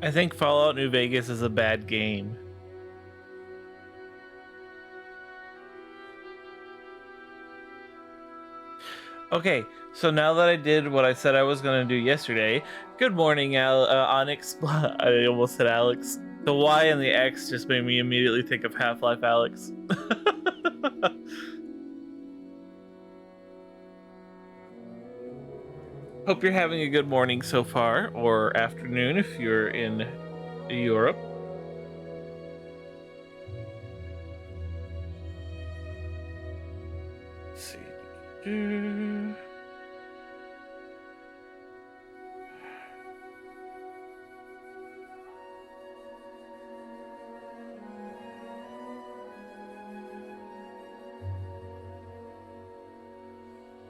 I think Fallout New Vegas is a bad game. Okay, so now that I did what I said I was going to do yesterday, good morning, Onyx. I almost said Alex. The Y and the X just made me immediately think of Half-Life Alex. Hope you're having a good morning so far, or afternoon if you're in Europe. Let's see.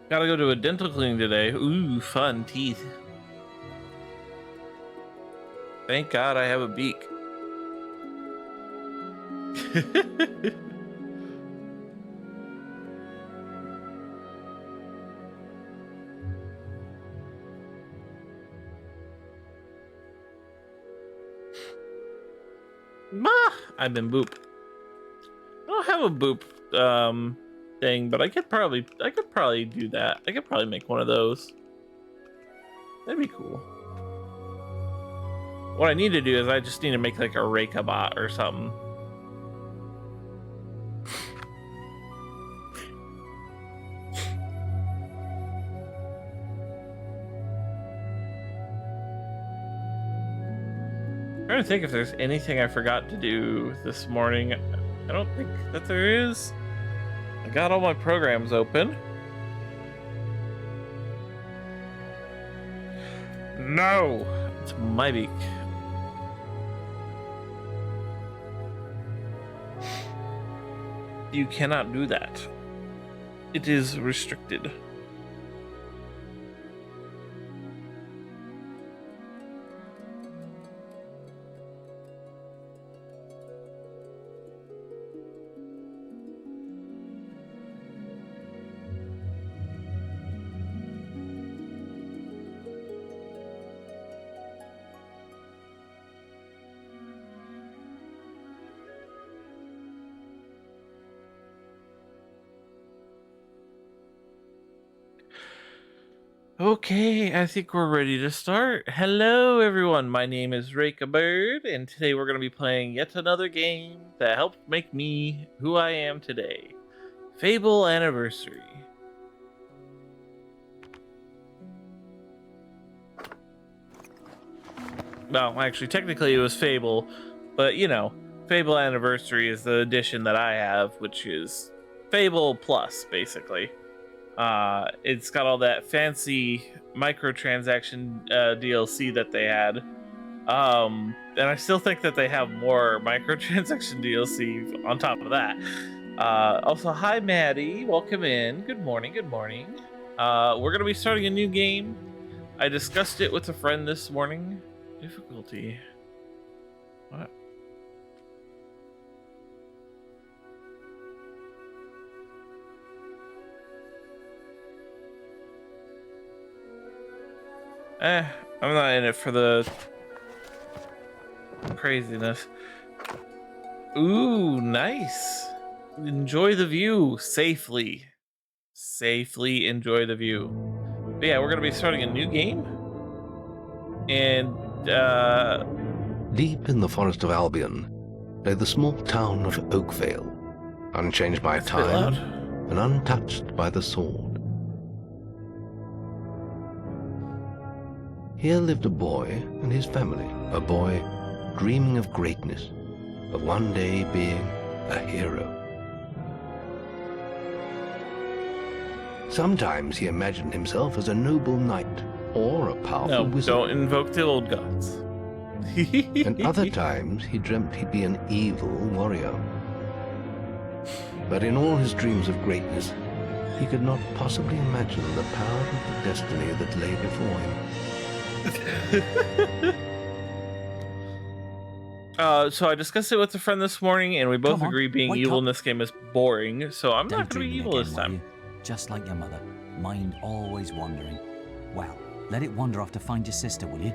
Gotta go to a dental cleaning today. Ooh, fun teeth. Thank God I have a beak. I've been boop. I don't have a boop thing, but I could probably do that. I could probably make one of those. That'd be cool. What I need to do is I just need to make like a Reika bot or something. I'm trying to think if there's anything I forgot to do this morning. I don't think that there is. I got all my programs open. No, it's my beak. You cannot do that. It is restricted. Okay, I think we're ready to start. Hello, everyone. My name is Reika Bird, and today we're going to be playing yet another game that helped make me who I am today. Fable Anniversary. Well, actually, technically it was Fable, but you know, Fable Anniversary is the edition that I have, which is Fable Plus, basically. It's got all that fancy microtransaction DLC that they had. And I still think that they have more microtransaction DLC on top of that. Also, hi Maddie, welcome in. Good morning, good morning. We're gonna be starting a new game. I discussed it with a friend this morning. Difficulty. What? I'm not in it for the craziness. Ooh, nice. Enjoy the view safely. Safely enjoy the view. But yeah, we're gonna be starting a new game. And deep in the forest of Albion lay the small town of Oakvale, unchanged by time and untouched by the sword. Here lived a boy and his family, a boy dreaming of greatness, of one day being a hero. Sometimes he imagined himself as a noble knight or a powerful wizard. Don't invoke the old gods. And other times he dreamt he'd be an evil warrior. But in all his dreams of greatness, he could not possibly imagine the power of the destiny that lay before him. So I discussed it with a friend this morning, and we both agree being evil in this game is boring, so I'm not going to be evil this time. Just like your mother, mind always wandering. Well, let it wander off to find your sister, will you?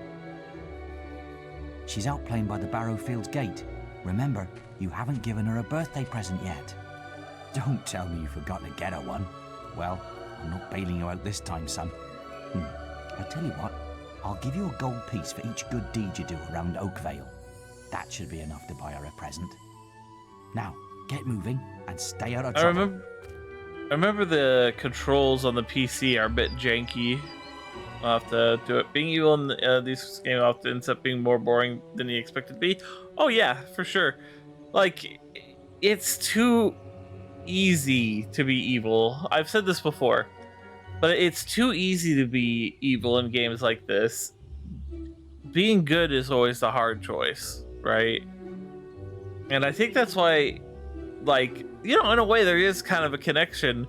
She's out playing by the Barrowfields gate. Remember, you haven't given her a birthday present yet. Don't tell me you forgot to get her one. Well, I'm not bailing you out this time, son. I'll tell you what, I'll give you a gold piece for each good deed you do around Oakvale. That should be enough to buy her a present. Now, get moving and stay out of trouble. I remember the controls on the PC are a bit janky. I'll have to do it. Being evil in these games often ends up being more boring than you expect it to be. Oh yeah, for sure. Like, it's too easy to be evil. I've said this before, but it's too easy to be evil in games like this. Being good is always the hard choice, right? And I think that's why, like, you know, in a way there is kind of a connection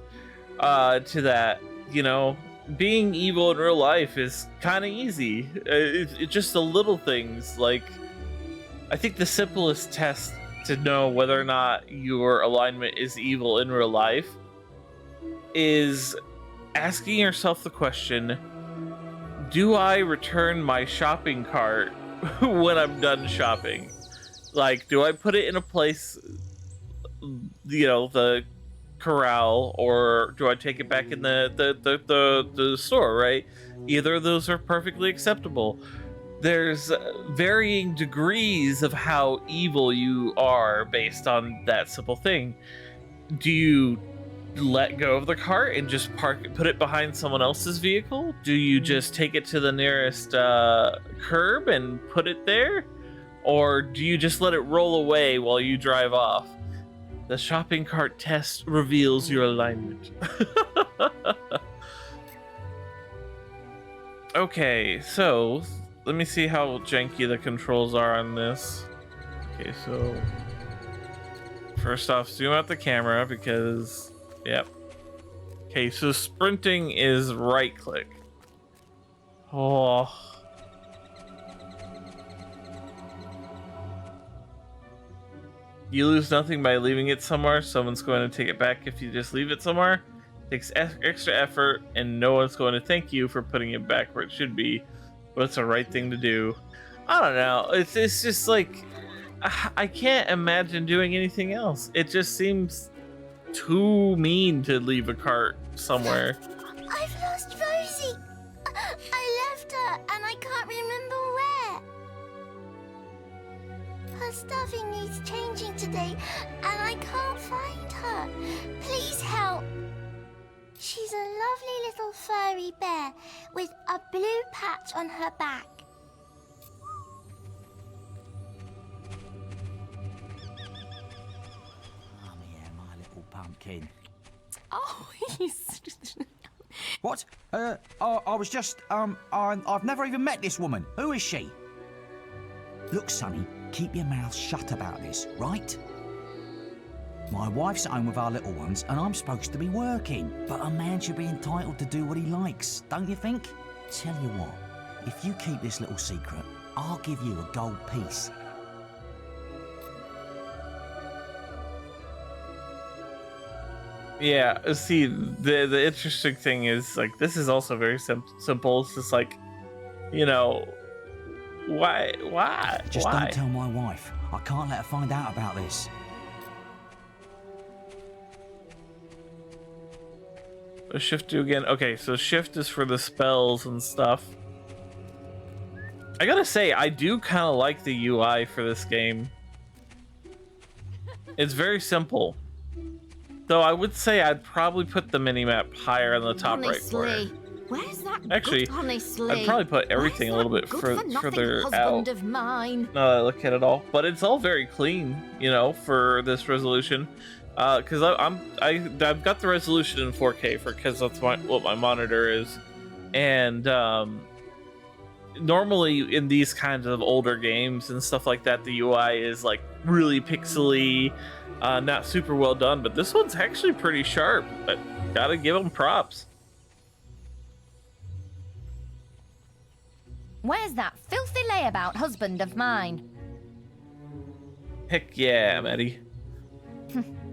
to that. You know, being evil in real life is kind of easy. It's just the little things. Like, I think the simplest test to know whether or not your alignment is evil in real life is asking yourself the question, do I return my shopping cart when I'm done shopping? Like, do I put it in a place, you know, the corral, or do I take it back in the store, right? Either of those are perfectly acceptable. There's varying degrees of how evil you are based on that simple thing. Do you let go of the cart and just put it behind someone else's vehicle? Do you just take it to the nearest curb and put it there? Or do you just let it roll away while you drive off? The shopping cart test reveals your alignment. Okay, so let me see how janky the controls are on this. Okay, so first off, zoom out the camera because, yep. Okay, so sprinting is right click. Oh. You lose nothing by leaving it somewhere. Someone's going to take it back if you just leave it somewhere. It takes extra effort, and no one's going to thank you for putting it back where it should be. But it's the right thing to do. I don't know. It's just like, I can't imagine doing anything else. It just seems too mean to leave a cart somewhere. I've lost Rosie. I left her, and I can't remember where. Her stuffing needs changing today, and I can't find her. Please help. She's a lovely little furry bear with a blue patch on her back. Come here, my little pumpkin. Oh, What? I was just, I've never even met this woman. Who is she? Look, Sonny, keep your mouth shut about this, right? My wife's at home with our little ones, and I'm supposed to be working. But a man should be entitled to do what he likes, don't you think? Tell you what, if you keep this little secret, I'll give you a gold piece. Yeah, see, the interesting thing is, like, this is also very simple. It's just like, you know, why? Just why? don't tell my wife. I can't let her find out about this. What does shift do again? Okay, so shift is for the spells and stuff. I gotta say, I do kind of like the UI for this game. It's very simple. Though I would say I'd probably put the minimap higher on the top right corner. Where's that Actually, good, honestly? I'd probably put everything a little bit further out. Of mine? Now that I look at it all, but it's all very clean, you know, for this resolution. Because I've got the resolution in 4K because that's what my monitor is, and normally in these kinds of older games and stuff like that, the UI is like really pixely, not super well done. But this one's actually pretty sharp. But gotta give them props. Where's that filthy layabout husband of mine? Heck yeah, Maddie.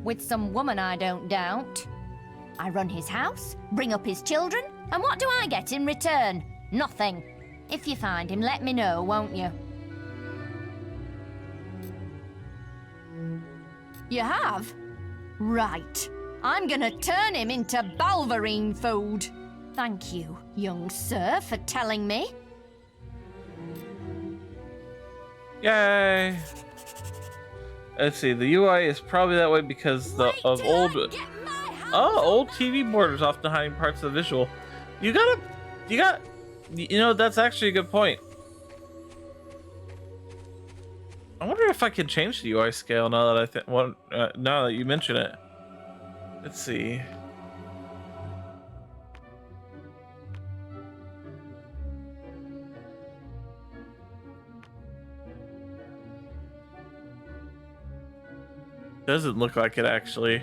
With some woman, I don't doubt. I run his house, bring up his children, and what do I get in return? Nothing. If you find him, let me know, won't you? You have? Right. I'm gonna turn him into Balverine food. Thank you, young sir, for telling me. Yay! Let's see, the UI is probably that way because of old old TV borders often hiding parts of the visual. You know, that's actually a good point. I wonder if I can change the UI scale now that now that you mention it. Let's see. Doesn't look like it actually.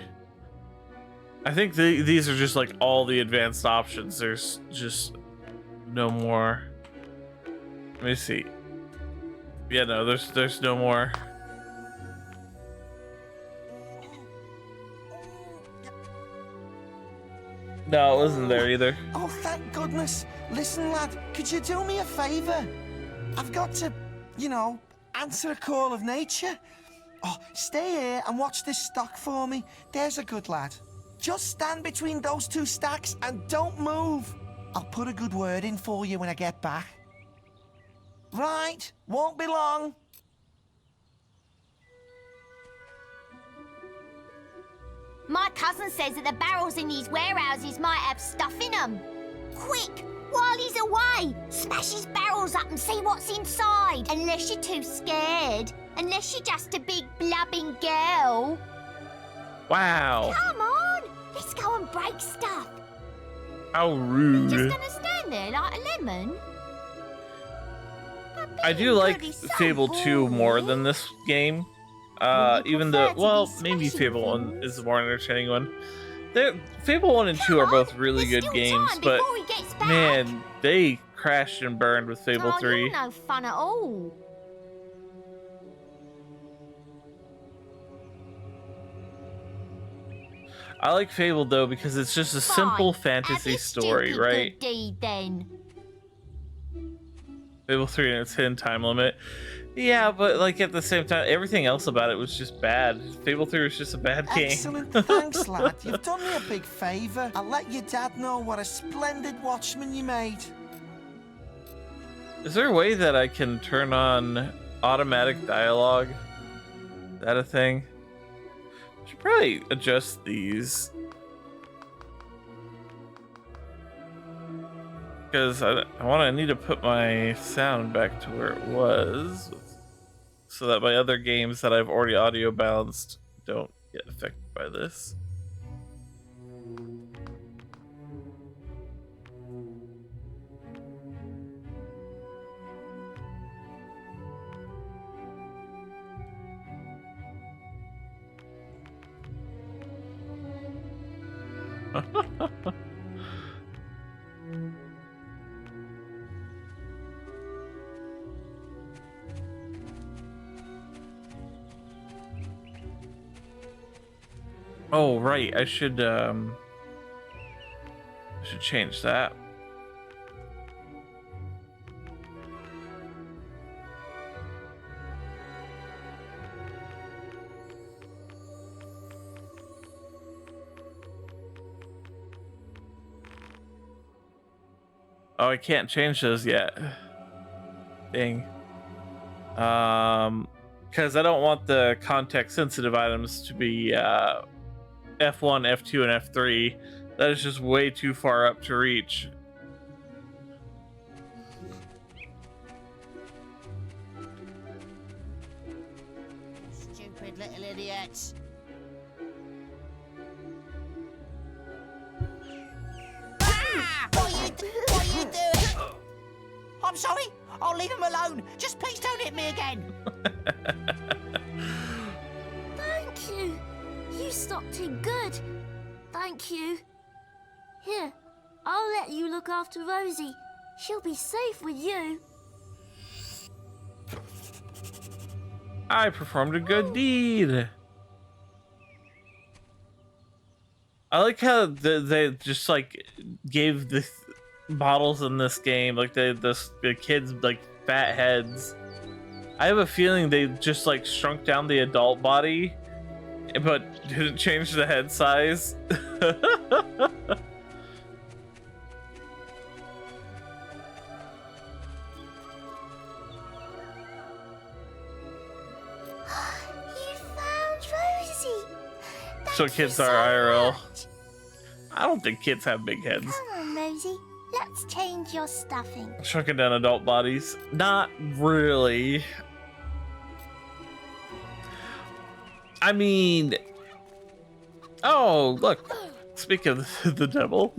I think these are just like all the advanced options. There's just no more. Let me see. Yeah, no, there's no more. No, it wasn't there either. Oh, thank goodness. Listen, lad, could you do me a favour? I've got to, you know, answer a call of nature. Oh, stay here and watch this stock for me. There's a good lad. Just stand between those two stacks and don't move. I'll put a good word in for you when I get back. Right, won't be long. My cousin says that the barrels in these warehouses might have stuff in them. Quick, while he's away, smash his barrels up and see what's inside. Unless you're too scared. Unless you're just a big blubbing girl. Wow. Come on, let's go and break stuff. How rude. Just gonna stand there like a lemon? I do like Fable 2 more than this game. Even though, well, maybe Fable 1 is the more entertaining one. Fable 1 and 2 are both really good games, but man, they crashed and burned with Fable 3. You're no fun at all. I like Fable though because it's just a simple fantasy story, right? Good deed, then. Fable 3 and its hidden time limit. Yeah, but like at the same time, everything else about it was just bad. Fable 3 was just a bad game. Excellent, thanks, lad. You've done me a big favour. I'll let your dad know what a splendid watchman you made. Is there a way that I can turn on automatic dialogue? Is that a thing? Should probably adjust these. Because I need to put my sound back to where it was, so that my other games that I've already audio balanced don't get affected by this. Oh, right. I should change that. Oh, I can't change those yet. Dang. Because I don't want the context sensitive items to be F1, F2, and F3. That is just way too far up to reach. Stupid little idiots. What are you doing? I'm sorry. I'll leave him alone. Just please don't hit me again. Thank you. You stopped him good. Thank you. Here, I'll let you look after Rosie. She'll be safe with you. I performed a good deed. I like how they just like gave the models in this game, like the kids like fat heads. I have a feeling they just like shrunk down the adult body but didn't change the head size. You found Rosie. So Thank you kids are IRL. much. I don't think kids have big heads. Come on, Rosie. Let's change your stuffing. Shrunken down adult bodies? Not really. I mean, oh, look. Speak of the devil.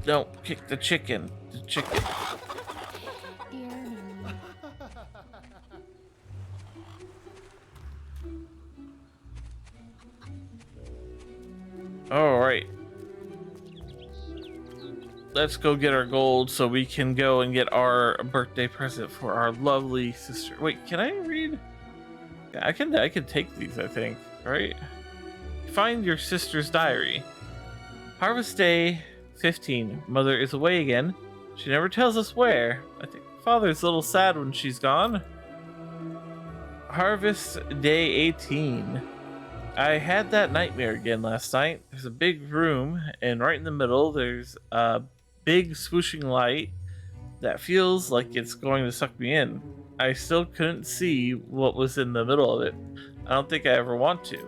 Don't kick the chicken. The chicken. All right. Let's go get our gold so we can go and get our birthday present for our lovely sister. Wait, can I read? Yeah, I can take these, I think, right? Find your sister's diary. Harvest Day 15. Mother is away again. She never tells us where. I think Father's a little sad when she's gone. Harvest Day 18. I had that nightmare again last night. There's a big room, and right in the middle there's a big swooshing light that feels like it's going to suck me in. I still couldn't see what was in the middle of it. I don't think I ever want to.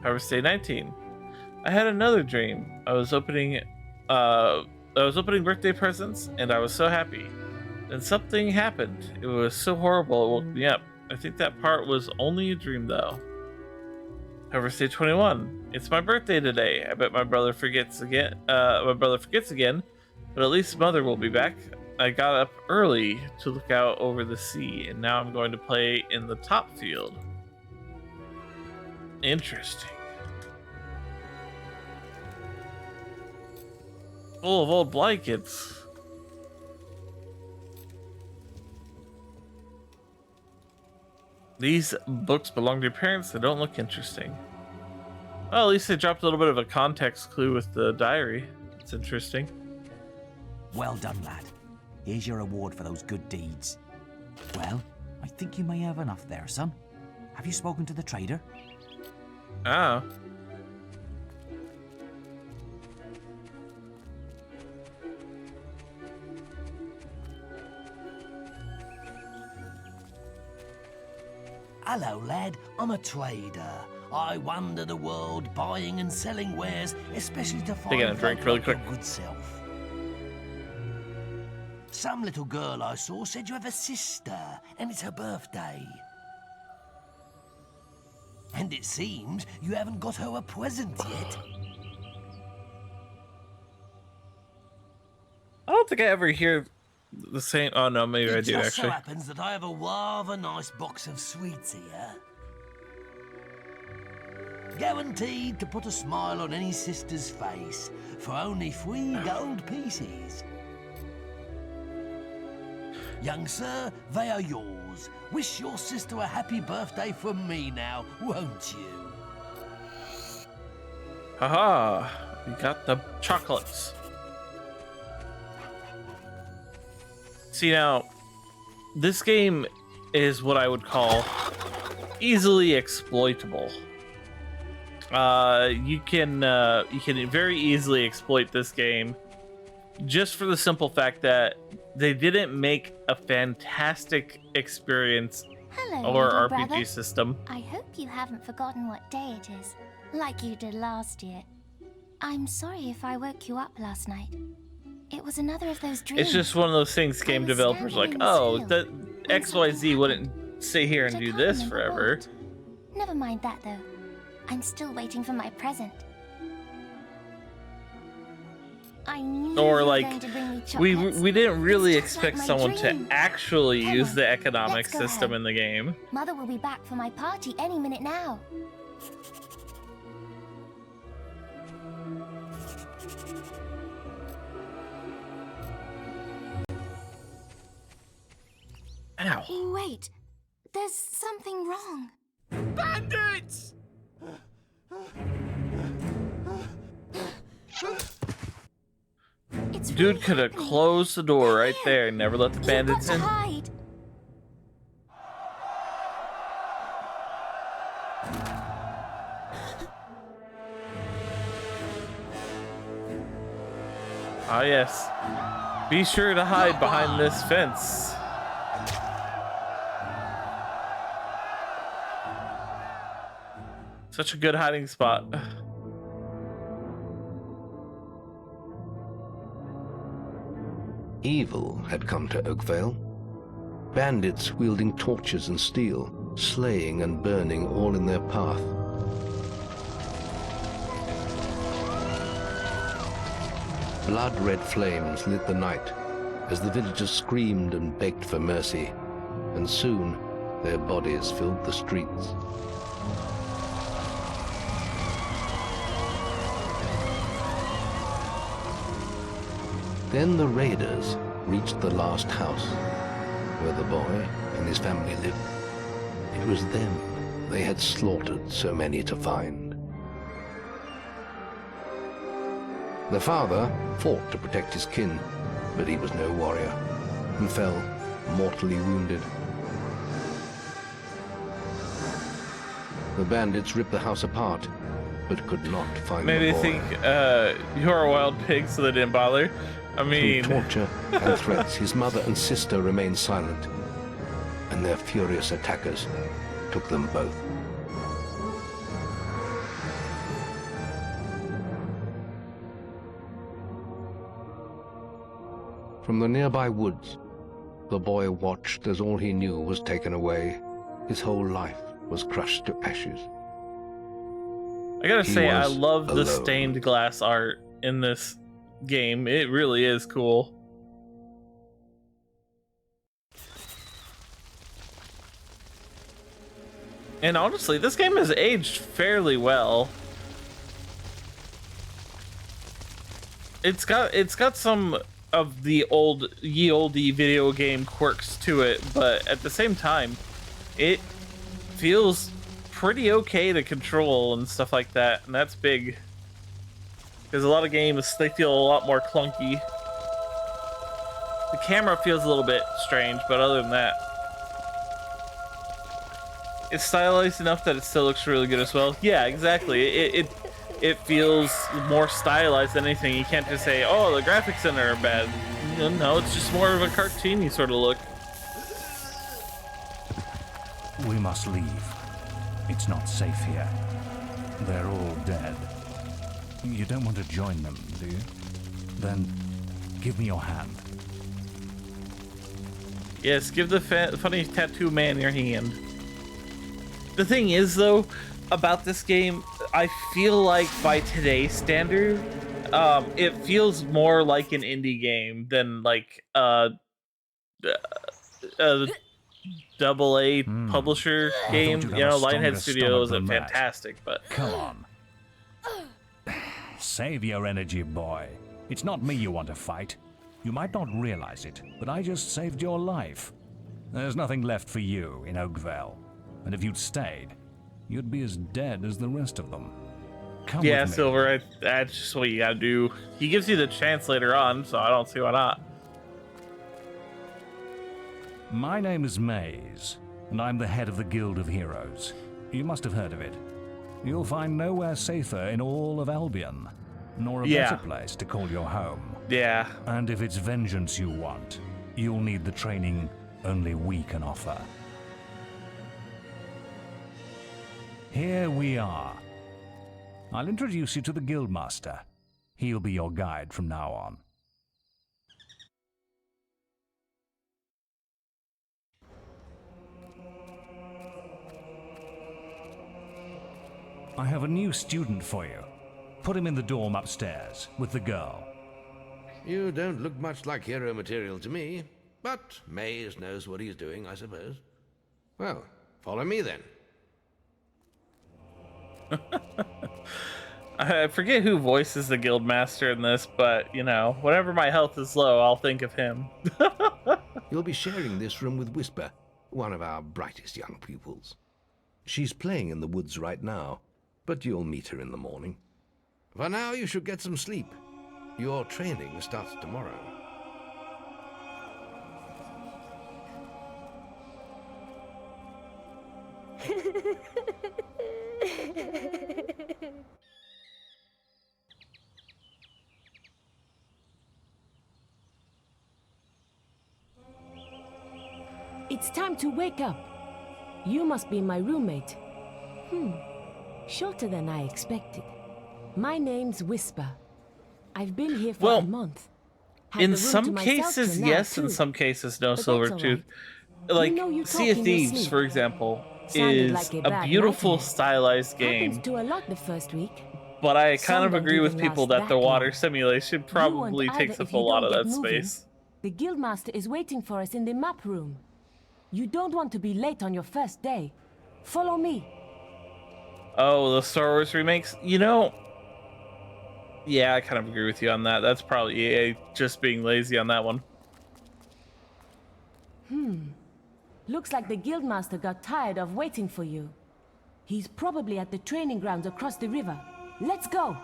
Harvest Day 19. I had another dream. I was opening birthday presents, and I was so happy. Then something happened. It was so horrible it woke me up. I think that part was only a dream though. Harvest Day 21. It's my birthday today. I bet my brother forgets again. But at least Mother will be back. I got up early to look out over the sea, and now I'm going to play in the top field. Interesting. Full of old blankets. These books belong to your parents. They don't look interesting. Well, at least they dropped a little bit of a context clue with the diary. It's interesting. Well done, lad. Here's your reward for those good deeds. Well, I think you may have enough there, son. Have you spoken to the trader? Ah. Hello, lad. I'm a trader. I wander the world buying and selling wares, especially to find Taking a drink really quick. your good self. Some little girl I saw said you have a sister, and it's her birthday. And it seems you haven't got her a present yet. I don't think I ever hear the same. Oh no, maybe I It do just actually. so happens that I have a rather nice box of sweets here. Guaranteed to put a smile on any sister's face for only 3 gold pieces. Young sir, they are yours. Wish your sister a happy birthday from me now, won't you? Haha, we got the chocolates. See now, this game is what I would call easily exploitable. You can very easily exploit this game just for the simple fact that they didn't make a fantastic experience Hello, or little RPG brother. system. I hope you haven't forgotten what day it is, like you did last year. I'm sorry if I woke you up last night. It was another of those dreams. It's just one of those things game was developers standing like, in this oh, field the when XYZ something wouldn't happened, sit here but and I do can't this remember forever. what. Never mind that, though. I'm still waiting for my present. I knew Or you were like, going to bring me we chocolates. didn't really It's just like expect my someone dream. to actually Come use on, the economic let's go system home. in the game. Mother will be back for my party any minute now. Ow. Wait, there's something wrong. Bandits! It's Dude really could have happening. closed the door right They're there and never let the You've bandits got in. to hide. Ah, yes. Be sure to hide behind this fence. Such a good hiding spot. Evil had come to Oakvale. Bandits wielding torches and steel, slaying and burning all in their path. Blood-red flames lit the night as the villagers screamed and begged for mercy, and soon their bodies filled the streets. Then the raiders reached the last house, where the boy and his family lived. It was them they had slaughtered so many to find. The father fought to protect his kin, but he was no warrior, and fell mortally wounded. The bandits ripped the house apart, but could not find the boy. Maybe think you're a wild pig, so they didn't bother. I mean... Through torture and threats, his mother and sister remained silent, and their furious attackers took them both. From the nearby woods, the boy watched as all he knew was taken away. His whole life was crushed to ashes. I gotta He say, I was love the alone. stained glass art in this game. It really is cool. And honestly, this game has aged fairly well. It's got some of the ye olde video game quirks to it, but at the same time, it feels pretty okay to control and stuff like that, and that's big. Because a lot of games, they feel a lot more clunky. The camera feels a little bit strange, but other than that, it's stylized enough that it still looks really good as well. Yeah, exactly. It feels more stylized than anything. You can't just say, oh, the graphics in there are bad. No, it's just more of a cartoony sort of look. We must leave. It's not safe here. They're all dead. You don't want to join them, do you? Then give me your hand. Yes, give the funny tattoo man your hand. The thing is, though, about this game, I feel like by today's standard, it feels more like an indie game than like a double A publisher game. you'd You have know, a Lionhead stronger Studios stomach are than that. fantastic, but Come on. Save your energy, boy. It's not me you want to fight. You might not realize it, but I just saved your life. There's nothing left for you in Oakvale. And if you'd stayed, you'd be as dead as the rest of them. Come yeah, with me. Silver, that's just what you gotta do. He gives you the chance later on, so I don't see why not. My name is Maze, and I'm the head of the Guild of Heroes. You must have heard of it. You'll find nowhere safer in all of Albion, nor a Yeah. better place to call your home. Yeah. And if it's vengeance you want, you'll need the training only we can offer. Here we are. I'll introduce you to the Guildmaster. He'll be your guide from now on. I have a new student for you. Put him in the dorm upstairs with the girl. You don't look much like hero material to me, but Maze knows what he's doing, I suppose. Well, follow me then. I forget who voices the Guildmaster in this, but, you know, whenever my health is low, I'll think of him. You'll be sharing this room with Whisper, one of our brightest young pupils. She's playing in the woods right now, but you'll meet her in the morning. For now, you should get some sleep. Your training starts tomorrow. It's time to wake up. You must be my roommate. Shorter than I expected. My name's Whisper. I've been here for a month. Had In the room to some myself cases, till now, yes. too. In some cases, no. But that's Silvertooth. all Like You know you Sea of talk in your Thieves, sleep. for example, Sounded is like a a bad beautiful, nightmare. stylized Happens game. to a lot the first week. But I kind Some of don't agree with even people last that the that water long. simulation probably You won't takes either up if a you lot don't of get that moving. space. The Guildmaster is waiting for us in the map room. You don't want to be late on your first day. Follow me. Oh, the Star Wars remakes? You know, yeah, I kind of agree with you on that. That's probably EA just being lazy on that one. Looks like the Guildmaster got tired of waiting for you. He's probably at the training grounds across the river. Let's go!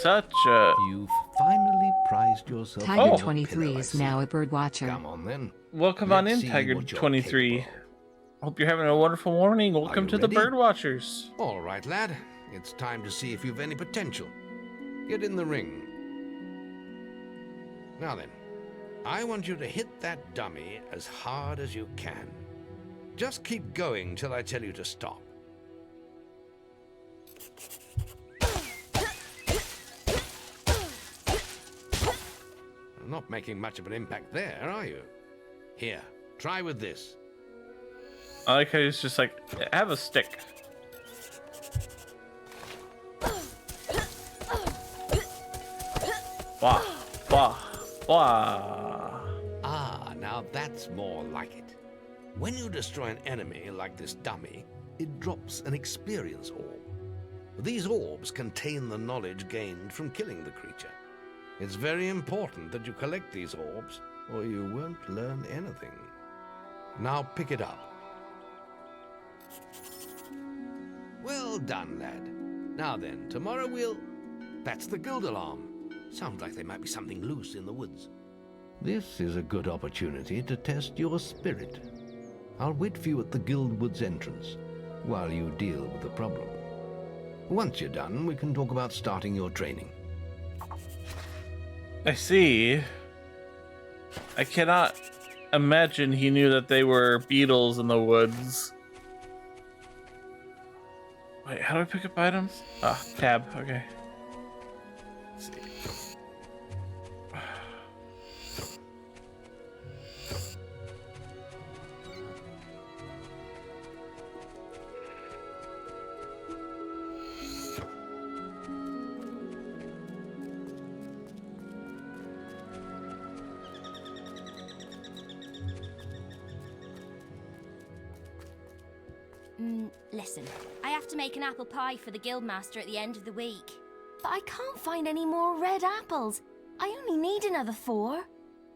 Such a... You've finally prized yourself. Tiger a 23 pillow, I is see. now a bird watcher. Come on then. Welcome on Let's in, see Tiger what you're 23. capable of. Hope you're having a wonderful morning. Welcome you to the ready? Bird Watchers. All right, lad. It's time to see if you've any potential. Get in the ring. Now then, I want you to hit that dummy as hard as you can. Just keep going till I tell you to stop. Not making much of an impact there, are you? Here, try with this. I like how he's just like, have a stick. Wah, wah, wah. Ah, now that's more like it. When you destroy an enemy like this dummy, it drops an experience orb. These orbs contain the knowledge gained from killing the creature. It's very important that you collect these orbs, or you won't learn anything. Now pick it up. Well done, lad. Now then, tomorrow we'll... That's the guild alarm. Sounds like there might be something loose in the woods. This is a good opportunity to test your spirit. I'll wait for you at the guild woods entrance, while you deal with the problem. Once you're done, we can talk about starting your training. I see. I cannot imagine he knew that they were beetles in the woods. Wait, how do I pick up items? Ah, tab, okay. Let's see. Listen, I have to make an apple pie for the Guildmaster at the end of the week. But I can't find any more red apples. I only need another 4.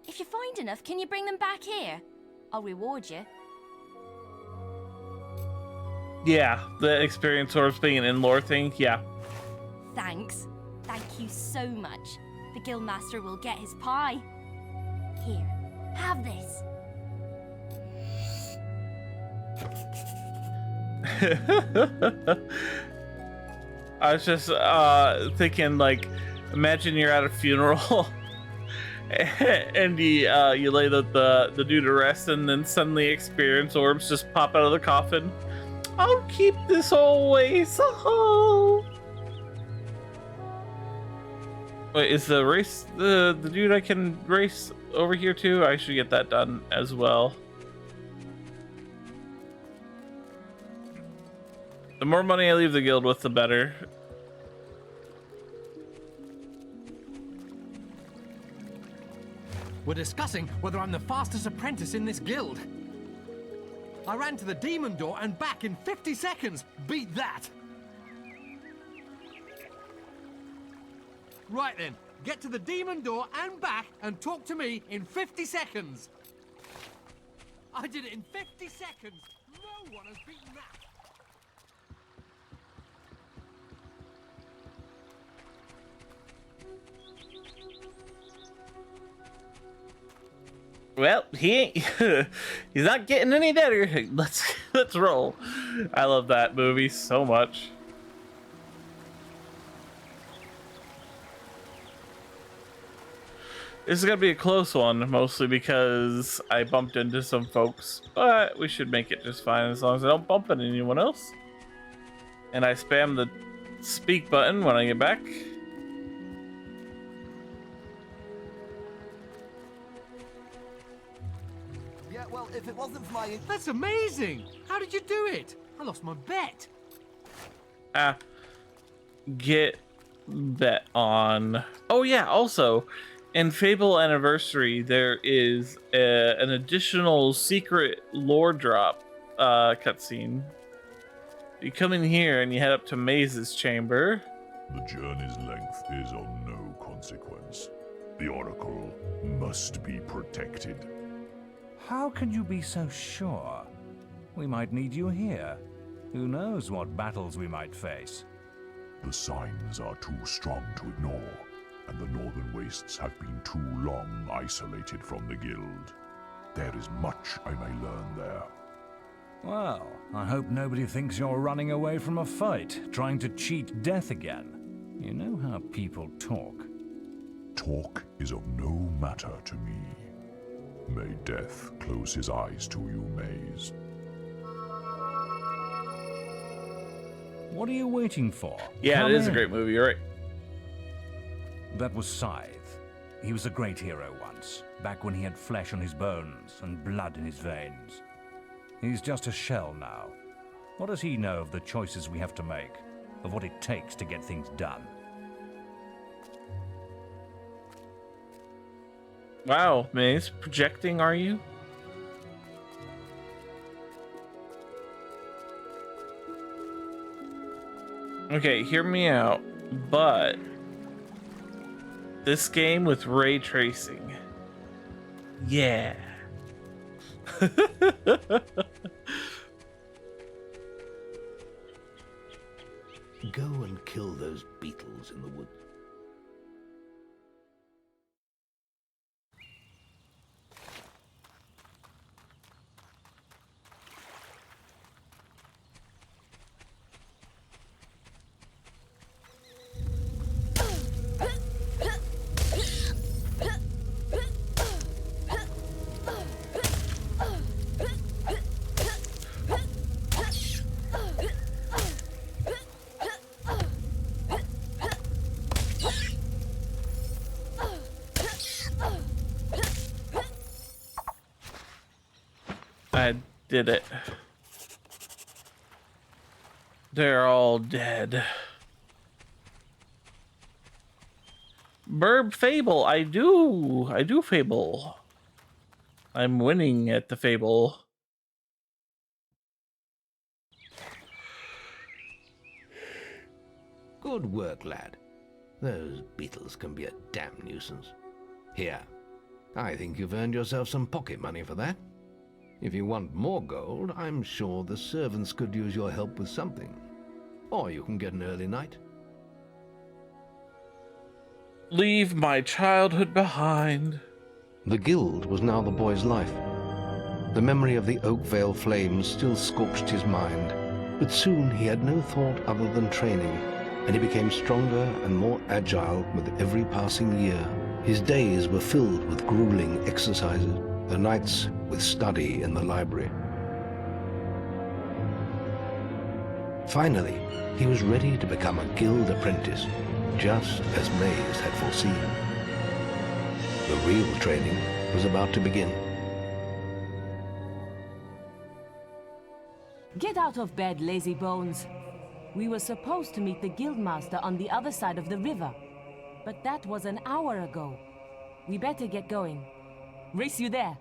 If you find enough, can you bring them back here? I'll reward you. Yeah, the experience orbs being an in-lore thing, yeah. Thanks. Thank you so much. The Guildmaster will get his pie. Here, have this. I was just thinking, like, imagine you're at a funeral and you lay the dude to rest, and then suddenly experience orbs just pop out of the coffin. I'll keep this always. Oh. Wait, is the race the dude I can race over here too? I should get that done as well. The more money I leave the guild with, the better. We're discussing whether I'm the fastest apprentice in this guild. I ran to the demon door and back in 50 seconds. Beat that. Right then, get to the demon door and back and talk to me in 50 seconds. I did it in 50 seconds. No one has beaten that. Well, he ain't. He's not getting any better. Let's roll. I love that movie so much. This is gonna be a close one, mostly because I bumped into some folks, but we should make it just fine as long as I don't bump into anyone else. And I spam the speak button when I get back. Yeah, well, if it wasn't for my... That's amazing! How did you do it? I lost my bet. Get bet on. Oh yeah, also, in Fable Anniversary, there is an additional secret lore drop cutscene. You come in here and you head up to Maze's chamber. The journey's length is of no consequence. The Oracle must be protected. How can you be so sure? We might need you here. Who knows what battles we might face? The signs are too strong to ignore, and the Northern Wastes have been too long isolated from the Guild. There is much I may learn there. Well, I hope nobody thinks you're running away from a fight, trying to cheat death again. You know how people talk. Talk is of no matter to me. May death close his eyes to you, Maze. What are you waiting for? Yeah, Come it is a in. great movie, you're right. That was Scythe. He was a great hero once, back when he had flesh on his bones and blood in his veins. He's just a shell now. What does he know of the choices we have to make, of what it takes to get things done? Wow, Maze, projecting, are you? Okay, hear me out, but this game with ray tracing, yeah. Go and kill those beetles in the woods. I did it. They're all dead. Burb Fable, I do Fable. I'm winning at the Fable. Good work, lad. Those beetles can be a damn nuisance. Here, I think you've earned yourself some pocket money for that. If you want more gold, I'm sure the servants could use your help with something. Or you can get an early night. Leave my childhood behind. The guild was now the boy's life. The memory of the Oakvale flames still scorched his mind, but soon he had no thought other than training, and he became stronger and more agile with every passing year. His days were filled with grueling exercises, the nights with study in the library. Finally, he was ready to become a guild apprentice, just as Maze had foreseen. The real training was about to begin. Get out of bed, lazy bones. We were supposed to meet the guildmaster on the other side of the river, but that was an hour ago. We better get going. Race you there.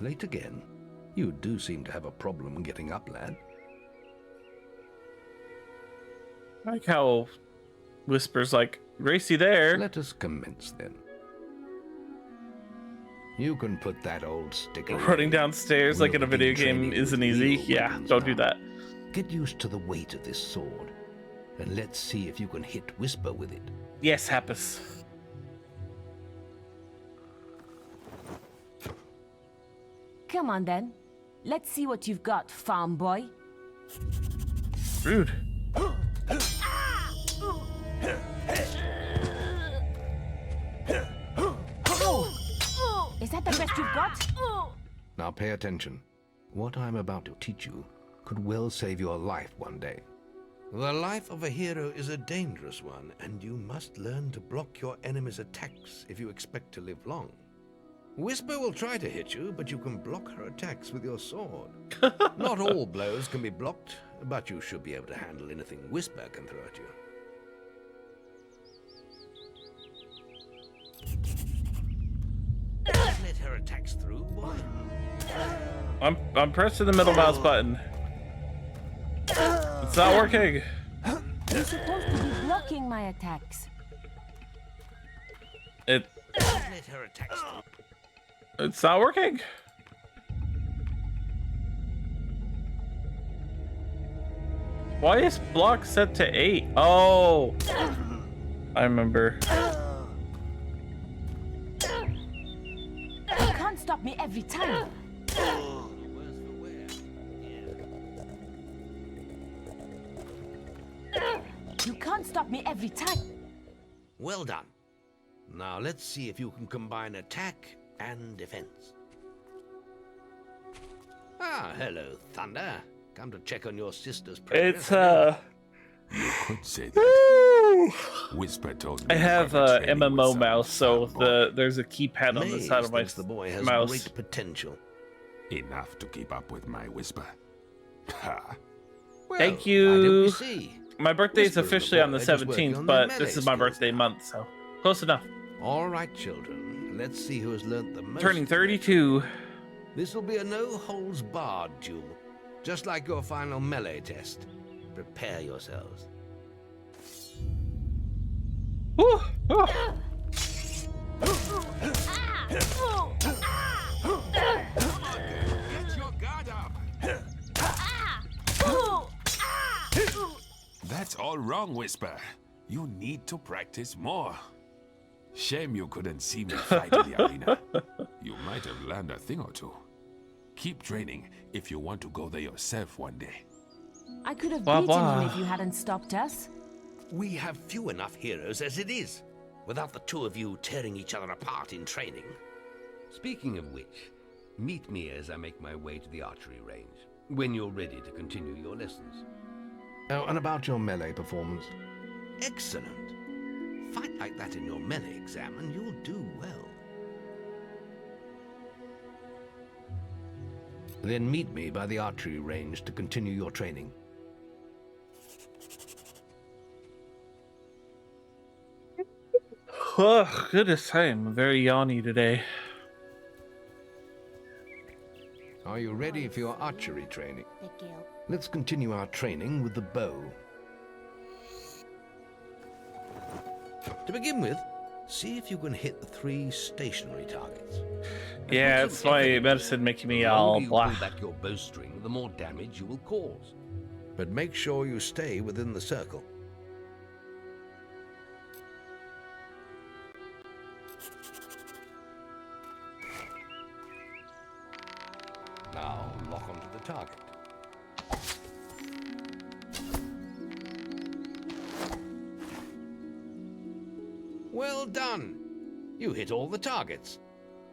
Late again? You do seem to have a problem getting up, lad. I like how Whisper's like, Gracie there. Let us commence then. You can put that old stick away. Running downstairs like in a video game isn't easy. Yeah, don't do that. Get used to the weight of this sword, and let's see if you can hit Whisper with it. Yes, Happus. Come on then. Let's see what you've got, farm boy. Rude. Is that the best you've got? Now pay attention. What I'm about to teach you could well save your life one day. The life of a hero is a dangerous one, and you must learn to block your enemy's attacks if you expect to live long. Whisper will try to hit you, but you can block her attacks with your sword. Not all blows can be blocked, but you should be able to handle anything Whisper can throw at you. Let her attacks through, boy. I'm pressing the middle mouse button. It's not working. You're supposed to be blocking my attacks. Let her attacks through. It's not working. Why is block set to 8? Oh, I remember. You can't stop me every time. You can't stop me every time. Well done. Now let's see if you can combine attack and defense. Ah, hello, Thunder. Come to check on your sister's progress. It's You could say that. Whisper told me. I have a MMO mouse, so there's a keypad on the side of my the boy has mouse. great potential. Enough to keep up with my Whisper. Ha. Well, Thank why don't you. we see? My birthday's Whisper and the officially on the boy are just working 17th, on their but melee this is my skills birthday now. month, so close enough. All right, children. Let's see who has learnt the most. Turning 32. This will be a no-holds-barred duel, just like your final melee test. Prepare yourselves. Woo! Oh. Get your guard up. That's all wrong, Whisper. You need to practice more. Shame you couldn't see me fight in the arena. You might have learned a thing or two. Keep training if you want to go there yourself one day. I could have Blah, beaten blah. him if you hadn't stopped us. We have few enough heroes as it is, without the two of you tearing each other apart in training. Speaking of which, meet me as I make my way to the archery range, when you're ready to continue your lessons. Oh, and about your melee performance? Excellent. Fight like that in your melee exam and you'll do well. Then meet me by the archery range to continue your training. Oh, goodness, I am very yawny today. Are you ready for your archery training? The guild. Let's continue our training with the bow. To begin with, see if you can hit the 3 stationary targets. And Yeah, put it's some my effort into medicine it. making me The all longer you blah. pull back your bowstring, the more damage you will cause. But make sure you stay within the circle. Now lock onto the target. Well done! You hit all the targets.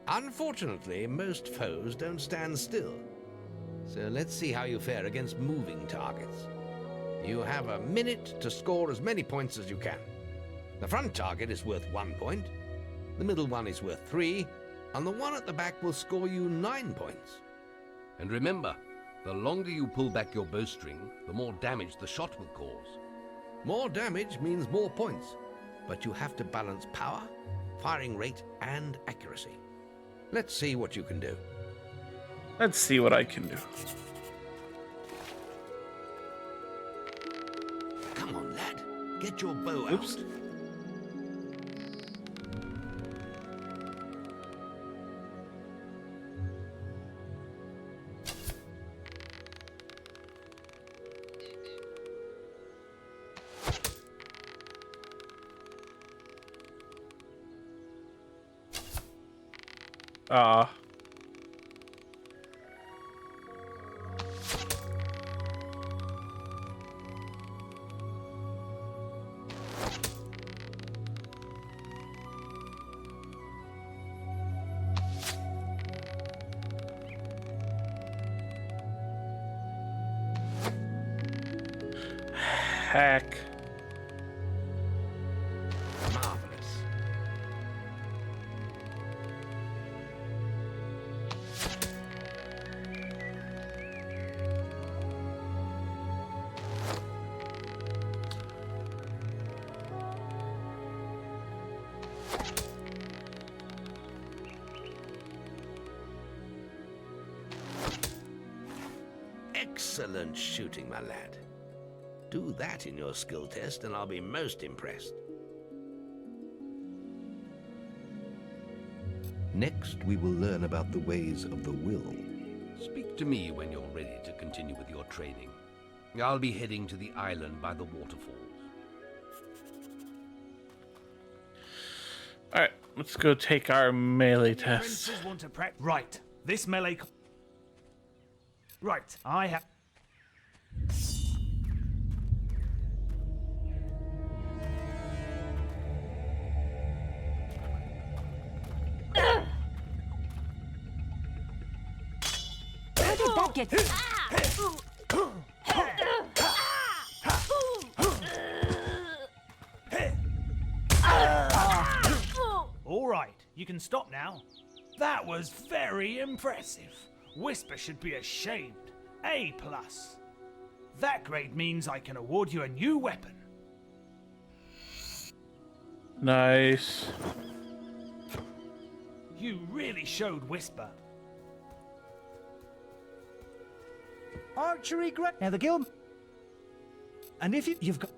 Unfortunately, most foes don't stand still. So let's see how you fare against moving targets. You have a minute to score as many points as you can. The front target is worth 1 point, the middle one is worth 3, and the one at the back will score you 9 points. And remember, the longer you pull back your bowstring, the more damage the shot will cause. More damage means more points, but you have to balance power, firing rate, and accuracy. Let's see what you can do. Let's see what I can do. Come on, lad. Get your bow Oops. out. Ah. Heck. Marvelous. Excellent shooting, my lad. Do that in your skill test and I'll be most impressed. Next, we will learn about the ways of the will. Speak to me when you're ready to continue with your training. I'll be heading to the island by the waterfalls. Alright, let's go take our melee test. Princes want to practice. Right. This melee. Right. I have. How did that get... All right, you can stop now. That was very impressive. Whisper should be ashamed. A+. That grade means I can award you a new weapon. Nice. You really showed Whisper. Archery grade. Now the guild. And if you've got.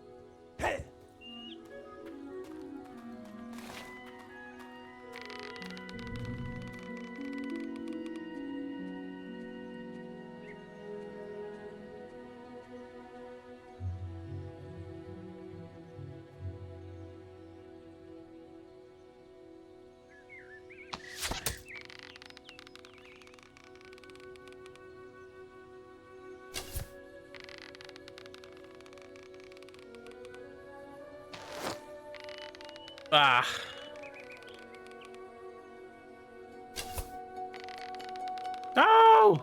Ah. No!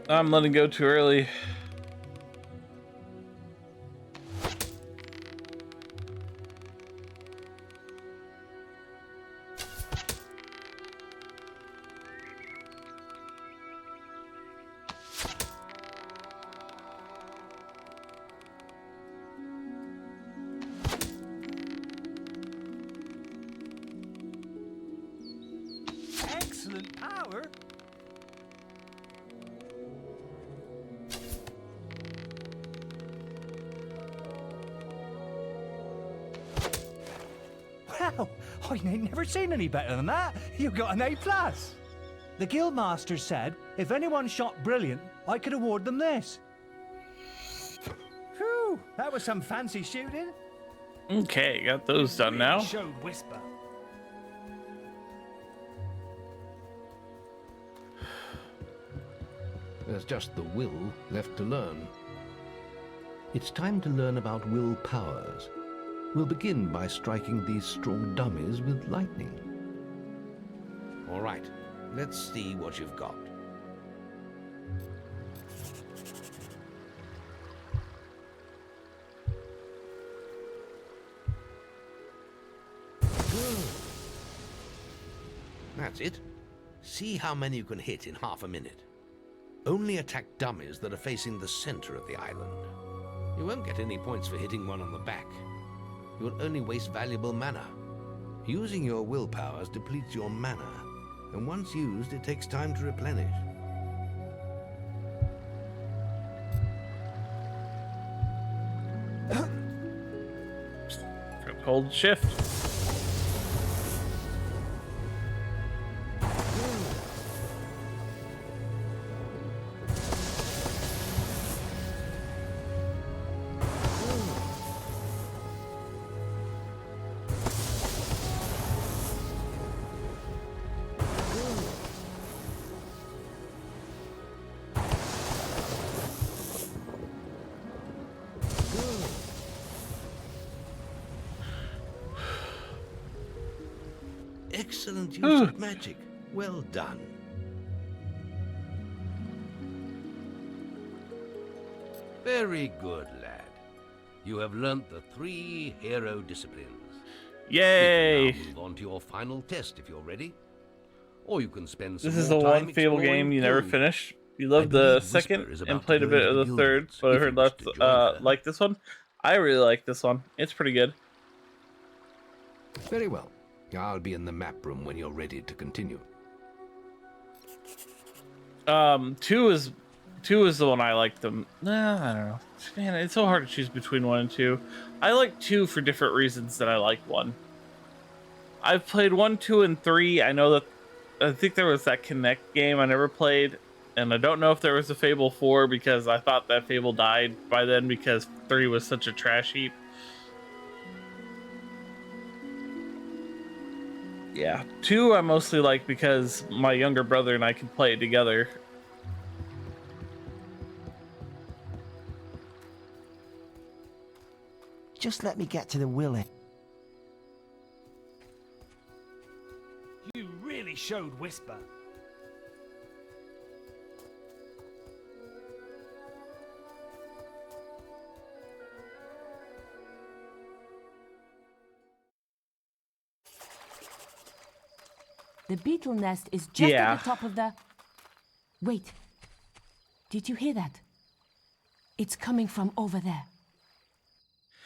I'm letting go too early. Excellent power. Wow, I ain't never seen any better than that. You got an A+. The guildmaster said if anyone shot brilliant, I could award them this. Whew, that was some fancy shooting. Okay, got those done now. Showed Whisper. There's just the will left to learn. It's time to learn about will powers. We'll begin by striking these straw dummies with lightning. All right, let's see what you've got. That's it. See how many you can hit in half a minute. Only attack dummies that are facing the center of the island. You won't get any points for hitting one on the back. You will only waste valuable mana. Using your will powers depletes your mana and once used, it takes time to replenish. Hold shift. Excellent use of magic. Well done. Very good, lad. You have learnt the 3 hero disciplines. Yay! You can now move on to your final test if you're ready. Or you can spend some This is more the time one Fable exploring game you never food. finished. You loved the second and played a bit of the third, but I heard lots like this one. I really like this one. It's pretty good. Very well. I'll be in the map room when you're ready to continue. Two is the one I like them. Nah, I don't know. Man, it's so hard to choose between 1 and 2. I like 2 for different reasons than I like 1. I've played 1, 2, and 3. I know that I think there was that Connect game I never played, and I don't know if there was a Fable 4 because I thought that Fable died by then because 3 was such a trash heap. Yeah, 2 I mostly like because my younger brother and I can play it together. Just let me get to the willy. You really showed Whisper. The beetle nest is just Yeah. at the top of the... Wait. Did you hear that? It's coming from over there.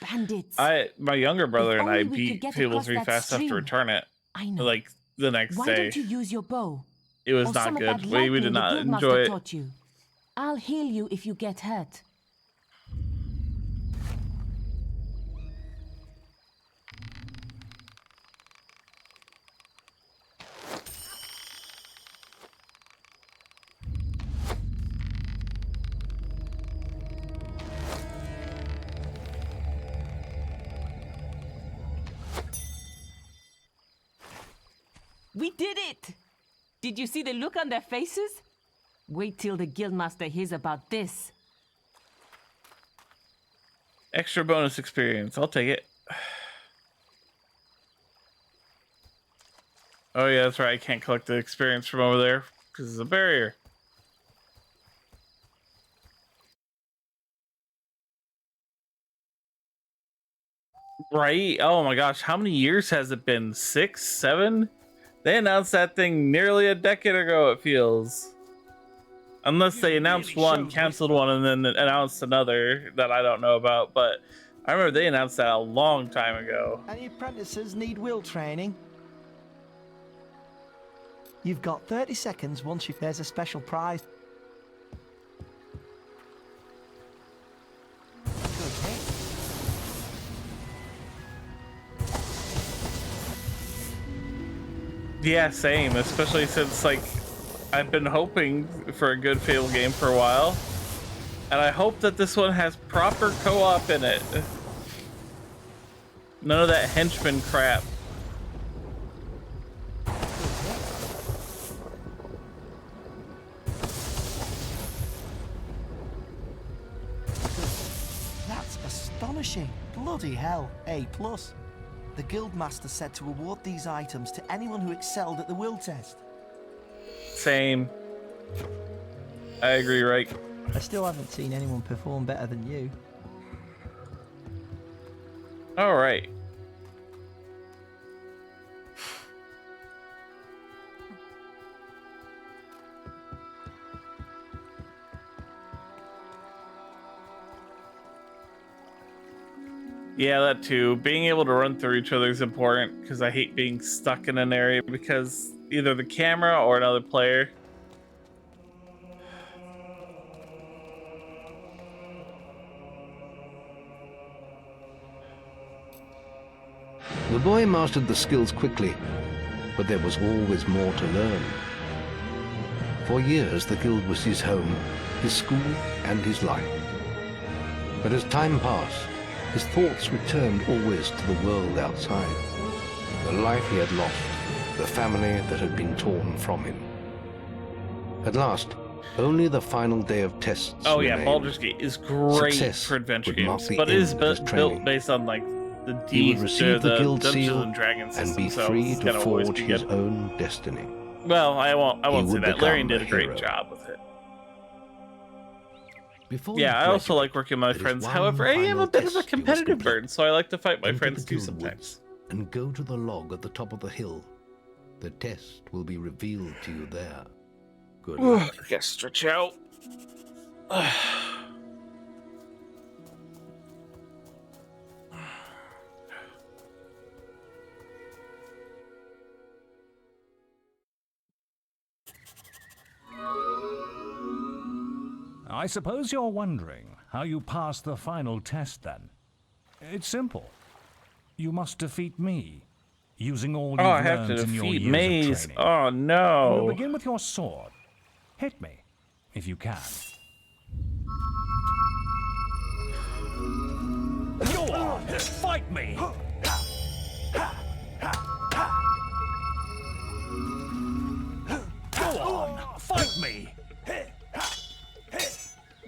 Bandits. My younger brother If and I only we could beat get Fable across 3 that fast enough to stream. return it. I know. Like the next Why day. don't you use your bow? It was Or not some of good. that We lightning did the not Guildmaster enjoy it. taught you. I'll heal you if you get hurt. We did it! Did you see the look on their faces? Wait till the Guildmaster hears about this. Extra bonus experience. I'll take it. Oh yeah, that's right. I can't collect the experience from over there because it's a barrier. Right? Oh my gosh, how many years has it been? 6, 7? They announced that thing nearly a decade ago, it feels. Unless they announced one, canceled one, and then announced another that I don't know about, but I remember they announced that a long time ago. Any apprentices need will training? You've got 30 seconds once there's a special prize. Good hit. Yeah, same, especially since, like, I've been hoping for a good Fable game for a while, and I hope that this one has proper co-op in it. None of that henchman crap. That's astonishing. Bloody hell, A+. The Guildmaster said to award these items to anyone who excelled at the will test. Same. I agree, right? I still haven't seen anyone perform better than you. All right. Yeah, that too. Being able to run through each other is important because I hate being stuck in an area because either the camera or another player. The boy mastered the skills quickly, but there was always more to learn. For years, the guild was his home, his school, and his life. But as time passed, his thoughts returned always to the world outside, the life he had lost, the family that had been torn from him. At last, only the final day of tests Oh yeah, remained. Baldur's Gate is great Success for adventure would mark games, the but it is end of his built training. based on like the He would deeds, receive the guild Dungeons seal and Dragons and system, be so free it's to gonna always forge be his good. own destiny. Well, I won't say would that. Larian become did a great hero. job with it. Before Yeah, you I also graduate, like working with my there is friends. one However, I am final a bit of a test you must competitive complete. bird, so I like to fight my Enter friends the too guild sometimes. woods and go to the log at the top of the hill. The test will be revealed to you there. Good luck. I guess stretch out. I suppose you're wondering how you pass the final test then. It's simple. You must defeat me, using all you've Oh, I have to learned in your defeat years Maze. of training. Oh We'll no. begin with your sword. Hit me, if you can. Go on, fight me! Go on, fight me!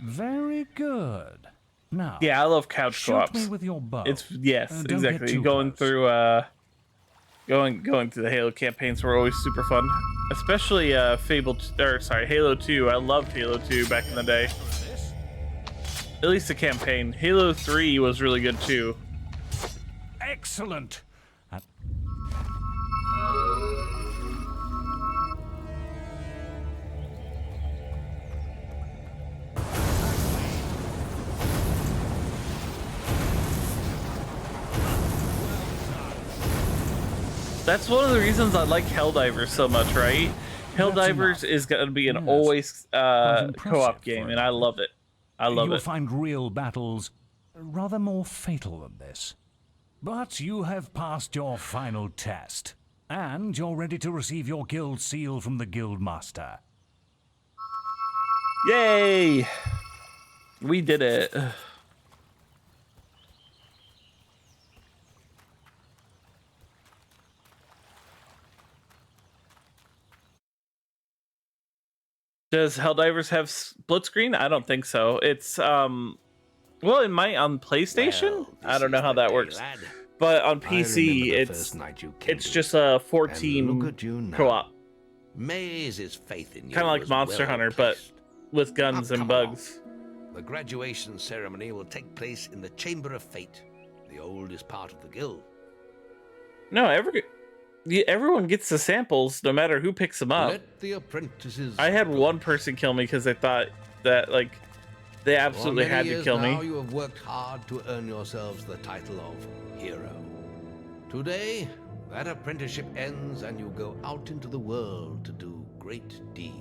Very good. Now, Yeah, I love couch shoot co-ops. me with your bow. It's yes, Don't get exactly. too Going close. through going through the Halo campaigns were always super fun. Especially Halo 2. I loved Halo 2 back in the day. At least the campaign. Halo 3 was really good too. Excellent. That's one of the reasons I like Helldivers so much, right? Helldivers is going to be an always co-op game, and I love it. I love You'll it. find real battles rather more fatal than this. But you have passed your final test, and you're ready to receive your guild seal from the guild master. Yay! We did it. Does Helldivers have split screen? I don't think so. It's well, it might on PlayStation. I don't know how that works. But on PC, it's just a 14 co-op. Maze's faith in you Kind of like was Monster well Hunter, placed. but with guns and Come along. bugs. The graduation ceremony will take place in the Chamber of Fate, the oldest part of the guild. No, everyone gets the samples, no matter who picks them up. Let the apprentices. I had one person kill me because they thought that like they absolutely For many had to years kill now, me. You have worked hard to earn yourselves the title of hero. Today, that apprenticeship ends and you go out into the world to do great deeds.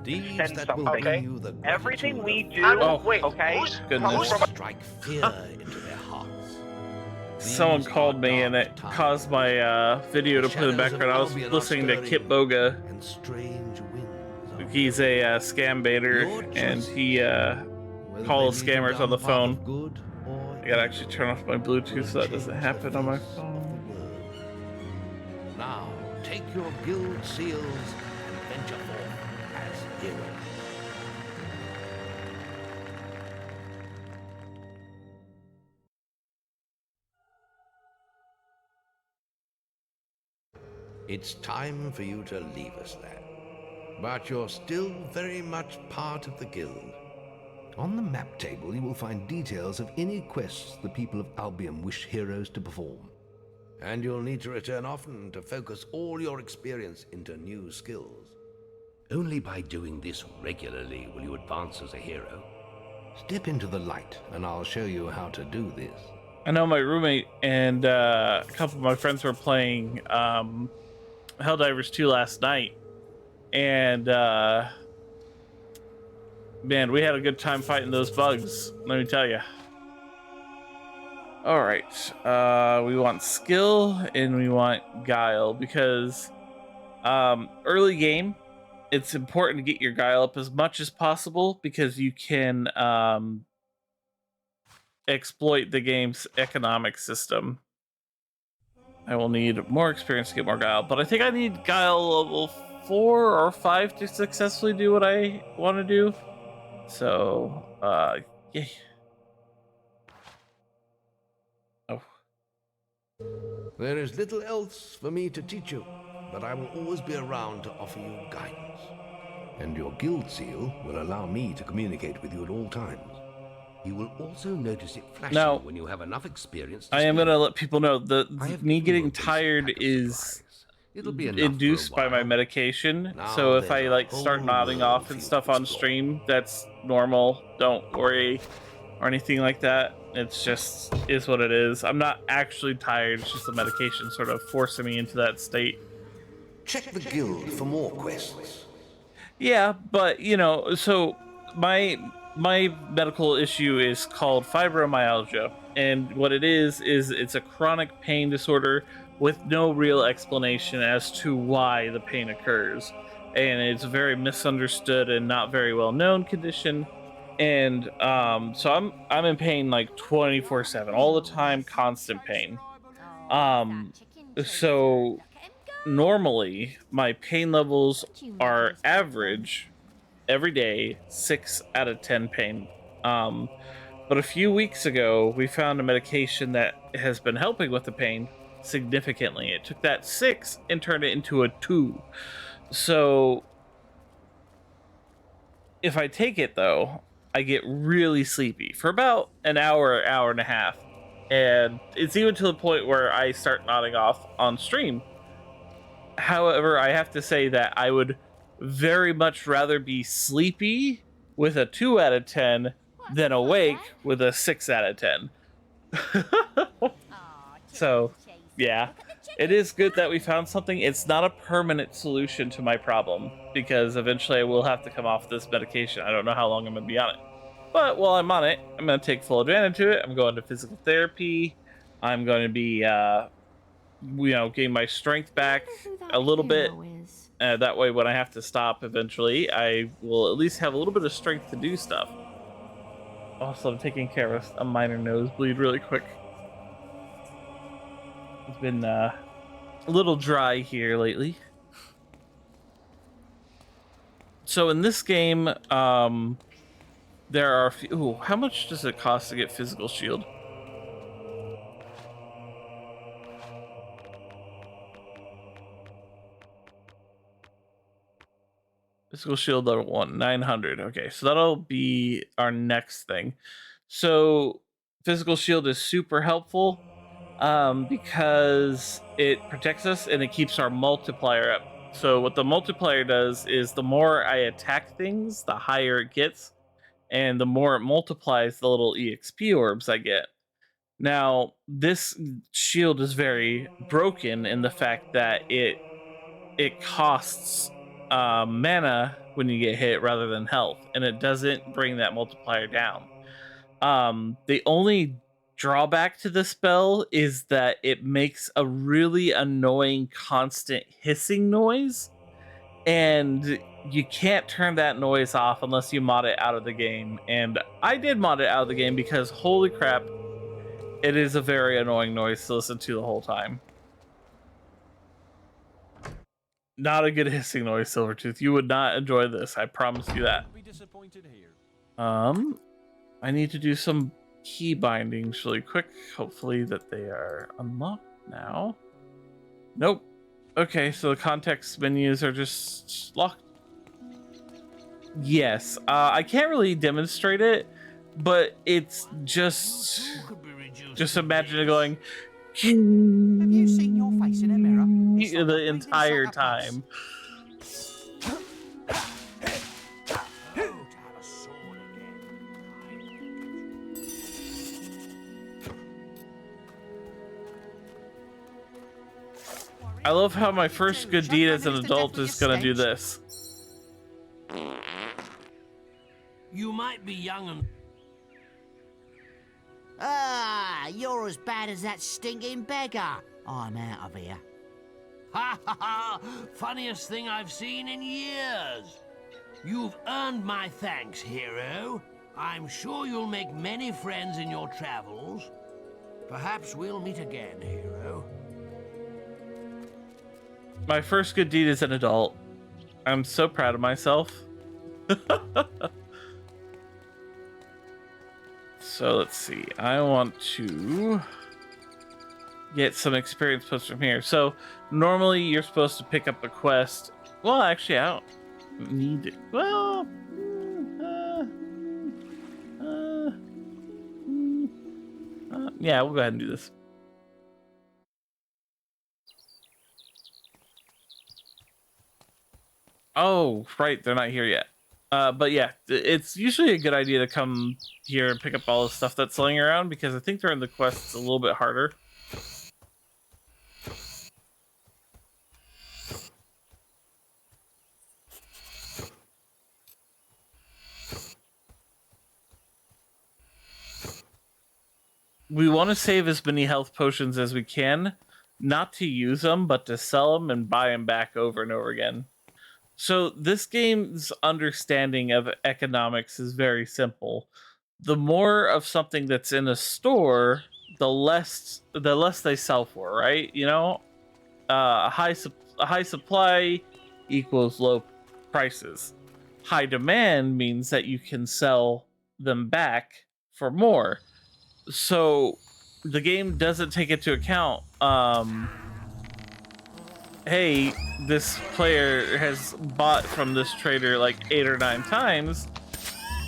Deeds Send that some, will okay? bring you the Everything gratitude we of do, Oh, wait, okay. who's, Goodness. who's strike fear into their hearts. Someone These called are me and dark it times. causing my video to play in the shadows of background. I was Albion are listening to stirring, Kip Boga. and strange winds are He's a scam baiter, Your and choice. he Whether calls they lead scammers down on the path phone. of good or I gotta actually turn off my Bluetooth will so that doesn't change happen the on my face of phone. the world. Now, take your guild seals and venture forth as heroes. It's time for you to leave us, lad. But you're still very much part of the guild. On the map table, you will find details of any quests the people of Albion wish heroes to perform. And you'll need to return often to focus all your experience into new skills. Only by doing this regularly will you advance as a hero. Step into the light, and I'll show you how to do this. I know my roommate and a couple of my friends were playing Helldivers 2 last night, and man, we had a good time fighting those bugs, let me tell you. All right, we want skill and we want guile, because early game, it's important to get your guile up as much as possible, because you can exploit the game's economic system. I will need more experience to get more guile, but I think I need guile level 4 or 5 to successfully do what I want to do. So, yeah. Oh. There is little else for me to teach you, but I will always be around to offer you guidance. And your guild seal will allow me to communicate with you at all times. You will also notice it flashing Now, when you have enough experience to I am speak. going to let people know that me given you getting a basic tired pack of is supplies. It'll be enough induced for a by my while. medication. Now So if there's I a like start whole nodding world off for and you stuff to on explore. stream, that's normal. Don't worry or anything like that. It's just is what it is. I'm not actually tired. It's just the medication sort of forcing me into that state. Check the guild for more quests. Yeah, but you know, so my medical issue is called fibromyalgia, and what it is it's a chronic pain disorder with no real explanation as to why the pain occurs, and it's a very misunderstood and not very well known condition. And so I'm in pain like 24/7, all the time, constant pain. So normally my pain levels are average every day 6 out of 10 pain. But a few weeks ago we found a medication that has been helping with the pain significantly. It took that 6 and turned it into a 2. So if I take it though, I get really sleepy for about an hour and a half, and it's even to the point where I start nodding off on stream. However, I have to say that I would very much rather be sleepy with a 2 out of 10 than awake with a 6 out of 10. So, yeah. It is good that we found something. It's not a permanent solution to my problem, because eventually I will have to come off this medication. I don't know how long I'm going to be on it. But while I'm on it, I'm going to take full advantage of it. I'm going to physical therapy. I'm going to be getting my strength back a little bit. That way, when I have to stop eventually, I will at least have a little bit of strength to do stuff. Also, I'm taking care of a minor nosebleed really quick. It's been a little dry here lately. So in this game, there are a few... Ooh, how much does it cost to get physical shield? Physical shield level 1, 900. Okay, so that'll be our next thing. So physical shield is super helpful because it protects us and it keeps our multiplier up. So what the multiplier does is the more I attack things, the higher it gets, and the more it multiplies the little EXP orbs I get. Now, this shield is very broken in the fact that it costs mana when you get hit rather than health, and it doesn't bring that multiplier down. The only drawback to the spell is that it makes a really annoying constant hissing noise, and you can't turn that noise off unless you mod it out of the game. And I did mod it out of the game because holy crap, it is a very annoying noise to listen to the whole time. Not a good hissing noise, Silvertooth. You would not enjoy this. I promise you that. I need to do some key bindings really quick. Hopefully that they are unlocked now. Nope. Okay, so the context menus are just locked. Yes. I can't really demonstrate it, but it's just imagine it going Have you seen your face in a mirror? It's like the a breathing entire sucker pass. time. I love how my first good deed as an adult is gonna do this. You might be young and... Ah, you're as bad as that stinking beggar. I'm out of here. Ha ha ha! Funniest thing I've seen in years. You've earned my thanks, hero. I'm sure you'll make many friends in your travels. Perhaps we'll meet again, hero. My first good deed as an adult. I'm so proud of myself. So let's see. I want to get some experience points from here. So normally you're supposed to pick up a quest. Well, actually, I don't need it. Well, yeah, we'll go ahead and do this. Oh, right, they're not here yet. But yeah, it's usually a good idea to come here and pick up all the stuff that's laying around, because I think during the quests a little bit harder. We want to save as many health potions as we can, not to use them, but to sell them and buy them back over and over again. So this game's understanding of economics is very simple. The more of something that's in a store, the less they sell for, right? You know, a high supply equals low prices. High demand means that you can sell them back for more. So the game doesn't take into account, hey, this player has bought from this trader like 8 or 9 times.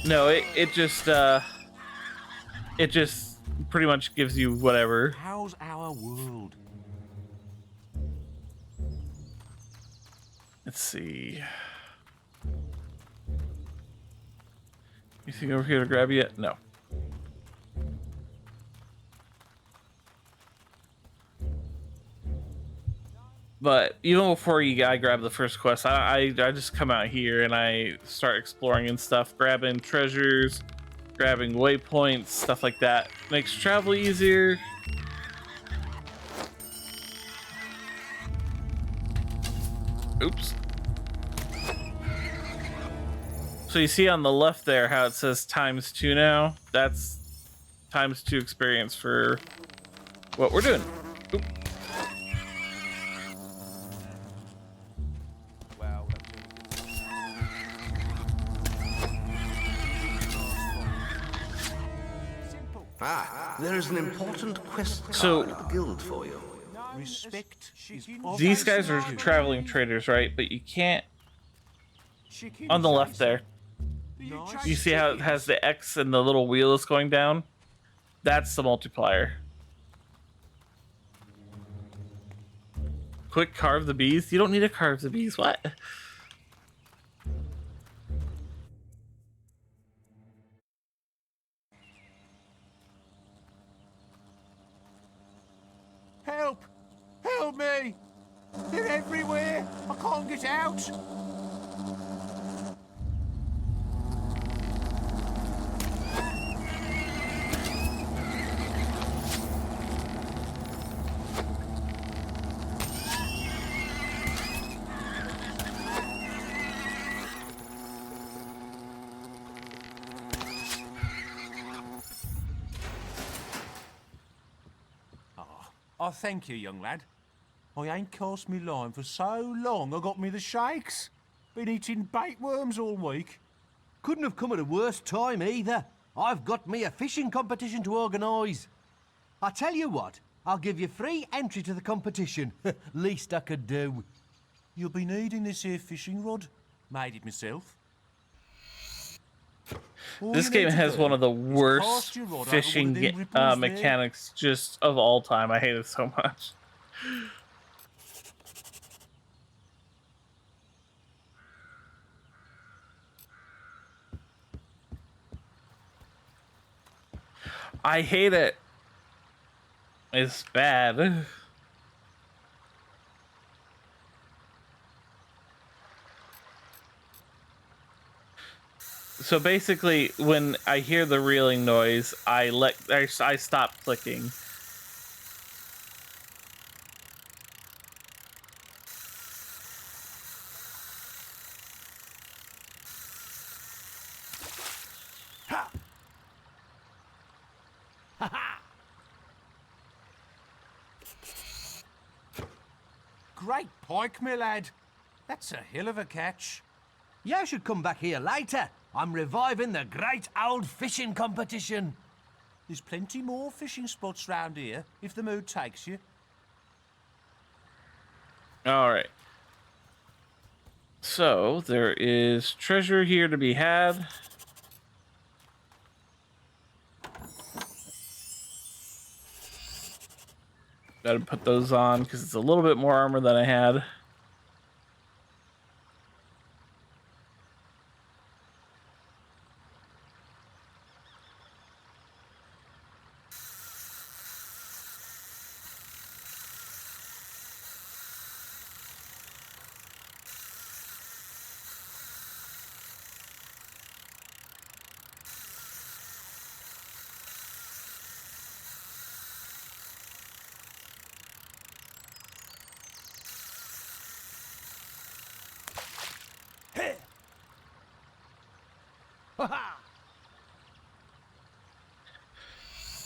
No, it just pretty much gives you whatever. How's our world? Let's see. Anything over here to grab yet? No. But even before I grab the first quest, I just come out here and I start exploring and stuff, grabbing treasures, grabbing waypoints, stuff like that. Makes travel easier. Oops. So you see on the left there how it says ×2 now? That's ×2 experience for what we're doing. Oop. Ah, there is an important quest card So- at the guild for you. Respect is These guys are traveling traders, right? But you can't... On the left there, you see how it has the X and the little wheel is going down? That's the multiplier. Quick, carve the bees? You don't need to carve the bees, what? Help! Help me! They're everywhere! I can't get out! Oh, thank you, young lad. I ain't cast me line for so long, I got me the shakes. Been eating bait worms all week. Couldn't have come at a worse time either. I've got me a fishing competition to organise. I tell you what, I'll give you free entry to the competition. Least I could do. You'll be needing this here fishing rod. Made it myself. This game has one of the worst fishing mechanics just of all time. I hate it so much. I hate it. It's bad. So basically, when I hear the reeling noise, I stop clicking. Great pike, my lad. That's a hill of a catch. You should come back here later. I'm reviving the great old fishing competition. There's plenty more fishing spots round here, if the mood takes you. All right. So there is treasure here to be had. Gotta put those on because it's a little bit more armor than I had.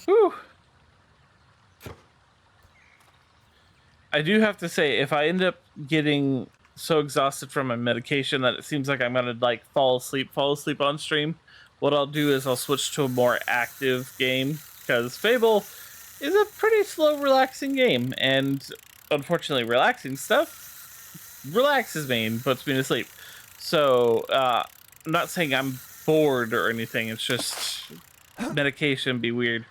Whew. I do have to say, if I end up getting so exhausted from my medication that it seems like I'm gonna like fall asleep on stream, what I'll do is I'll switch to a more active game, because Fable is a pretty slow, relaxing game, and unfortunately, relaxing stuff relaxes me and puts me to sleep. So I'm not saying I'm bored or anything. It's just medication be weird.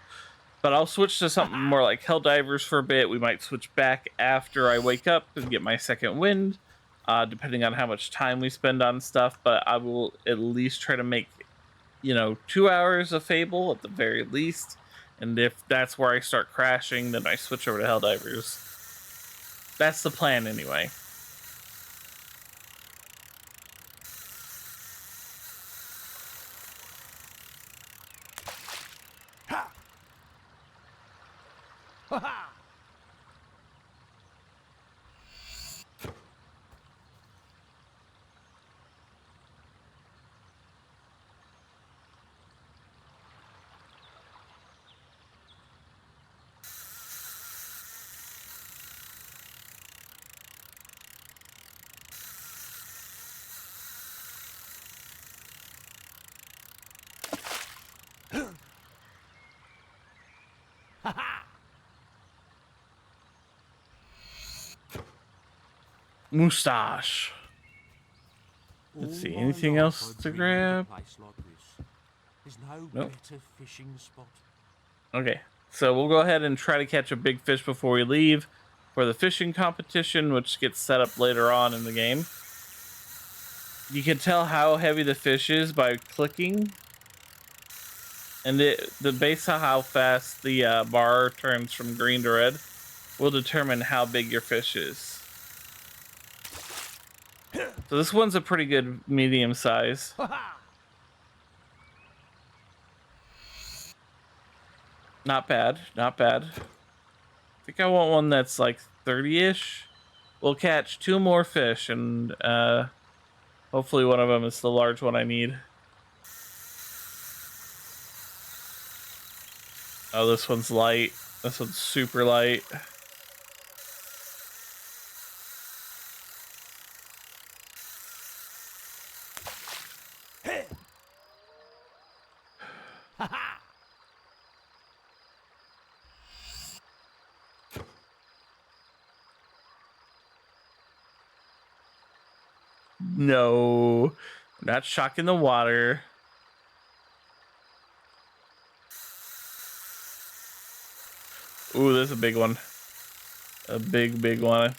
But I'll switch to something more like Helldivers for a bit. We might switch back after I wake up and get my second wind, depending on how much time we spend on stuff. But I will at least try to make, 2 hours of Fable at the very least. And if that's where I start crashing, then I switch over to Helldivers. That's the plan anyway. Moustache. Let's see, anything else to grab? There's no Nope. better fishing spot. Okay, so we'll go ahead and try to catch a big fish before we leave for the fishing competition, which gets set up later on in the game. You can tell how heavy the fish is by clicking, and based on how fast the bar turns from green to red will determine how big your fish is. So this one's a pretty good medium size. Not bad, not bad. I think I want one that's like 30-ish. We'll catch 2 more fish, and hopefully one of them is the large one I need. Oh, this one's light. This one's super light. No, not shocking the water. Ooh, there's a big one. A big one.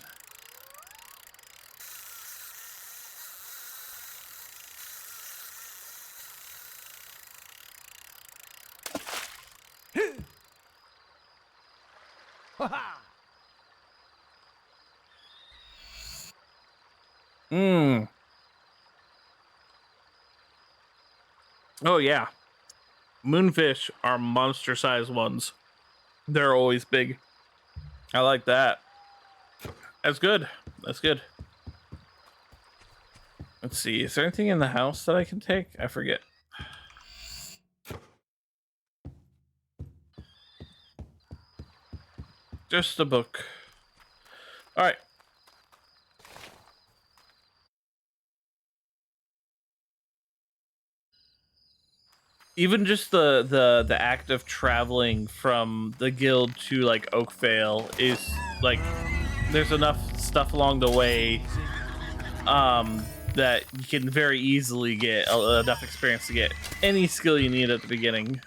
Mmm. Oh yeah, moonfish are monster-sized ones. They're always big. I like that. That's good. That's good. Let's see. Is there anything in the house that I can take? I forget. Just a book. All right. Even just the act of traveling from the guild to like Oakvale is like there's enough stuff along the way that you can very easily get enough experience to get any skill you need at the beginning.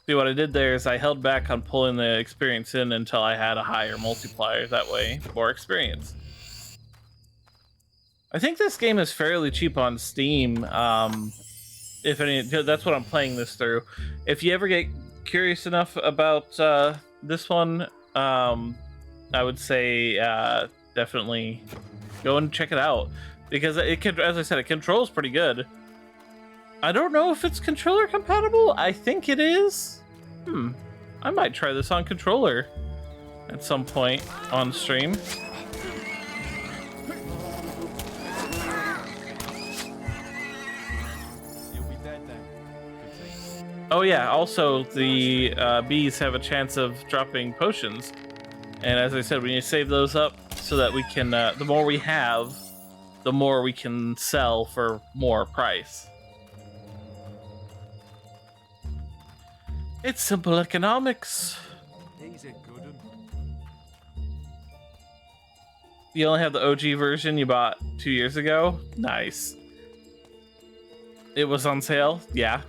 See, what I did there is I held back on pulling the experience in until I had a higher multiplier. That way, more experience. I think this game is fairly cheap on Steam. If any, that's what I'm playing this through. If you ever get curious enough about this one, I would say definitely go and check it out because it can, as I said, it controls pretty good. I don't know if it's controller compatible. I think it is. I might try this on controller at some point on stream. Oh yeah, also the bees have a chance of dropping potions. And as I said, we need to save those up so that we can, the more we have, the more we can sell for more price. It's simple economics. He's a good one. You only have the OG version you bought 2 years ago? Nice. It was on sale? Yeah.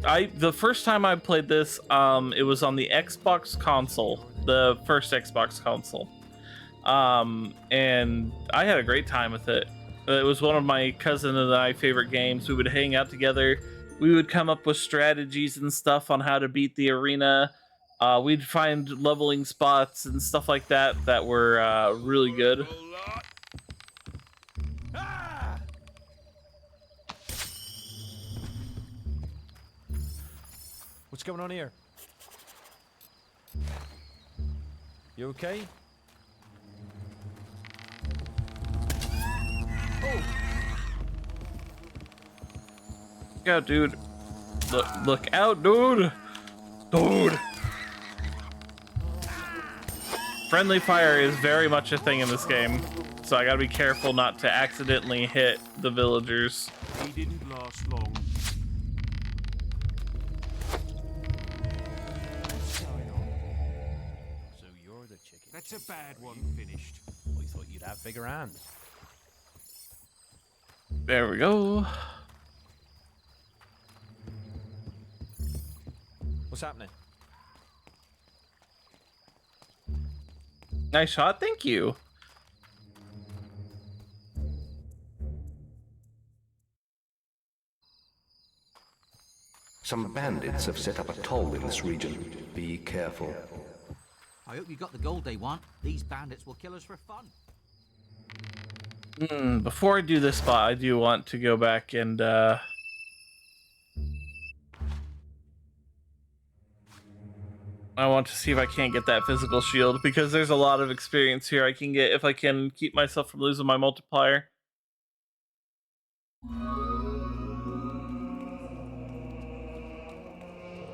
The first time I played this, it was on the Xbox console, the first Xbox console. And I had a great time with it. It was one of my cousin and I favorite games. We would hang out together. We would come up with strategies and stuff on how to beat the arena. We'd find leveling spots and stuff like that that were really good. What's going on here? You okay? Oh. Look out, dude. Look out, dude. Dude. Friendly fire is very much a thing in this game, so I gotta be careful not to accidentally hit the villagers. He didn't last long. So you're the chicken. That's a bad one. Finished. I thought you'd have bigger hands. There we go. What's happening? Nice shot, thank you. Some bandits have set up a toll in this region. Be careful. I hope you got the gold they want. These bandits will kill us for fun. Before I do this spot, I do want to go back and I want to see if I can't get that physical shield, because there's a lot of experience here I can get if I can keep myself from losing my multiplier.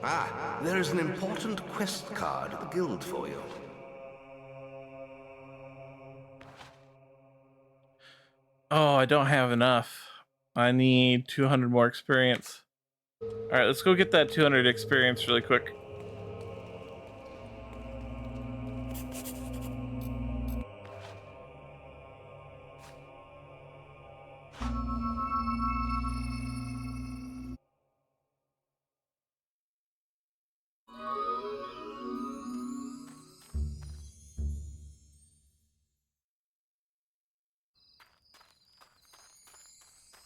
Ah, there is an important quest card at the guild for you. Oh, I don't have enough. I need 200 more experience. Alright, let's go get that 200 experience really quick.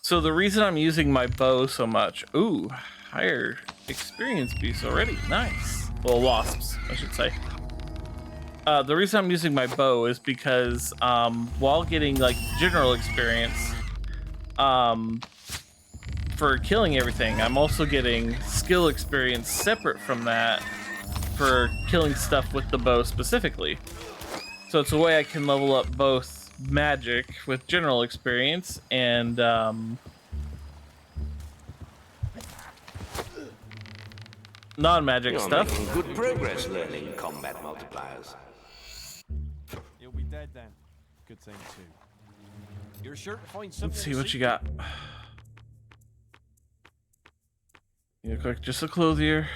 So the reason I'm using my bow so much, ooh, higher experience piece already, nice. Well, wasps, I should say. The reason I'm using my bow is because while getting like general experience for killing everything, I'm also getting skill experience separate from that for killing stuff with the bow specifically. So it's a way I can level up both magic with general experience and non-magic You're stuff. making good progress learning combat multipliers. You'll be dead then. Good thing too. You're sure to find something. Let's see what you got. You look like just a clothier.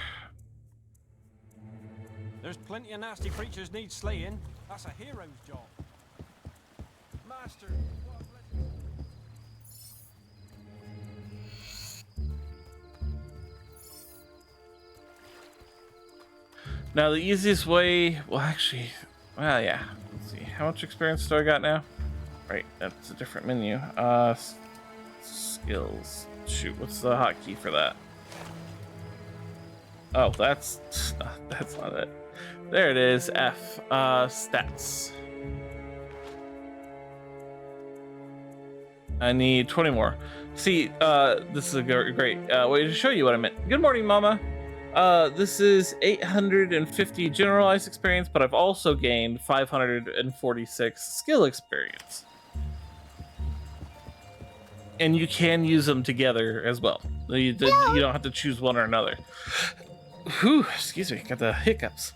There's plenty of nasty creatures need slaying. That's a hero's job. Master, what a blessing. Now the easiest way, well actually, well yeah. Let's see, how much experience do I got now? Right, that's a different menu. Skills. Shoot, what's the hotkey for that? Oh, that's not it. There it is. F. Stats. I need 20 more. See, this is a great way to show you what I meant. Good morning, Mama. This is 850 generalized experience, but I've also gained 546 skill experience. And you can use them together as well. You don't have to choose one or another. Whew, excuse me, got the hiccups.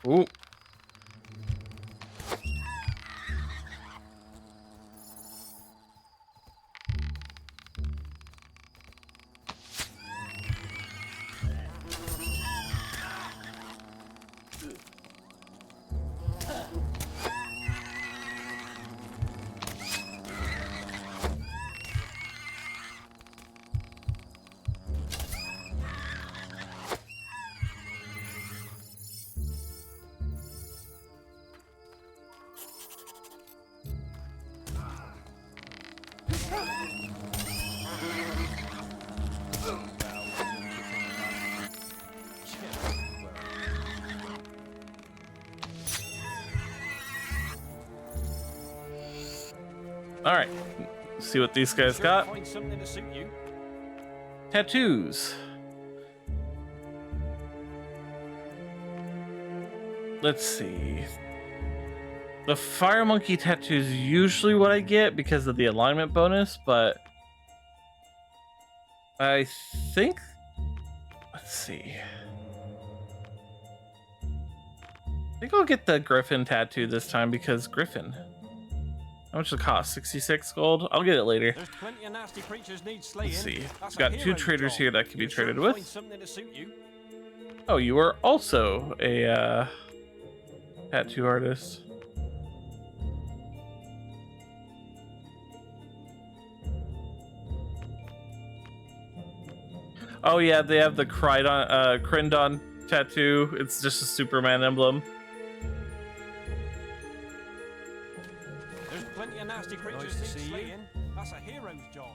Ooh. All right, see what these guys got. Find something to suit you. Tattoos. Let's see. The fire monkey tattoo is usually what I get because of the alignment bonus, but I think, let's see. I think I'll get the griffin tattoo this time because griffin. How much does it cost? 66 gold? I'll get it later. There's plenty of nasty creatures need slaying. Let's see. That's We've got a two hero's traders job. here that can be You're sure traded to with. find something to suit you. Oh, you are also a tattoo artist. Oh yeah, they have the Crindon tattoo. It's just a Superman emblem. There's plenty of nasty creatures need slaying. That's a hero's job.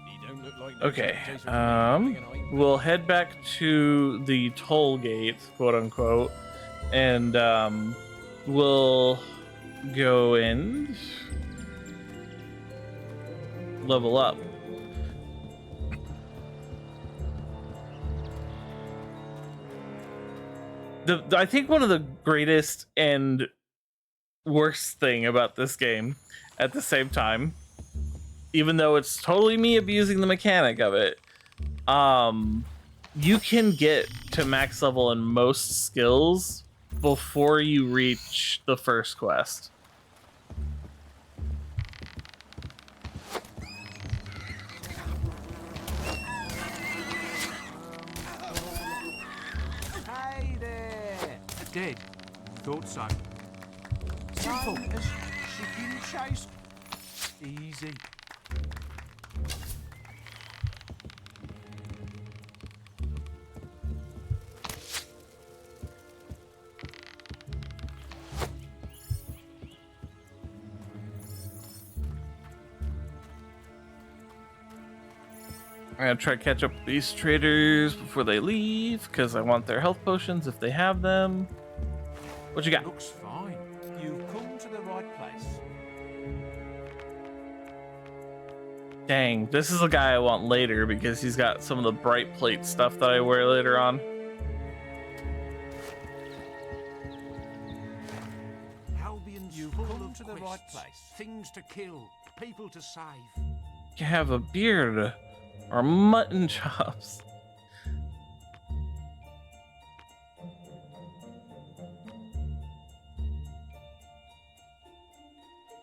You don't look like Okay, we'll head back to the toll gate, quote unquote, and we'll go and level up. I think one of the greatest and worst thing about this game at the same time, even though it's totally me abusing the mechanic of it, you can get to max level in most skills before you reach the first quest. did. Thought so. Simple as chicken chase. Easy. I'm gonna try to catch up with these traders before they leave, because I want their health potions if they have them. What you got? Looks fine. You've come to the right place. Dang, this is the guy I want later because he's got some of the bright plate stuff that I wear later on. You've come to the right place. Things to kill, people to save. You have a beard or mutton chops.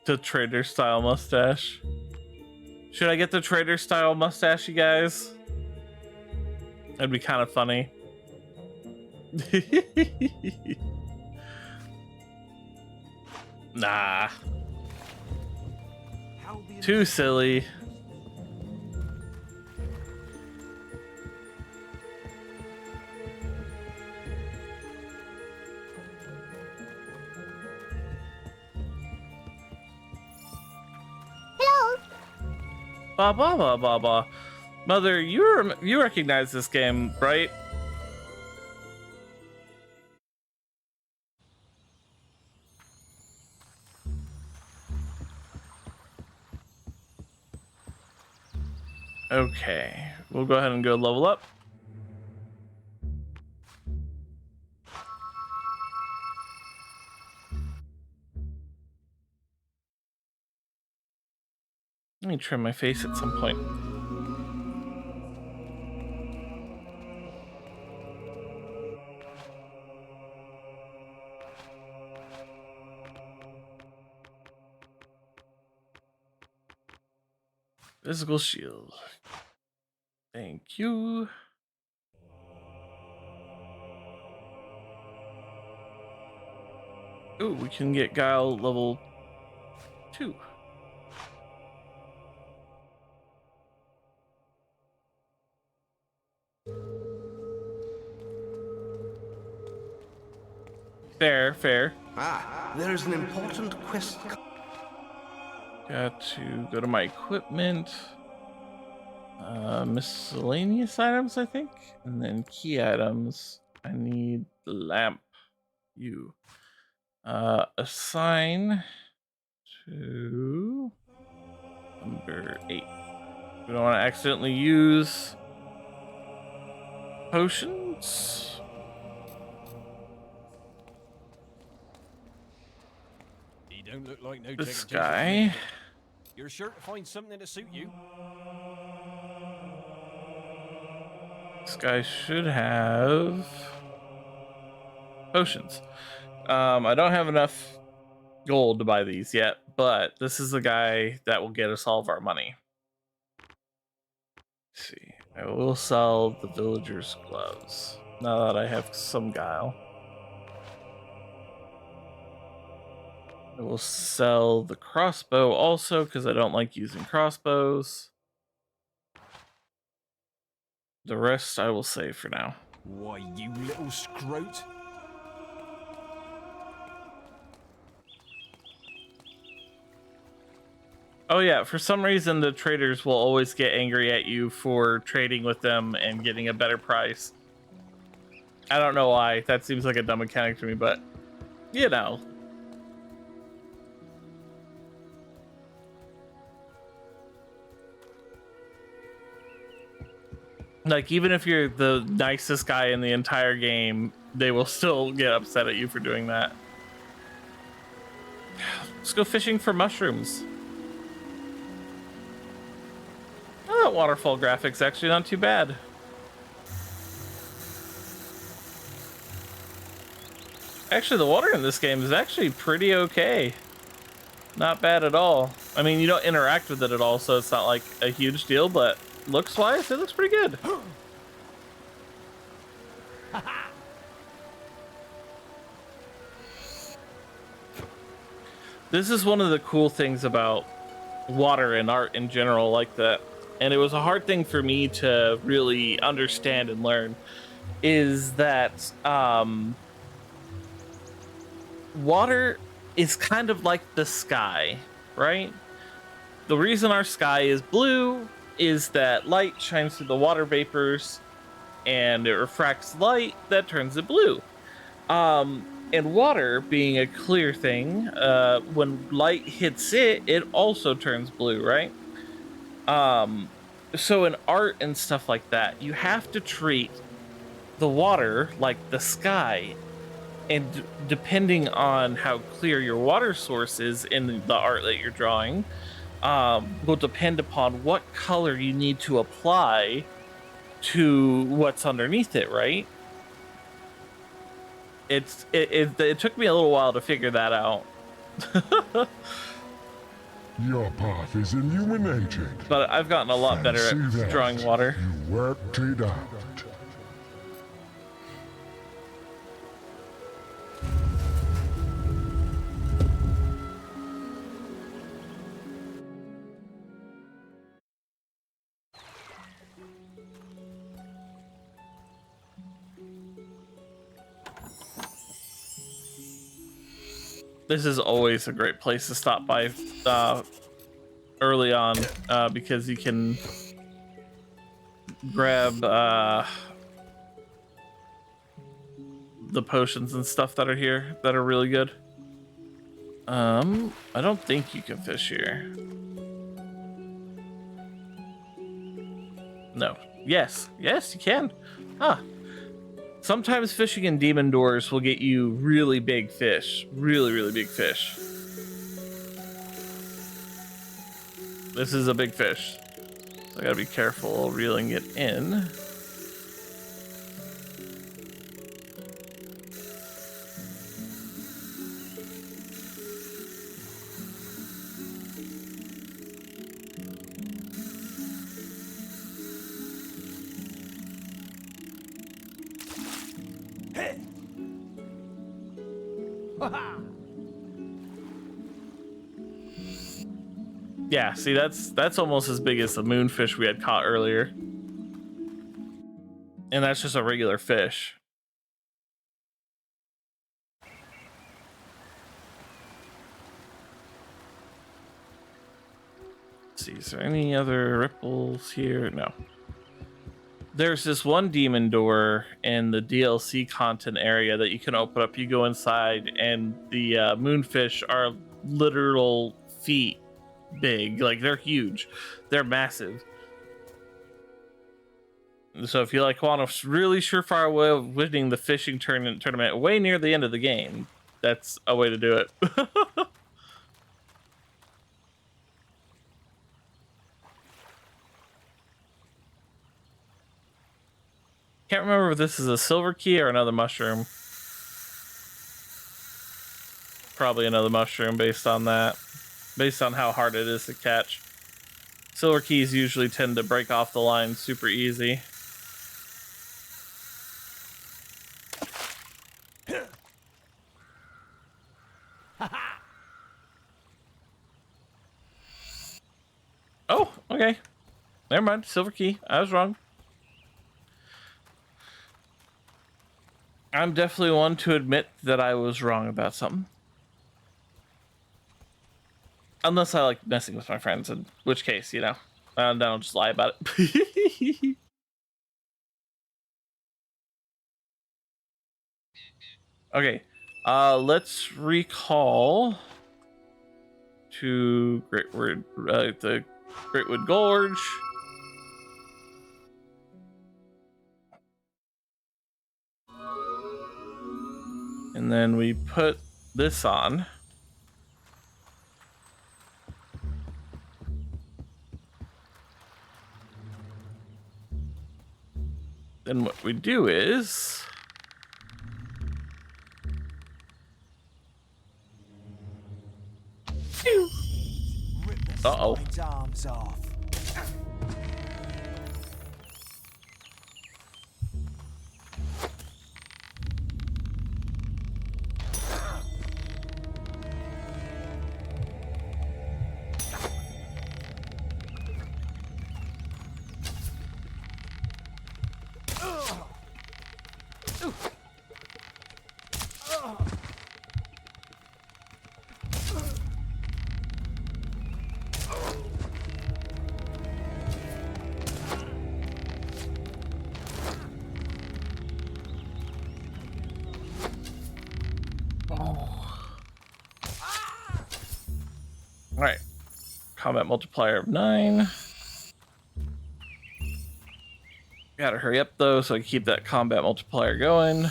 The trader style mustache. Should I get the trader style mustache, you guys? That'd be kind of funny. Nah. Too silly. Hello. Ba ba ba ba ba. Mother, you recognize this game, right? Okay, we'll go ahead and go level up. Let me trim my face at some point. Physical shield. Thank you. Ooh, we can get Guile level 2. Fair, fair. Ah, there is an important quest. Got to go to my equipment. Miscellaneous items, I think. And then key items. I need the lamp. You. Assign to number 8. We don't want to accidentally use potions. You don't look like no This chicken chaser to guy. me. You're sure to find something to suit you. This guy should have potions. I don't have enough gold to buy these yet, but this is the guy that will get us all of our money. Let's see, I will sell the villager's gloves now that I have some guile. I will sell the crossbow also because I don't like using crossbows. The rest I will save for now. Why, you little scrote. Oh yeah, for some reason the traders will always get angry at you for trading with them and getting a better price. I don't know why. That seems like a dumb mechanic to me, but you know. Like, even if you're the nicest guy in the entire game, they will still get upset at you for doing that. Let's go fishing for mushrooms. Oh, that waterfall graphic's actually not too bad. Actually, the water in this game is actually pretty okay. Not bad at all. I mean, you don't interact with it at all, so it's not like a huge deal, but looks-wise, it looks pretty good. This is one of the cool things about water and art in general, like that. And it was a hard thing for me to really understand and learn, is that water is kind of like the sky, right? The reason our sky is blue is that light shines through the water vapors and it refracts light that turns it blue. And water being a clear thing, when light hits it, it also turns blue, right? So in art and stuff like that, you have to treat the water like the sky. And depending on how clear your water source is in the art that you're drawing, will depend upon what color you need to apply to what's underneath it, right? It took me a little while to figure that out. Your path is illuminated. But I've gotten a lot better at drawing water. You worked it out. This is always a great place to stop by early on, because you can grab the potions and stuff that are here that are really good. I don't think you can fish here. No. Yes, you can. Huh. Sometimes fishing in demon doors will get you really big fish. Really big fish. This is a big fish. So I gotta be careful reeling it in. Yeah, see, that's almost as big as the moonfish we had caught earlier. And that's just a regular fish. Let's see, is there any other ripples here? No. There's this one demon door in the DLC content area that you can open up. You go inside, and the moonfish are literal feet big. Like, they're huge. They're massive. So if you like want a really surefire way of winning the fishing tournament way near the end of the game, that's a way to do it. Can't remember if this is a silver key or another mushroom. Probably another mushroom based on that. Based on how hard it is to catch. Silver keys usually tend to break off the line super easy. Oh, okay. Never mind. Silver key. I was wrong. I'm definitely one to admit that I was wrong about something. Unless I like messing with my friends, in which case, you know, then I'll just lie about it. Okay, let's recall to the Greatwood Gorge. And then we put this on. Then what we do is... Uh-oh. Arms off. right. Combat multiplier of 9. Gotta hurry up though, so I can keep that combat multiplier going.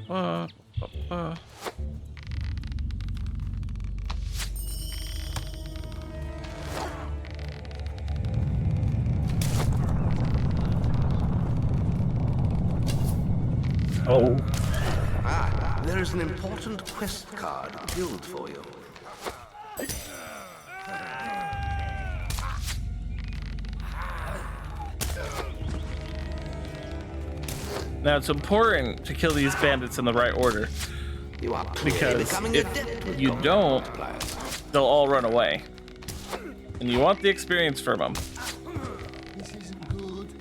Uh. Oh. Ah, there is an important quest card at the guild for you. Now it's important to kill these bandits in the right order, because if you don't, they'll all run away, and you want the experience from them. This isn't good.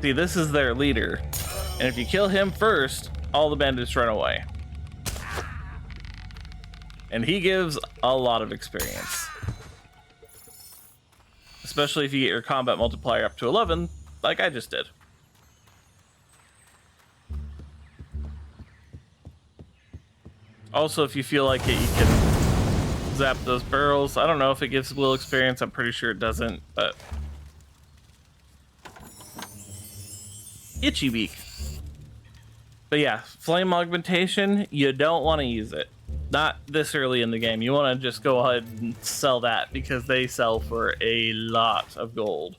See, this is their leader, and if you kill him first, all the bandits run away. And he gives a lot of experience. Especially if you get your combat multiplier up to 11, like I just did. Also, if you feel like it, you can zap those barrels. I don't know if it gives will experience, I'm pretty sure it doesn't, but... Itchy beak. But yeah, flame augmentation, you don't want to use it. Not this early in the game. You want to just go ahead and sell that, because they sell for a lot of gold.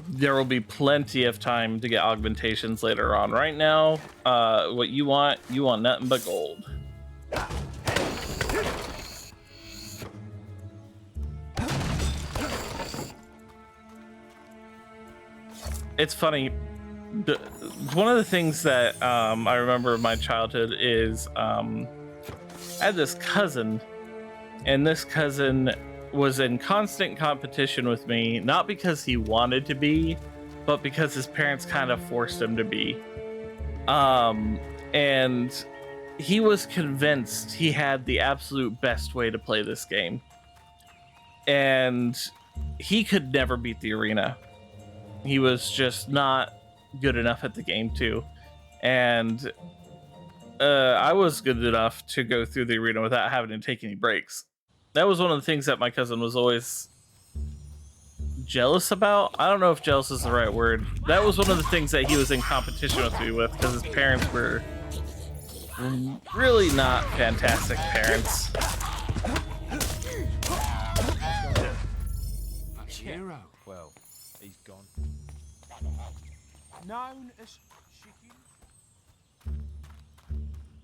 There will be plenty of time to get augmentations later on. Right now, what you want nothing but gold. It's funny. One of the things that I remember of my childhood is I had this cousin, and this cousin was in constant competition with me, not because he wanted to be, but because his parents kind of forced him to be. And he was convinced he had the absolute best way to play this game. And he could never beat the arena. He was just not good enough at the game too. And I was good enough to go through the arena without having to take any breaks. That was one of the things that my cousin was always jealous about. I don't know if jealous is the right word. That was one of the things that he was in competition with me with, because his parents were really not fantastic parents. Hero. Well, he's gone. Known as chicken.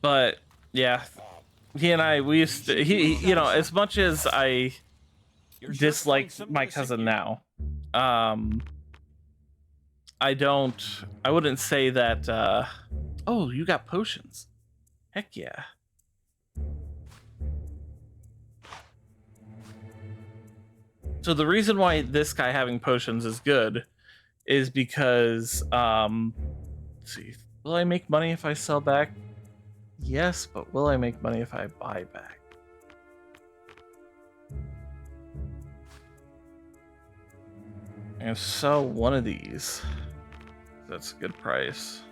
But yeah, he and I, we used to, you know, as much as I dislike my cousin now, I wouldn't say that, oh, you got potions. Heck yeah. So the reason why this guy having potions is good is because, let's see, will I make money if I sell back? Yes, but will I make money if I buy back? I'm gonna sell one of these. That's a good price.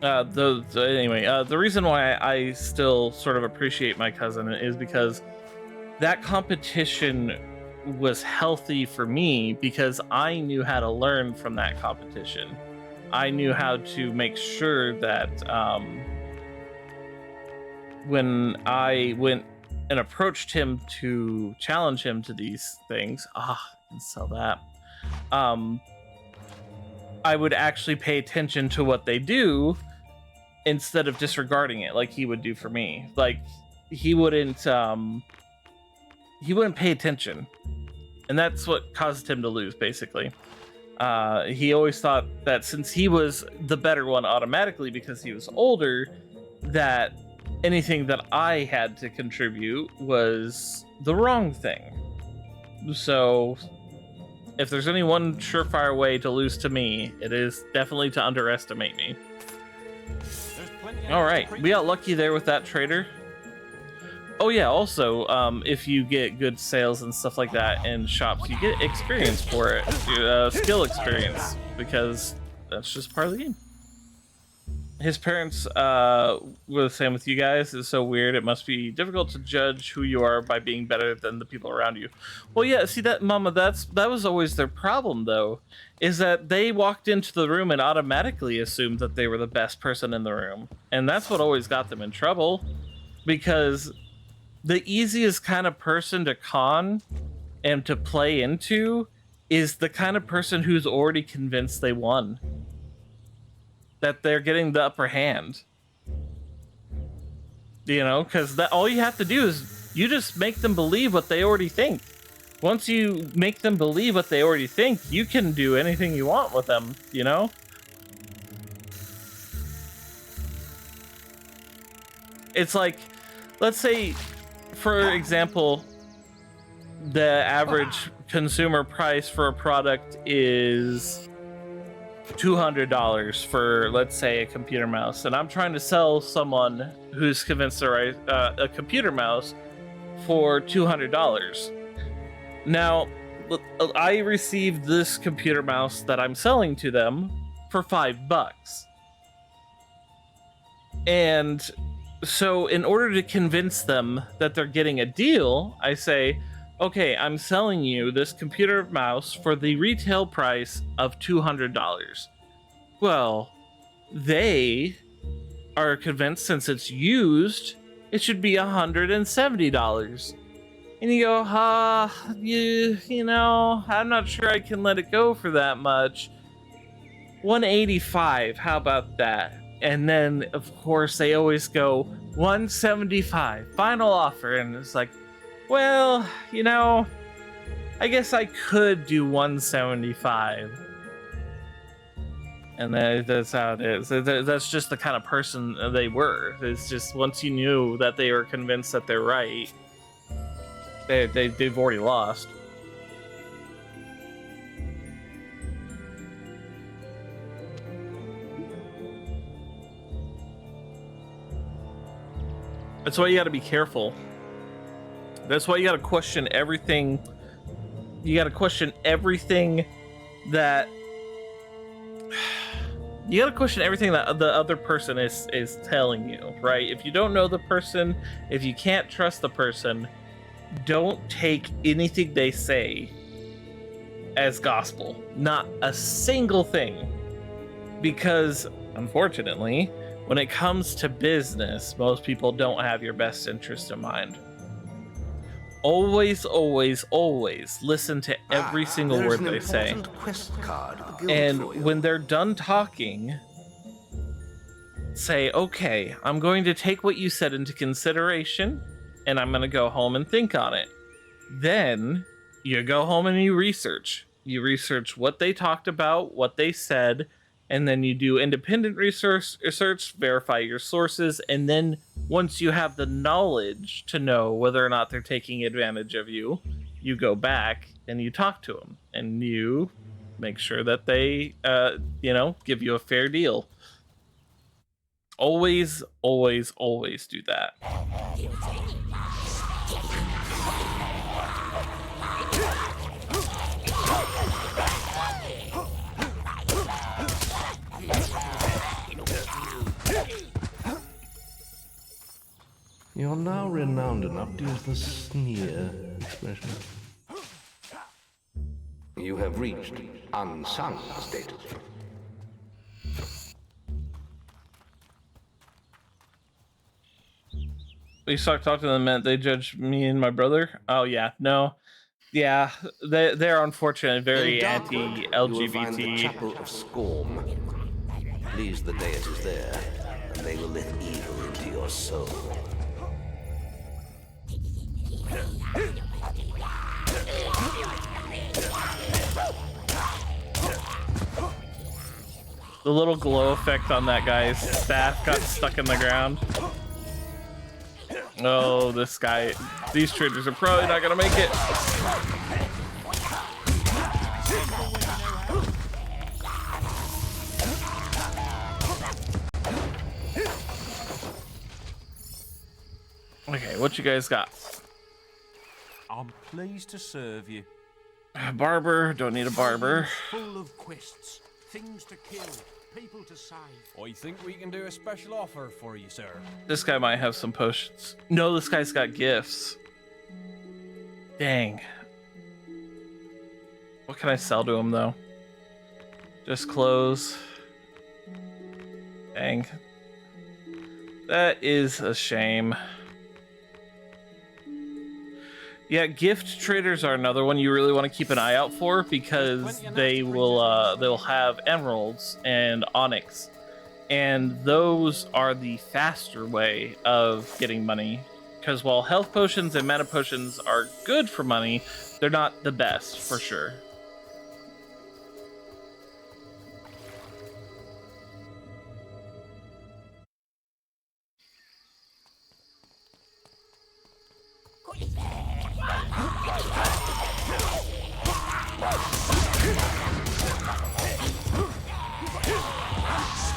The reason why I still sort of appreciate my cousin is because that competition was healthy for me, because I knew how to learn from that competition. I knew how to make sure that when I went and approached him to challenge him to these things, and sell that, I would actually pay attention to what they do instead of disregarding it like he would do for me. Like he wouldn't pay attention, and that's what caused him to lose, basically. He always thought that since he was the better one automatically because he was older, that anything that I had to contribute was the wrong thing. So if there's any one surefire way to lose to me, it is definitely to underestimate me. All right, we got lucky there with that trader. Oh yeah, also, if you get good sales and stuff like that in shops, you get experience for it, skill experience, because that's just part of the game. His parents were the same with you guys. It's so weird. It must be difficult to judge who you are by being better than the people around you. Well, yeah, see that, Mama, that was always their problem, though, is that they walked into the room and automatically assumed that they were the best person in the room. And that's what always got them in trouble, because the easiest kind of person to con and to play into is the kind of person who's already convinced they won, that they're getting the upper hand. You know, because that all you have to do is you just make them believe what they already think. Once you make them believe what they already think, you can do anything you want with them, you know? It's like, let's say, for example, the average consumer price for a product is $200 for, let's say, a computer mouse, and I'm trying to sell someone who's convinced they're right, a computer mouse for $200. Now, I received this computer mouse that I'm selling to them for $5. And so in order to convince them that they're getting a deal, I say, okay, I'm selling you this computer mouse for the retail price of $200. Well, they are convinced since it's used, it should be $170. And you go, you know, I'm not sure I can let it go for that much. $185, how about that? And then, of course, they always go $175, final offer. And it's like, well, you know, I guess I could do $175. And that's how it is. That's just the kind of person they were. It's just once you knew that they were convinced that they're right, they've already lost. That's why you got to be careful. That's why you got to question everything. You got to question everything that. You got to question everything that the other person is telling you, right? If you don't know the person, if you can't trust the person, don't take anything they say as gospel. Not a single thing. Because, unfortunately, when it comes to business, most people don't have your best interest in mind. Always, always, always listen to every single word they say. Quest card And when they're done talking, say, okay, I'm going to take what you said into consideration, and I'm going to go home and think on it. Then you go home and you research. You research what they talked about, what they said, and then you do independent research, verify your sources, and then once you have the knowledge to know whether or not they're taking advantage of you, you go back and you talk to them, and you make sure that they, you know, give you a fair deal. Always, always, always do that. You're now renowned enough to use the sneer expression. You have reached unsung status. You talk to them, meant they judge me and my brother? Oh yeah, no. Yeah, they're unfortunately very anti-LGBT. You will find the chapel of Scorn. Please the deities there, and they will let evil into your soul. The little glow effect on that guy's staff got stuck in the ground. Oh, this guy. These traders are probably not gonna make it. Okay, what you guys got? I'm pleased to serve you. Barber, don't need a barber. Full of quests, things to kill, people to save. I think we can do a special offer for you, sir. This guy might have some potions. No, this guy's got gifts. Dang. What can I sell to him, though? Just clothes. Dang. That is a shame. Yeah, gift traders are another one you really want to keep an eye out for, because they will they'll have emeralds and onyx, and those are the faster way of getting money. Because while health potions and mana potions are good for money, they're not the best for sure.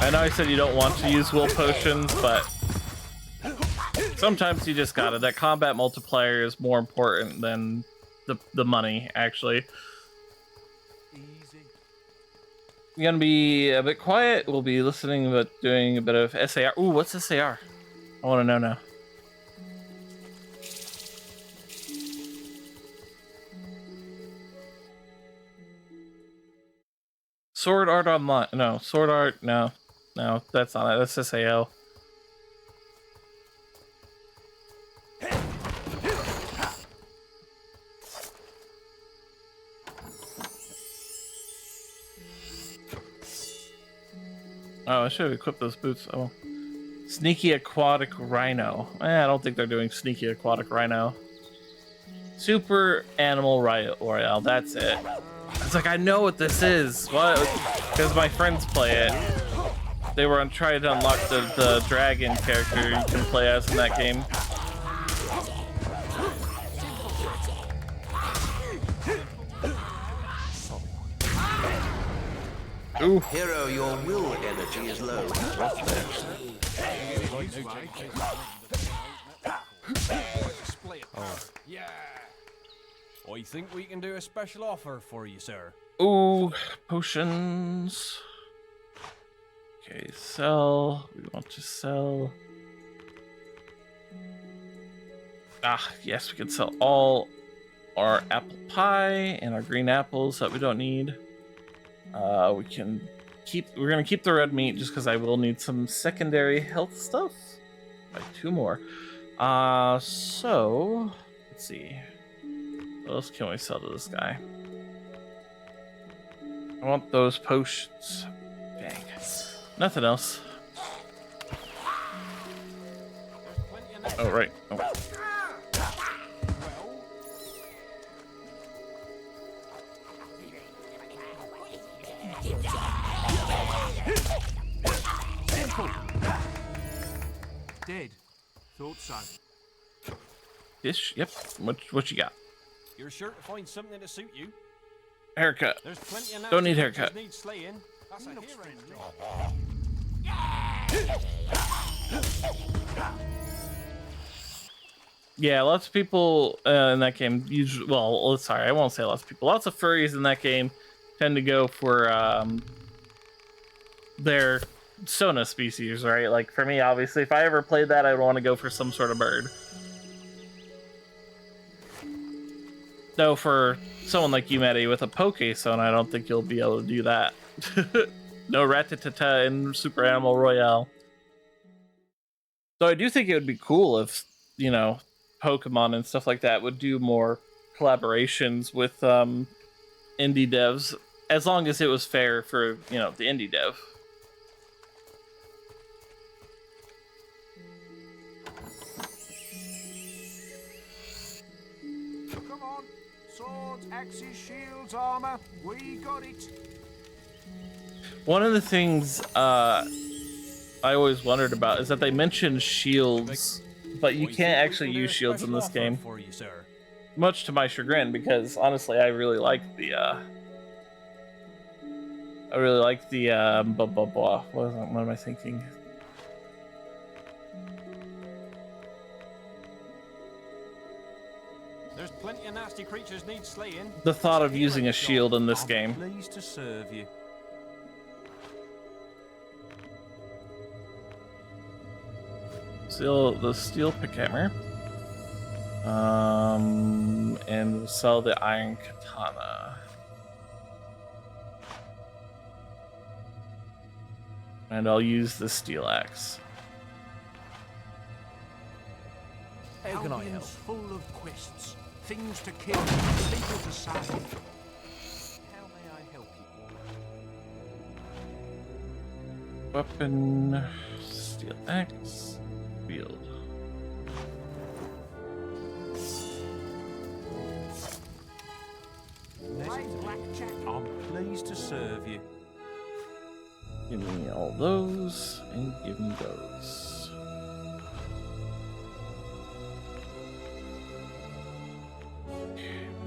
I know I said you don't want to use will potions, but sometimes you just gotta. That combat multiplier is more important than the money, actually. We're gonna be a bit quiet. We'll be listening, but doing a bit of SAR. Ooh, what's SAR? I want to know now. Sword Art Online. No, Sword Art. No, that's not it. That's SAO. Oh, I should have equipped those boots. Oh. Sneaky Aquatic Rhino. I don't think they're doing Sneaky Aquatic Rhino. Super Animal Royale. That's it. It's like, I know what this is. What? Because my friends play it. They were trying to unlock the dragon character you can play as in that game. Ooh. Hero, your will energy is low. What's that? Oh. Yeah. I think we can do a special offer for you, sir. Ooh, potions. Okay, sell. We want to sell. Ah, yes, we can sell all our apple pie and our green apples that we don't need. We can keep. We're gonna keep the red meat just because I will need some secondary health stuff. Like 2 more. So let's see. What else can we sell to this guy? I want those potions. Dang. Nothing else. Oh, right. Oh. Dead. Thought so. This, yep. What you got? You're sure to find something to suit you. Haircut. There's plenty of Don't need nasty haircut. creatures need slaying. That's a hero's job. Yeah, lots of people in that game usually. Well, sorry, I won't say lots of people. Lots of furries in that game tend to go for their Sona species, right? Like for me, obviously, if I ever played that, I'd want to go for some sort of bird. Though for someone like you, Maddie, with a Poke Sona, I don't think you'll be able to do that. No Rattata in Super Animal Royale. So I do think it would be cool if, you know, Pokemon and stuff like that would do more collaborations with indie devs, as long as it was fair for, you know, the indie dev. Come on. Swords, axes, shields, armor. We got it. One of the things I always wondered about is that they mentioned shields, but you can't actually use shields in this game. For you, sir. Much to my chagrin, because honestly, I really like the blah blah blah. What am I thinking? There's plenty of nasty creatures need slaying. The thought It's of using a hero's shield job. in this I'm game. Pleased to serve you. The steel pickhammer. And we'll sell the iron katana. And I'll use the steel axe. How can I help? Full of quests, things to kill, people to save. How may I help you? Weapon, steel axe, wield. Blackjack. I'm pleased to serve you. Give me all those, and give me those.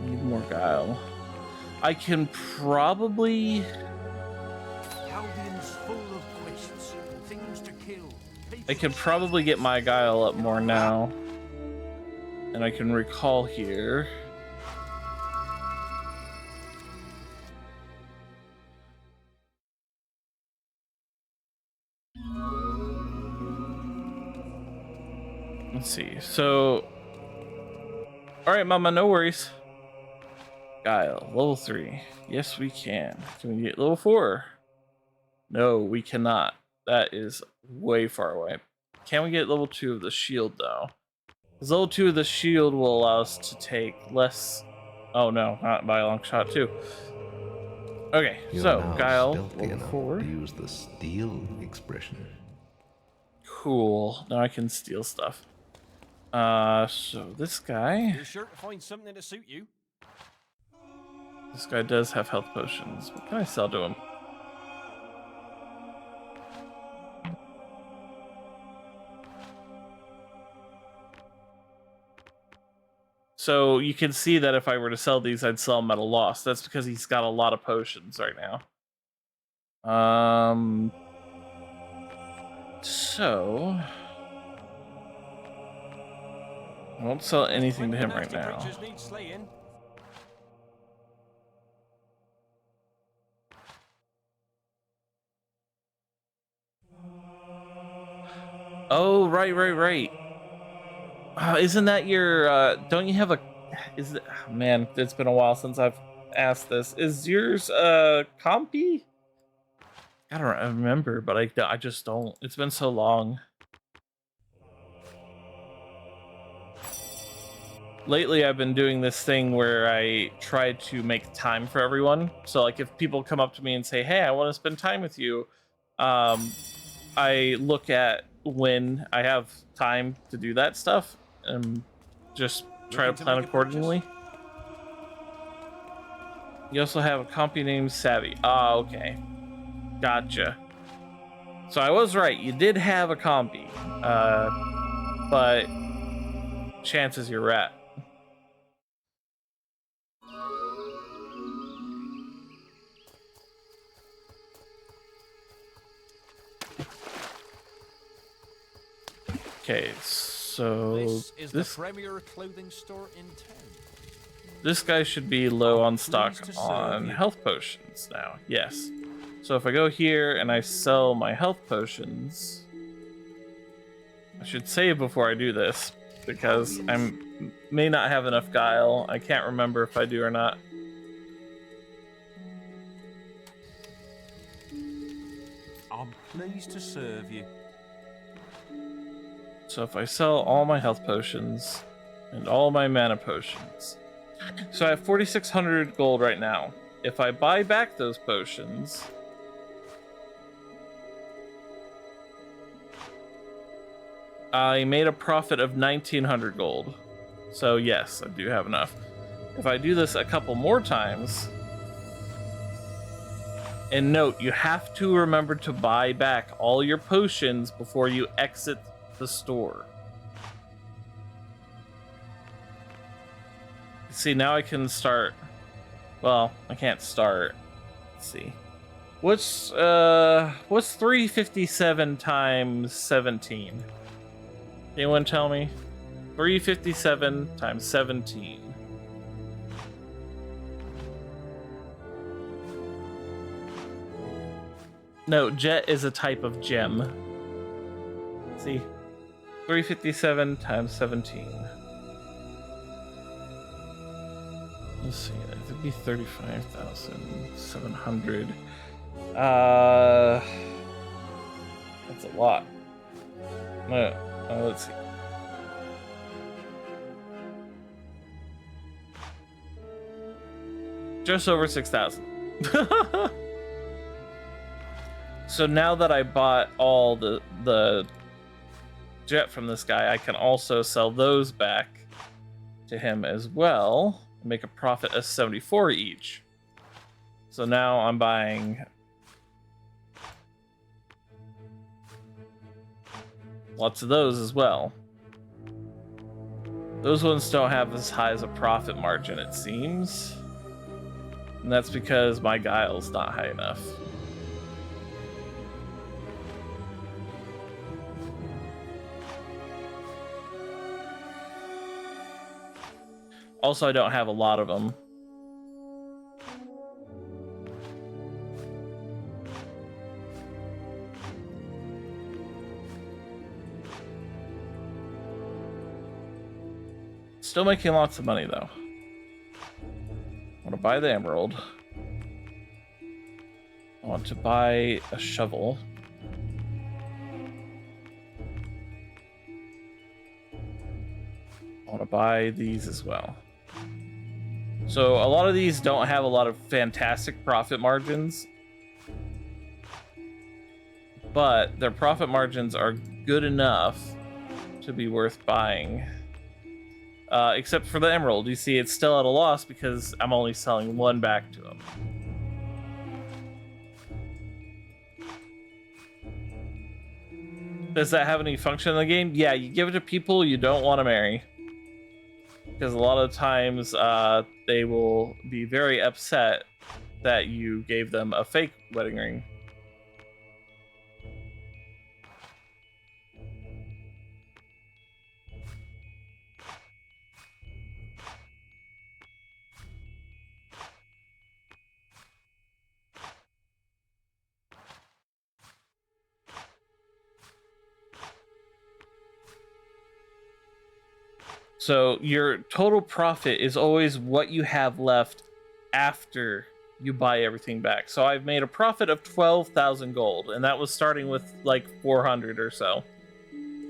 Need more guile. I can probably... Albion's full of quests, things to kill. I can probably get my guile up more now. And I can recall here. Let's see. So, all right, Mama, no worries. Guile, level 3. Yes, we can. Can we get level 4? No, we cannot. That is way far away. Can we get level 2 of the shield, though? Because level 2 of the shield will allow us to take less... Oh, no, not by a long shot, too. Okay, You're so, now Guile, stealthy level enough 4. to use the steal expression. Cool. Now I can steal stuff. So this guy... You're sure to find something to suit you. This guy does have health potions. What can I sell to him? So you can see that if I were to sell these, I'd sell them at a loss. That's because he's got a lot of potions right now. So... I won't sell anything to him right now. Creatures need slaying. Oh, right. Isn't that your, don't you have a, is it, man, it's been a while since I've asked this. Is yours, compy? I don't remember, but I just don't. It's been so long. Lately, I've been doing this thing where I try to make time for everyone. So, like, if people come up to me and say, hey, I want to spend time with you, I look at when I have time to do that stuff and just try to plan accordingly. You also have a compy named Savvy. Ah, okay. Gotcha. So I was right. You did have a compy. But chances you're rat. Okay, so This is the premier clothing store in town. This guy should be low on stock on health potions now. Yes. So if I go here and I sell my health potions, I should save before I do this because I may not have enough guile. I can't remember if I do or not. I'm pleased to serve you. So if I sell all my health potions and all my mana potions, so I have 4,600 gold right now. If I buy back those potions, I made a profit of 1,900 gold. So yes, I do have enough. If I do this a couple more times And note, you have to remember to buy back all your potions before you exit the store. See, now I can start. Well, I can't start. Let's see. What's 357 times 17? Anyone tell me? 357 times 17. No, jet is a type of gem. Let's see. 357 times 17. Let's see, it would be 35,700. That's a lot. No, let's see. Just over 6,000. So now that I bought all the jet from this guy, I can also sell those back to him as well. Make a profit of 74 each. So now I'm buying lots of those as well. Those ones don't have as high as a profit margin, it seems. And that's because my guile's not high enough. Also, I don't have a lot of them. Still making lots of money, though. I want to buy the emerald. I want to buy a shovel. I want to buy these as well. So a lot of these don't have a lot of fantastic profit margins, but their profit margins are good enough to be worth buying. Except for the emerald. You see, it's still at a loss because I'm only selling one back to him. Does that have any function in the game? Yeah, you give it to people you don't want to marry. Because a lot of times they will be very upset that you gave them a fake wedding ring. So your total profit is always what you have left after you buy everything back. So I've made a profit of 12,000 gold, and that was starting with like 400 or so.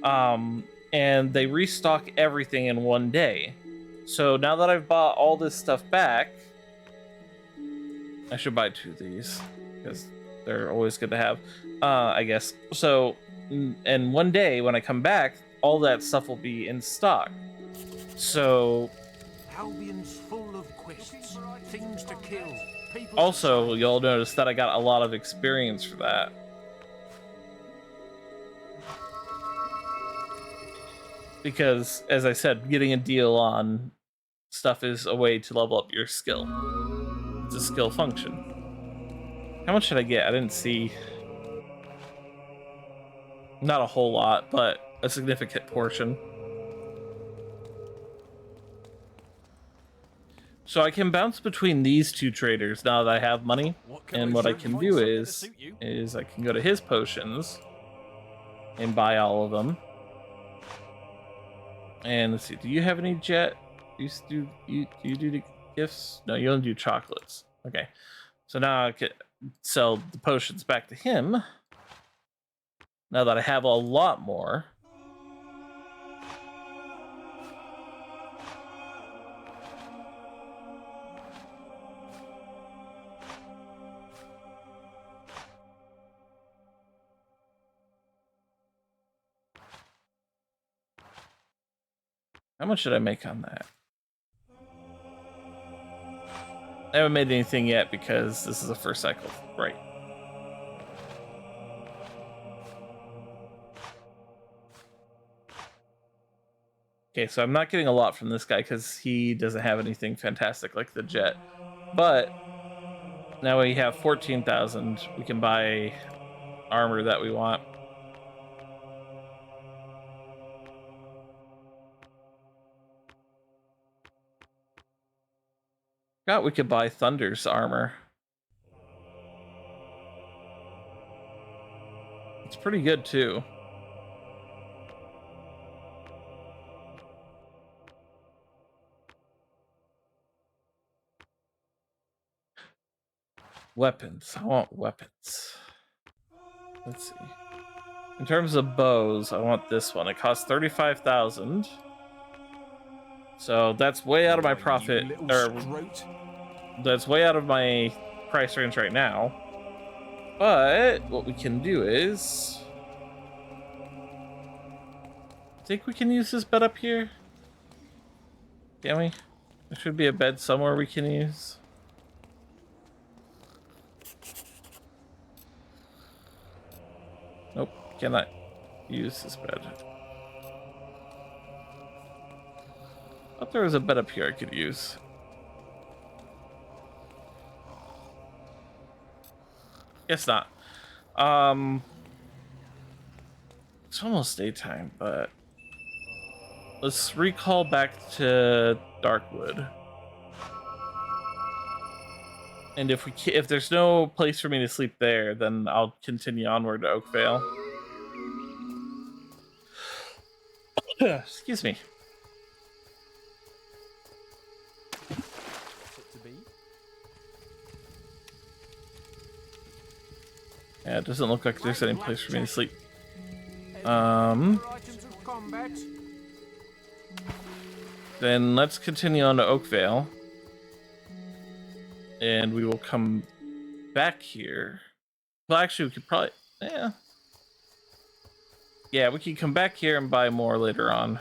And they restock everything in one day. So now that I've bought all this stuff back, I should buy 2 of these because they're always good to have, I guess. So in one day when I come back, all that stuff will be in stock. So Albion's full of quests, things to kill. Also, you'll notice that I got a lot of experience for that. Because, as I said, getting a deal on stuff is a way to level up your skill. It's a skill function. How much did I get? I didn't see. Not a whole lot, but a significant portion. So I can bounce between these 2 traders now that I have money. And what I can do is I can go to his potions and buy all of them. And let's see, do you have any jet? You do the gifts? No, you don't do chocolates. Okay. So now I can sell the potions back to him. Now that I have a lot more. How much did I make on that? I haven't made anything yet because this is the first cycle, right? Okay, so I'm not getting a lot from this guy because he doesn't have anything fantastic like the jet. But now we have 14,000. We can buy armor that we want. Forgot we could buy Thunder's armor. It's pretty good too. Weapons. I want weapons. Let's see. In terms of bows, I want this one. It costs 35,000. So that's way out of my profit, or that's way out of my price range right now. But what we can do is, I think we can use this bed up here. Can we? There should be a bed somewhere we can use. Nope, cannot use this bed. I thought there was a bed up here I could use. Guess not. It's almost daytime, but let's recall back to Darkwood. And if there's no place for me to sleep there, then I'll continue onward to Oakvale. Excuse me. Yeah, it doesn't look like there's any place for me to sleep. Then let's continue on to Oakvale. And we will come back here. Well, actually, we could probably... Yeah, we can come back here and buy more later on.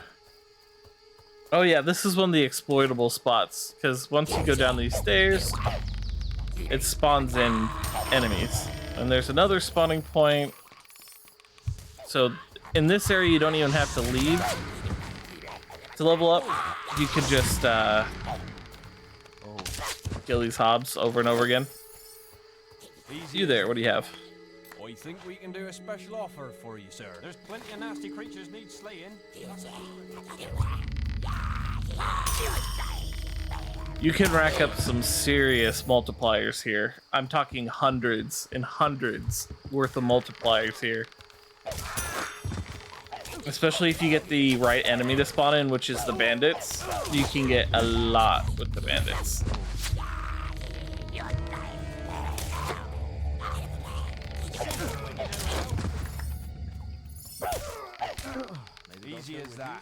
Oh yeah, this is one of the exploitable spots. Because once you go down these stairs, it spawns in enemies. And there's another spawning point. So in this area, you don't even have to leave to level up. You could just kill these hobs over and over again. You there, what do you have? I think we can do a special offer for you, sir. There's plenty of nasty creatures need slaying. You can rack up some serious multipliers here. I'm talking hundreds and hundreds worth of multipliers here. Especially if you get the right enemy to spawn in, which is the bandits. You can get a lot with the bandits. Easy as that.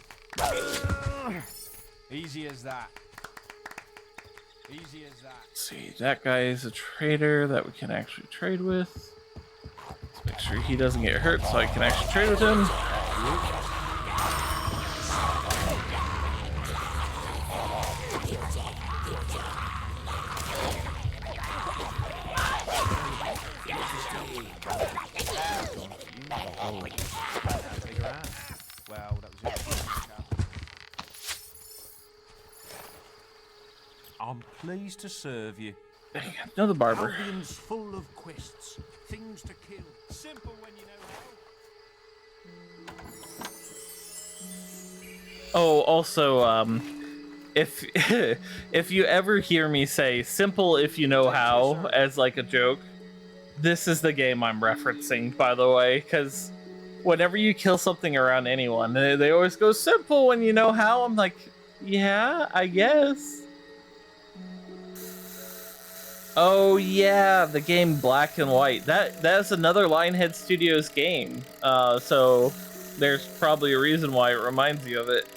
Easy as that. Easy as that. Let's see, that guy is a trader that we can actually trade with. Let's make sure he doesn't get hurt so I can actually trade with him. Well, that was it. I'm pleased to serve you. Another barber. Albion's full of quests, things to kill. Simple when you know how. Oh, also, if if you ever hear me say "simple if you know how" as like a joke, this is the game I'm referencing, by the way, because whenever you kill something around anyone, they always go "simple when you know how." I'm like, yeah, I guess. Oh yeah, the game Black and White. That's another Lionhead Studios game. So there's probably a reason why it reminds you of it.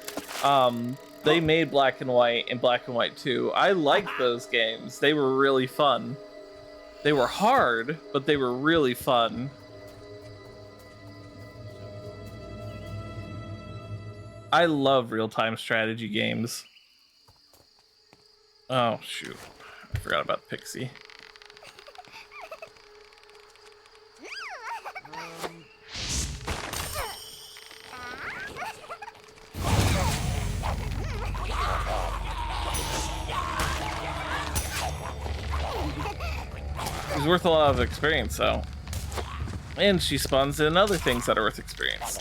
They made Black and White and Black and White 2. I liked those games. They were really fun. They were hard, but they were really fun. I love real-time strategy games. Oh shoot. I forgot about Pixie. She's worth a lot of experience, though. And she spawns in other things that are worth experience.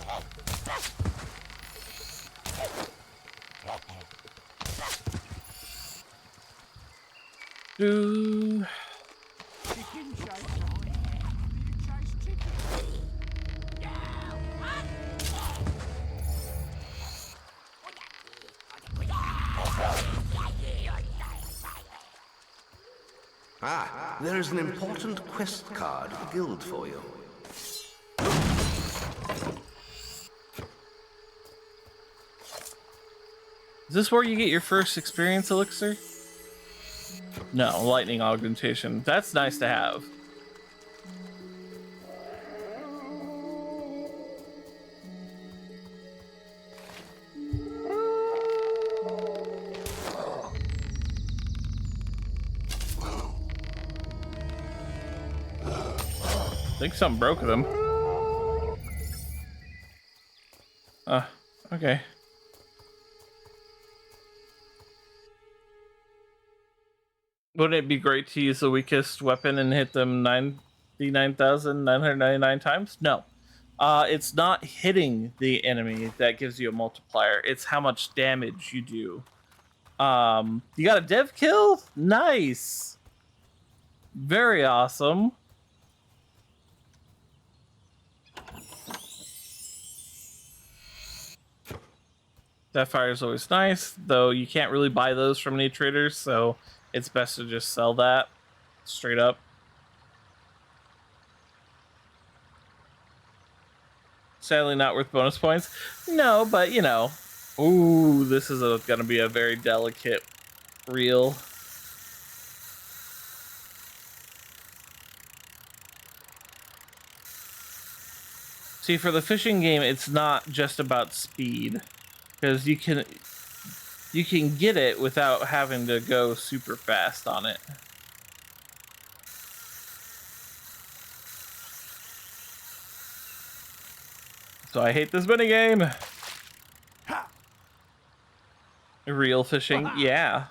Ooh. Ah, there is an important quest card at the guild for you. Is this where you get your first experience elixir? No, lightning augmentation. That's nice to have. I think something broke with him. Okay. Wouldn't it be great to use the weakest weapon and hit them 99,999 times? No. It's not hitting the enemy that gives you a multiplier. It's how much damage you do. You got a dev kill? Nice. Very awesome. That fire is always nice, though you can't really buy those from any traders, so it's best to just sell that straight up. Sadly not worth bonus points. No, but you know. Ooh, this is gonna be a very delicate reel. See, for the fishing game, it's not just about speed, because you can get it without having to go super fast on it. So I hate this minigame. Real fishing, yeah.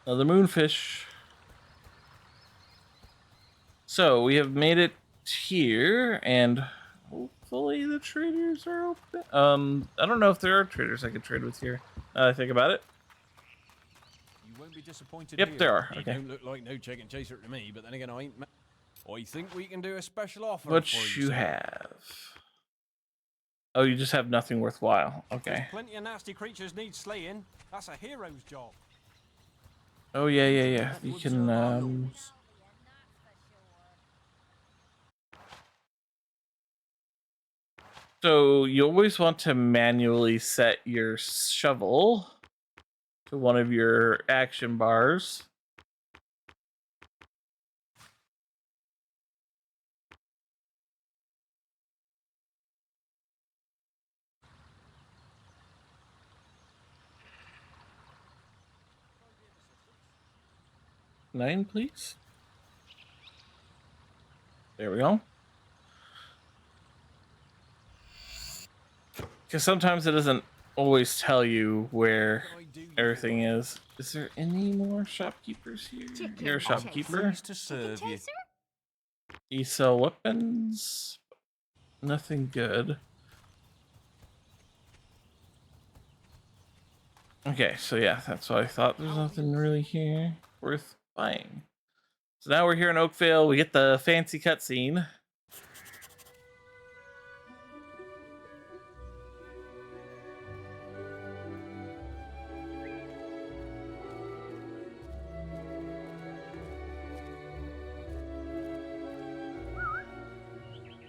Another moonfish. So we have made it here, and hopefully the traders are open. I don't know if there are traders I could trade with here. I think about it. You won't be disappointed. Yep, here. there are. You Okay. don't look like no chicken chaser to me, but then again, I think we can do a special offer. What for you sir. have? Oh, you just have nothing worthwhile. Okay. There's plenty of nasty creatures need slaying. That's a hero's job. Oh yeah. You can So you always want to manually set your shovel to one of your action bars. Nine, please. There we go. Because sometimes it doesn't always tell you where everything is. Is there any more shopkeepers here? You're a shopkeeper. To serve you. You sell weapons. Nothing good. Okay, so yeah, that's what I thought. There's nothing really here worth buying. So now we're here in Oakvale. We get the fancy cutscene.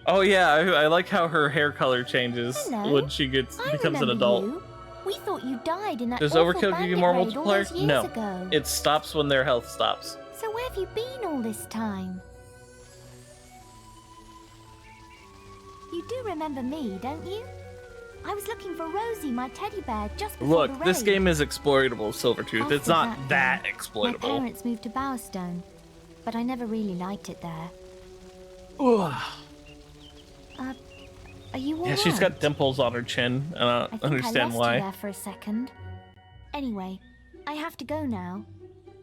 Oh yeah, I like how her hair color changes when she becomes an adult. You. We thought you died in that Does awful overkill give you bandit more raid all multiplier? those years No. ago. It stops when their health stops. So where have you been all this time? You do remember me, don't you? I was looking for Rosie, my teddy bear, just before the Look, raid. this game is exploitable, Silvertooth. After It's not that My exploitable. parents moved to Bowerstone, but I never really liked it there. Ugh. Are you all Yeah, she's right? got dimples on her chin. I don't I think understand I lost why. you there for a second. Anyway, I have to go now.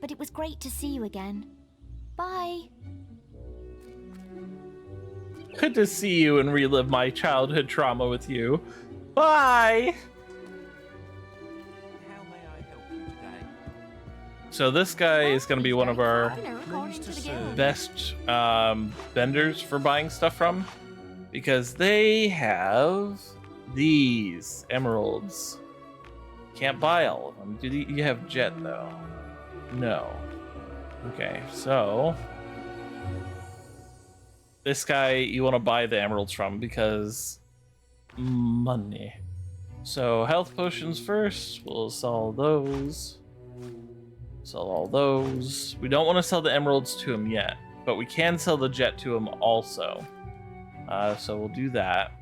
but it was great to see you again. Bye. Good to see you and relive my childhood trauma with you. Bye! How may I help you today? So this guy is going to be one of our Pleased to serve. best vendors for buying stuff from, because they have these emeralds. Can't buy all of them. Do you have jet though? No. Okay, so this guy you want to buy the emeralds from because money. So health potions first. We'll sell those. Sell all those. We don't want to sell the emeralds to him yet, but we can sell the jet to him also. So we'll do that.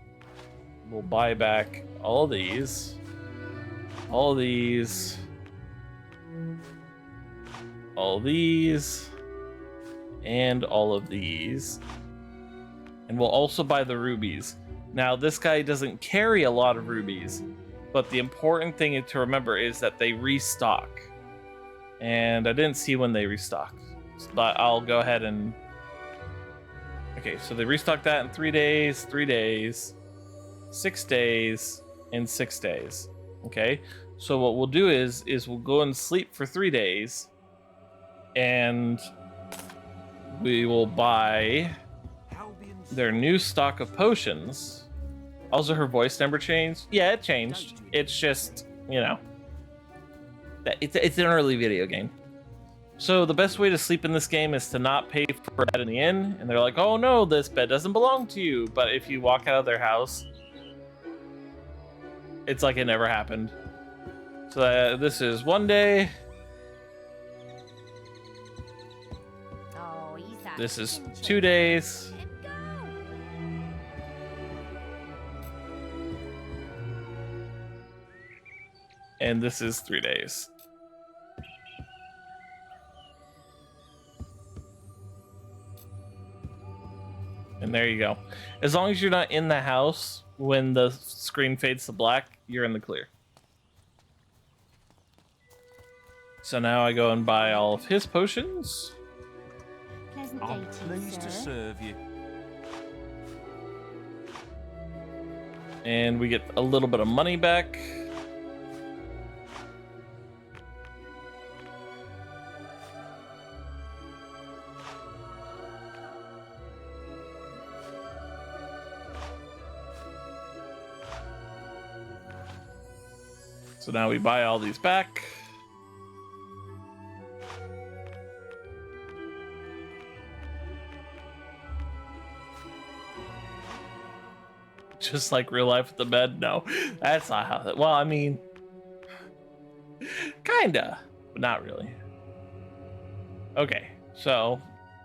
We'll buy back all these. All these. All these. And all of these. And we'll also buy the rubies. Now, this guy doesn't carry a lot of rubies, but the important thing to remember is that they restock. And I didn't see when they restocked, but I'll go ahead and... Okay, so they restock that in 3 days, 3 days, 6 days, and 6 days. Okay, so what we'll do is we'll go and sleep for 3 days, and we will buy their new stock of potions. Also, her voice number changed. Yeah, it changed. It's just, you know, it's an early video game. So the best way to sleep in this game is to not pay for a bed in the inn. And they're like, oh no, this bed doesn't belong to you. But if you walk out of their house, it's like it never happened. So this is 1 day. Oh, he's that This is pinchy. 2 days. And this is 3 days. And there you go. As long as you're not in the house when the screen fades to black, you're in the clear. So now I go and buy all of his potions. Pleasant I'm day to you, pleased to sir. serve you. And we get a little bit of money back. So now we buy all these back. Just like real life with the bed? No, that's not how that... Well, I mean, kinda, but not really. Okay, so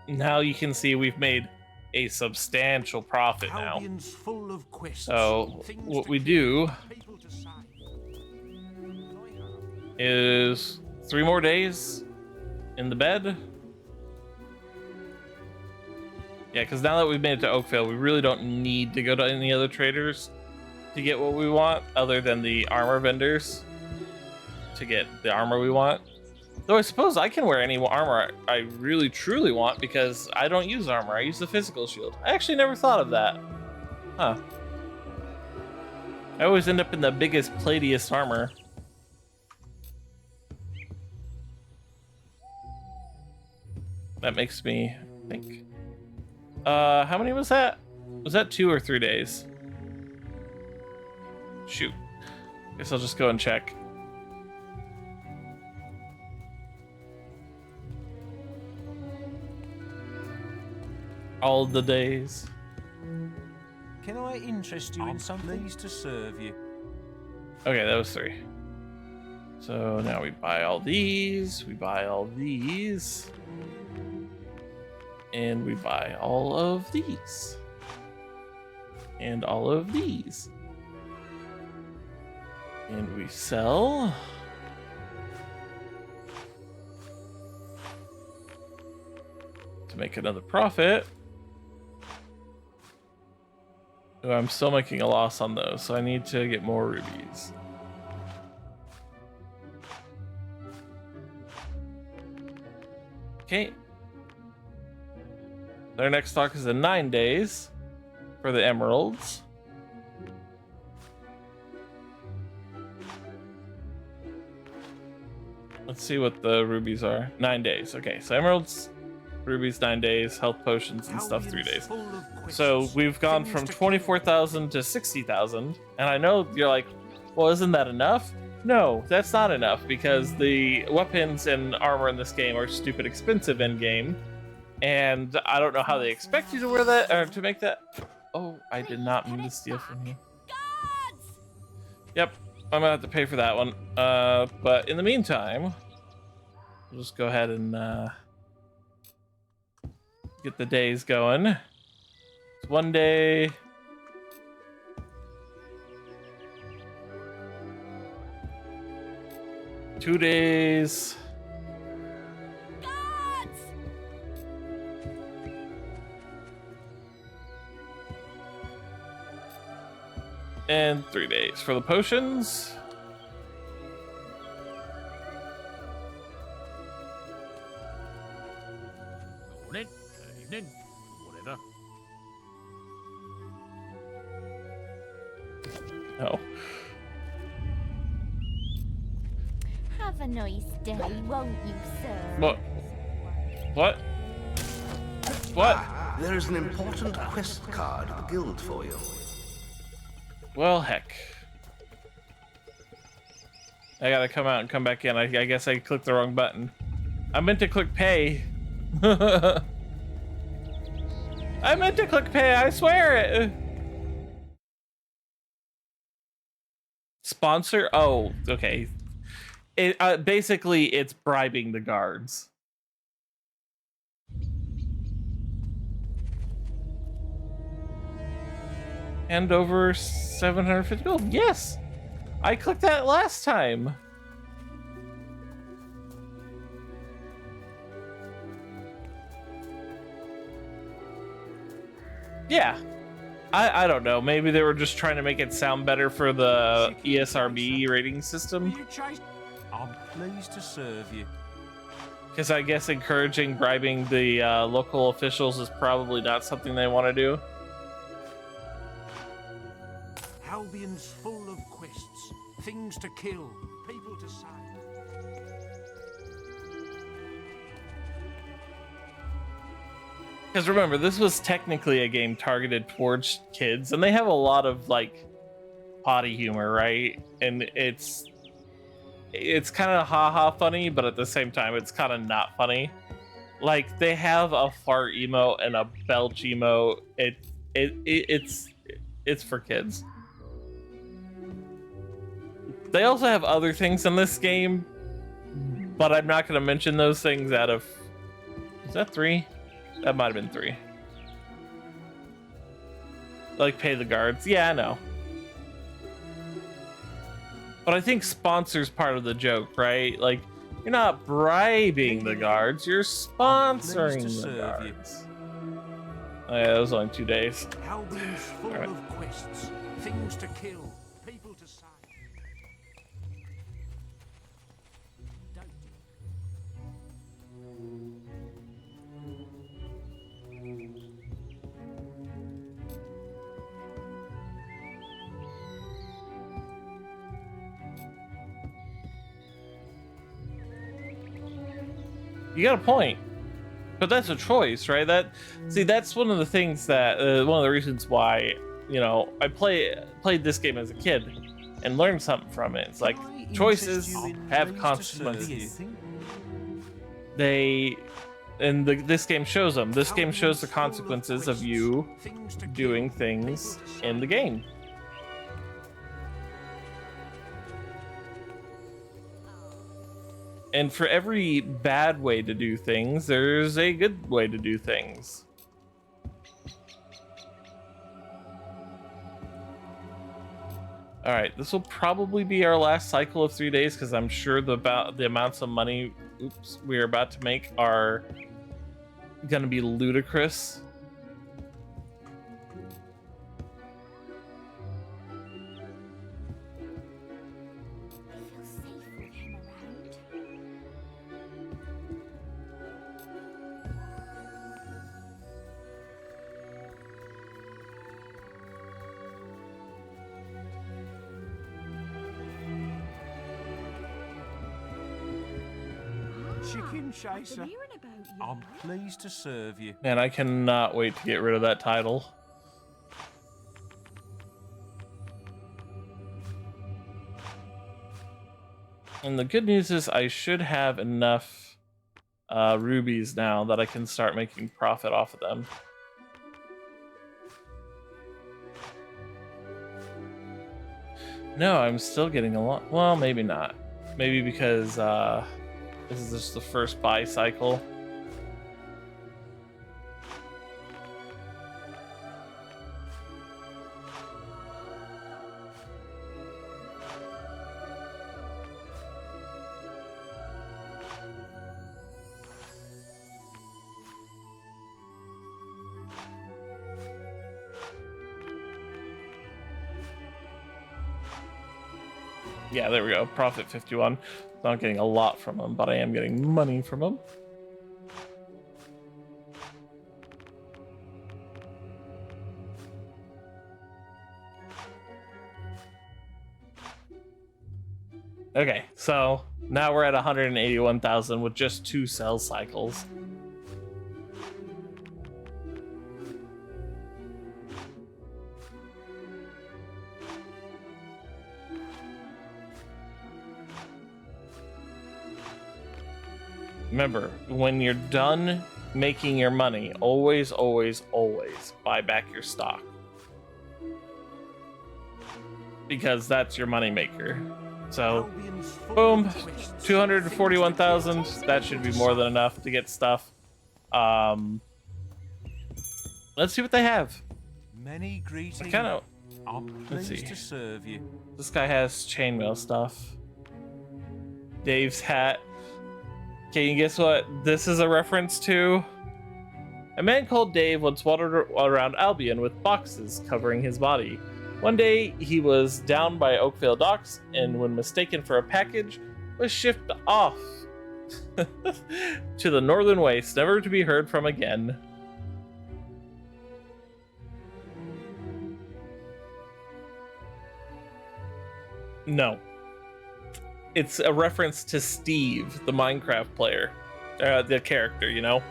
now you can see we've made a substantial profit now. Albion's full of quests, So things what to we keep, do people to save. is 3 more days in the bed. Yeah, because now that we've made it to Oakvale, we really don't need to go to any other traders to get what we want, other than the armor vendors to get the armor we want. Though I suppose I can wear any armor I really truly want because I don't use armor, I use the physical shield. I actually never thought of that. Huh. I always end up in the biggest, platiest armor. That makes me think. How many was that? Was that 2 or 3 days? Shoot. Guess I'll just go and check. All the days. Can I interest you in something? Pleased to serve you. Okay, that was 3. So now we buy all these, we buy all these, and we buy all of these, and all of these, and we sell. To make another profit. Ooh, I'm still making a loss on those, so I need to get more rubies. Okay. Their next stock is in 9 days for the emeralds. Let's see what the rubies are. 9 days. Okay, so emeralds, rubies 9 days, health potions and stuff 3 days. So we've gone from 24,000 to 60,000, and I know you're like, well, isn't that enough? No, that's not enough because the weapons and armor in this game are stupid expensive in game, and I don't know how they expect you to wear that or to make that. Oh, I did not mean to steal from you. Yep, I'm gonna have to pay for that one. But in the meantime, we'll just go ahead and get the days going. It's 1 day. Two days. And 3 days for the potions. Morning, evening, whatever. Oh. Have a nice day, won't you, sir? What? What? What? There is an important quest card of the guild for you. Well, heck. I gotta come out and come back in. I guess I clicked the wrong button. I meant to click pay. I meant to click pay, I swear it. Sponsor? Oh, okay. It basically it's bribing the guards. Hand over 750 gold. Yes, I clicked that last time. Yeah, I don't know. Maybe they were just trying to make it sound better for the ESRB rating system. I'm pleased to serve you. Because I guess encouraging bribing the local officials is probably not something they want to do. Albion's full of quests, things to kill, people to save. Because remember, this was technically a game targeted towards kids, and they have a lot of like potty humor, right? And it's kind of haha funny, but at the same time, it's kind of not funny. Like they have a fart emote and a belch emote. It's for kids. They also have other things in this game, but I'm not going to mention those things out of... Is that 3? That might have been 3. Like pay the guards. Yeah, I know. But I think sponsor's part of the joke, right? Like, you're not bribing the guards, you're sponsoring the guards. Oh yeah, that was only 2 days. Albion's full of quests, things to kill, people to save. You got a point, but that's a choice, right? That's one of the things that one of the reasons why, you know, I played this game as a kid and learned something from it. It's like choices have consequences. This game shows them. This game shows the consequences of you doing things in the game. And for every bad way to do things, there's a good way to do things. All right, this will probably be our last cycle of 3 days because I'm sure the amounts of money we're about to make are gonna be ludicrous. chicken chaser. I'm pleased to serve you. Man, I cannot wait to get rid of that title. And the good news is I should have enough rubies now that I can start making profit off of them. No, I'm still getting a lot. Well, maybe not. Maybe because this is just the first buy cycle. Yeah, there we go. Profit 51. Not getting a lot from them, but I am getting money from them. Okay, so now we're at 181,000 with just 2 sell cycles. Remember, when you're done making your money, always, always, always buy back your stock. Because that's your money maker. So, boom, 241,000. That should be more than enough to get stuff. Let's see what they have. Many greetings. I'm Let's see. pleased to serve you. This guy has chainmail stuff. Dave's hat. Can you guess what this is a reference to? A man called Dave once wandered around Albion with boxes covering his body. One day, he was down by Oakvale docks, and when mistaken for a package, was shipped off to the northern wastes, never to be heard from again. No. It's a reference to Steve, the Minecraft player. The character, you know?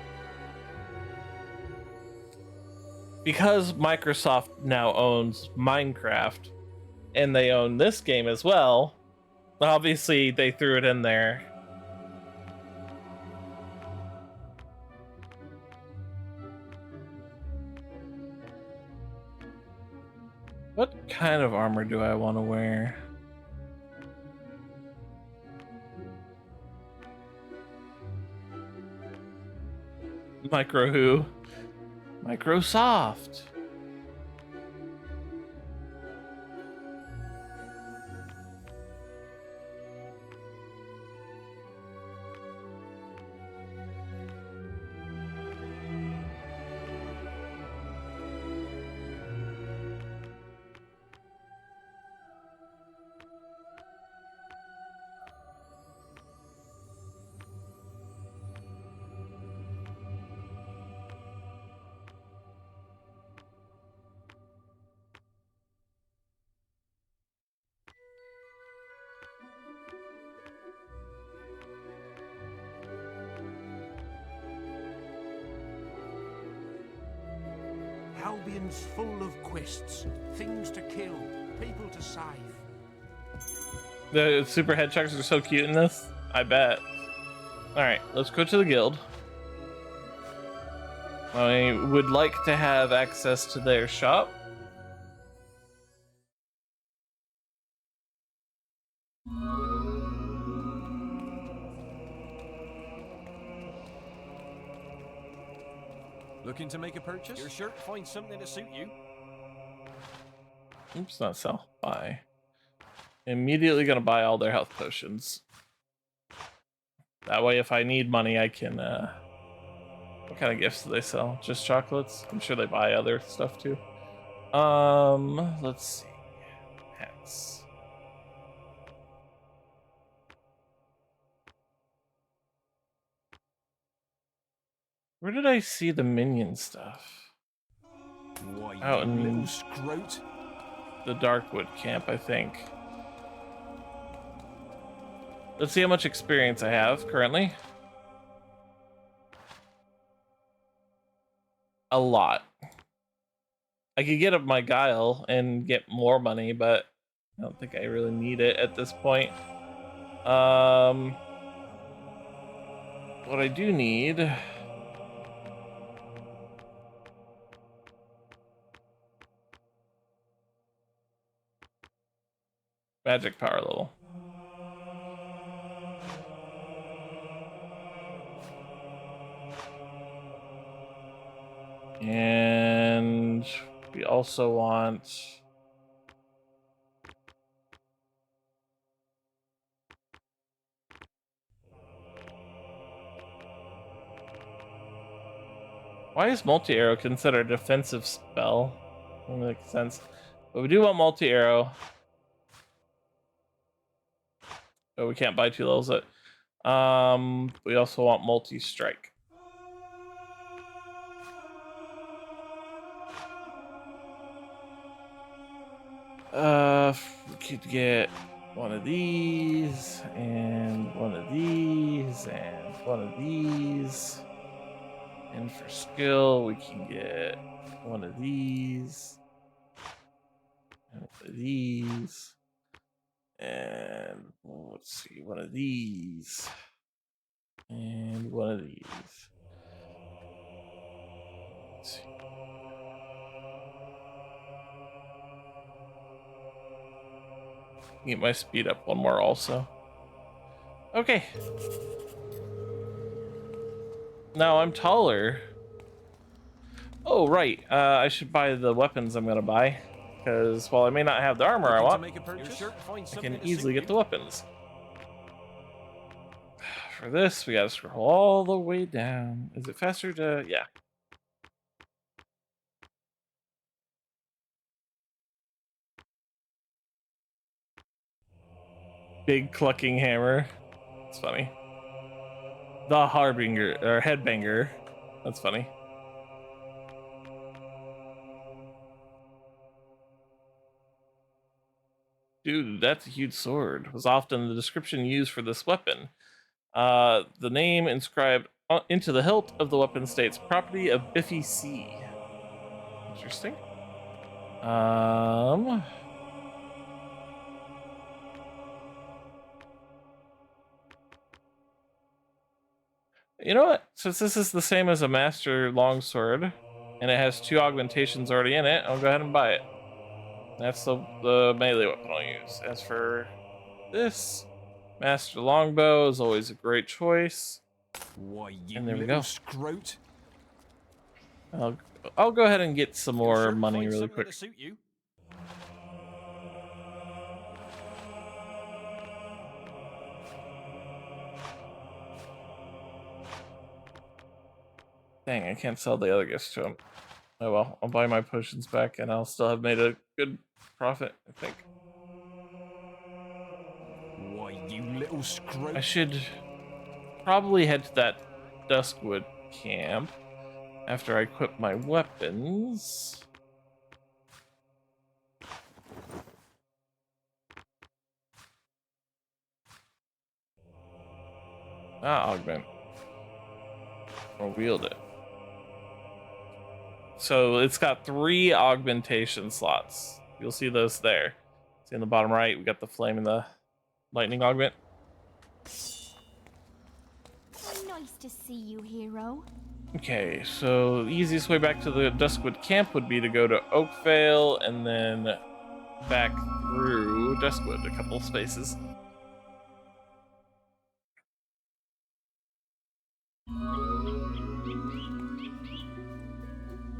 Because Microsoft now owns Minecraft, and they own this game as well, obviously they threw it in there. What kind of armor do I want to wear? Micro who? Microsoft. Albion's full of quests, things to kill, people to save. The super hedgehogs are so cute in this. I bet. Alright, let's go to the guild. I would like to have access to their shop. Looking to make a purchase? You're sure to find something to suit you. Oops, not sell. Buy. Immediately gonna buy all their health potions. That way, if I need money, I can, what kind of gifts do they sell? Just chocolates? I'm sure they buy other stuff too. Let's see. Hats. Where did I see the minion stuff? Why, Out in little scrote. the Darkwood camp, I think. Let's see how much experience I have currently. a lot. I could get up my guile and get more money, but I don't think I really need it at this point. What I do need... magic power level. And we also want... why is multi-arrow considered a defensive spell? Doesn't make sense. But we do want multi-arrow. But we can't buy 2 levels of it. We also want multi-strike. We could get one of these, and one of these, and one of these. And for skill, we can get one of these, and one of these, and let's see, one of these, and one of these. Let's see. Get my speed up one more also. Okay. Now I'm taller. Oh, right. I should buy the weapons I'm gonna buy. Because while I may not have the armor I want, I can easily get the weapons. For this, we gotta scroll all the way down. Is it faster to... yeah. Big clucking hammer. It's funny. The harbinger, or headbanger. That's funny. Dude, that's a huge sword. Was often the description used for this weapon. The name inscribed into the hilt of the weapon states property of Biffy C. Interesting. You know what? Since this is the same as a master longsword, and it has 2 augmentations already in it, I'll go ahead and buy it. That's the melee weapon I'll use. As for this, master longbow is always a great choice. Why, you and there we little go. scroat. I'll go ahead and get some more money really quick. To suit you. Dang, I can't sell the other gifts to him. Oh well, I'll buy my potions back and I'll still have made a good profit, I think. Why, you little scroat. I should probably head to that Duskwood camp after I equip my weapons. Augment. Or wield it. So it's got 3 augmentation slots. You'll see those there. See in the bottom right, we got the flame and the lightning augment. Nice to see you, hero. Okay, so the easiest way back to the Duskwood camp would be to go to Oakvale and then back through Duskwood a couple spaces.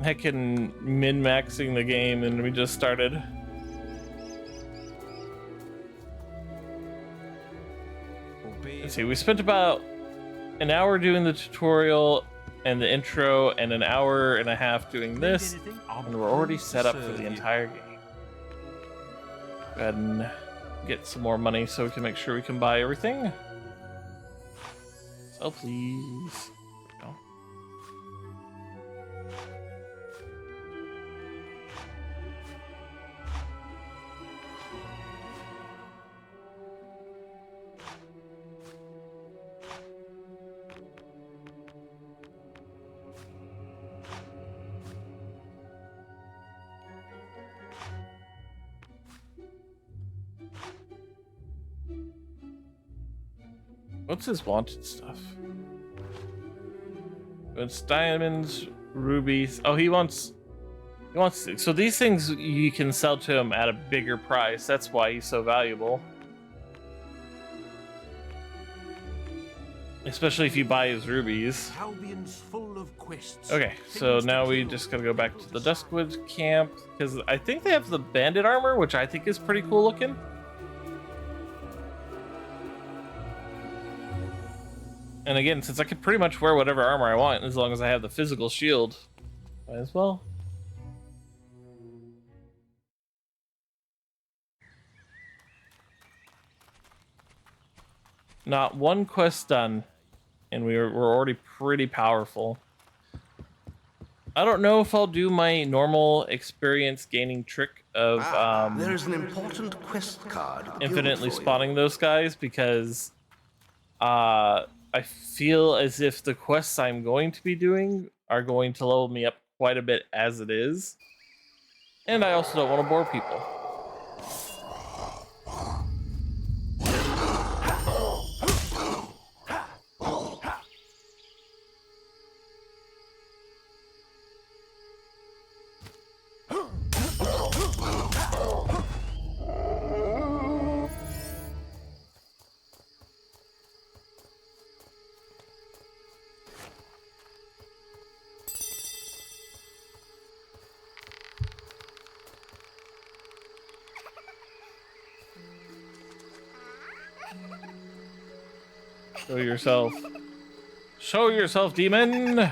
Heckin' min-maxing the game and we just started. Let's see, we spent about an hour doing the tutorial and the intro and an hour and a half doing this, and we're already set up for the entire game. Go ahead and get some more money so we can make sure we can buy everything. So please. No. What's his wanted stuff? It's diamonds, rubies. Oh, he wants. So these things you can sell to him at a bigger price. That's why he's so valuable. Especially if you buy his rubies. Albion's full of quests. Okay, so now we just gotta go back to the Duskwood camp because I think they have the bandit armor, which I think is pretty cool looking. And again, since I can pretty much wear whatever armor I want as long as I have the physical shield, might as well. Not one quest done, and we're already pretty powerful. I don't know if I'll do my normal experience gaining trick of there's an important quest card infinitely spawning those guys because I feel as if the quests I'm going to be doing are going to level me up quite a bit as it is. And I also don't want to bore people. Show yourself. Show yourself, demon!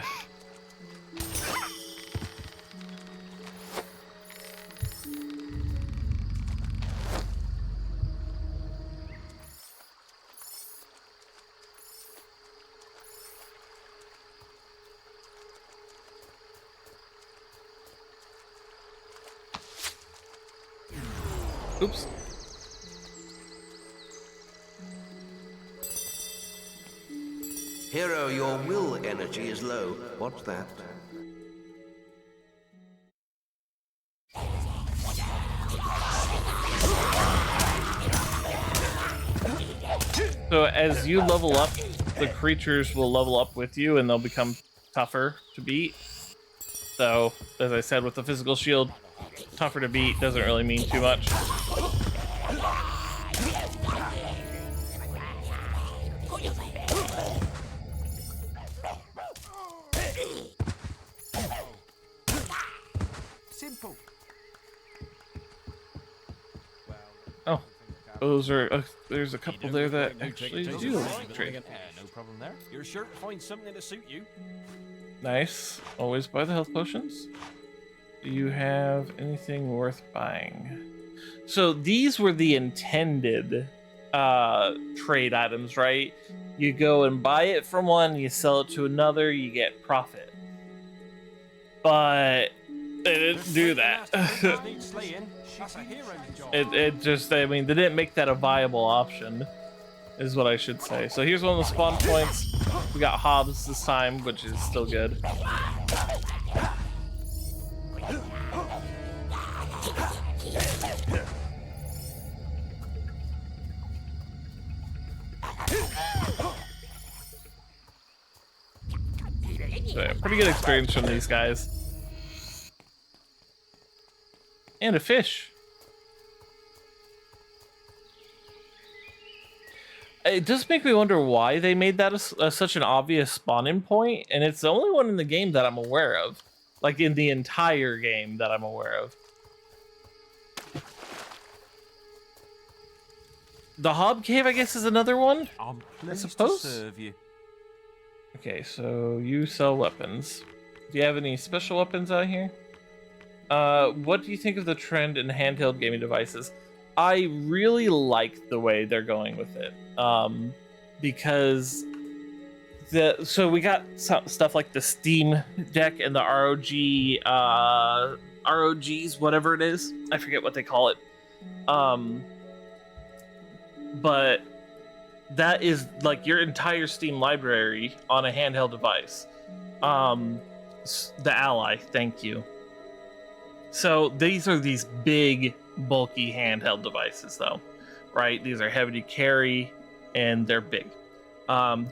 Oops. Hero, your will energy is low. What's that? So as you level up, the creatures will level up with you and they'll become tougher to beat. So, as I said, with the physical shield, tougher to beat doesn't really mean too much. Simple. Oh, those are. There's a couple there that actually do trade. No problem there. You're sure to find something to suit you. Nice. Always buy the health potions. Do you have anything worth buying? So these were the intended trade items, right? You go and buy it from one, you sell it to another, you get profit. But they didn't do that. It just, I mean, they didn't make that a viable option, is what I should say. So here's one of the spawn points. We got Hobbs this time, which is still good. So yeah, pretty good experience from these guys. And a fish. It does make me wonder why they made that such an obvious spawn-in point, and it's the only one in the game that I'm aware of. Like, in the entire game that I'm aware of. The Hob Cave, I guess, is another one? I'm pleased I suppose? to serve you. Okay, so you sell weapons. Do you have any special weapons out here? What do you think of the trend in handheld gaming devices? I really like the way they're going with it. Because so we got stuff like the Steam Deck and the ROGs, whatever it is. I forget what they call it. But that is like your entire Steam library on a handheld device. The Ally, thank you. So these are these big, bulky handheld devices, though, right? These are heavy to carry, and they're big.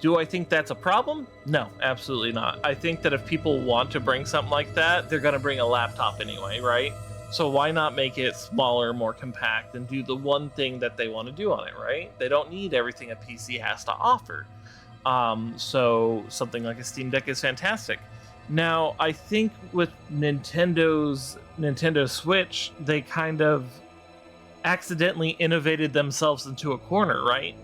Do I think that's a problem? No, absolutely not. I think that if people want to bring something like that, they're going to bring a laptop anyway, right? So why not make it smaller, more compact, and do the one thing that they want to do on it, right? They don't need everything a PC has to offer. So something like a Steam Deck is fantastic. Now, I think with Nintendo Switch, they kind of accidentally innovated themselves into a corner, right?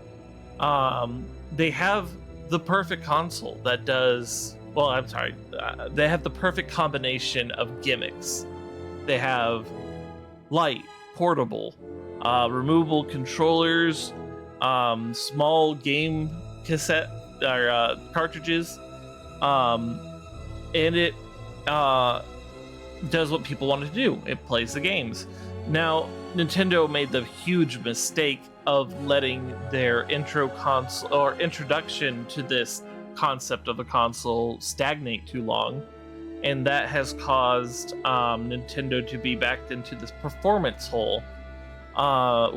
They have the perfect console that does... Well, I'm sorry. They have the perfect combination of gimmicks. They have light, portable, removable controllers, small game cassette or cartridges, and it does what people want to do. It plays the games. Now, Nintendo made the huge mistake of letting their introduction to this concept of a console stagnate too long, and that has caused Nintendo to be backed into this performance hole,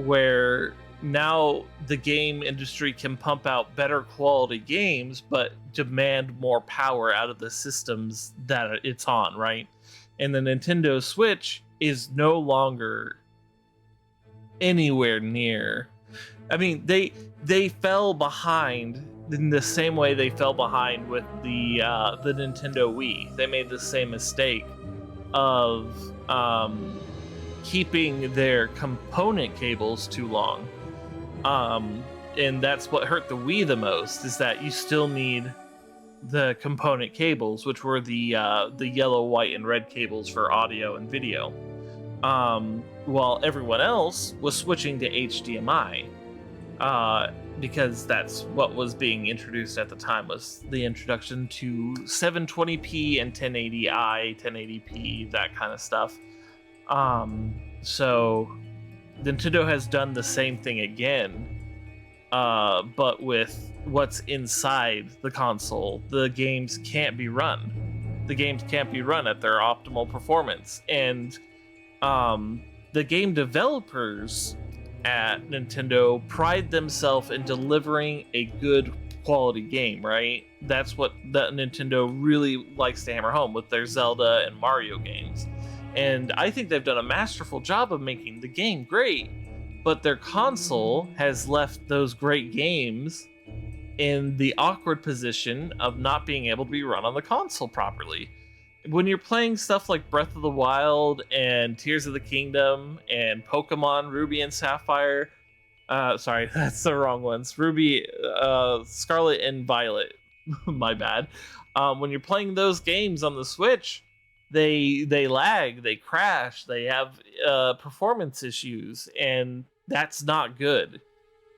where now the game industry can pump out better quality games but demand more power out of the systems that it's on, right? And the Nintendo Switch is no longer anywhere near... I mean, they fell behind in the same way they fell behind with the Nintendo Wii. They made the same mistake of keeping their component cables too long. And that's what hurt the Wii the most, is that you still need the component cables, which were the yellow, white, and red cables for audio and video. While everyone else was switching to HDMI. Because that's what was being introduced at the time, was the introduction to 720p and 1080i, 1080p, that kind of stuff. So Nintendo has done the same thing again, but with what's inside the console. The games can't be run. The games can't be run at their optimal performance. And the game developers at Nintendo pride themselves in delivering a good quality game, right? That's what that Nintendo really likes to hammer home with their Zelda and Mario games. And I think they've done a masterful job of making the game great, but their console has left those great games in the awkward position of not being able to be run on the console properly. When you're playing stuff like Breath of the Wild and Tears of the Kingdom and Pokemon Ruby and Sapphire, sorry, that's the wrong ones. Ruby, Scarlet and Violet, my bad. When you're playing those games on the Switch, they lag, they crash, they have performance issues, and that's not good.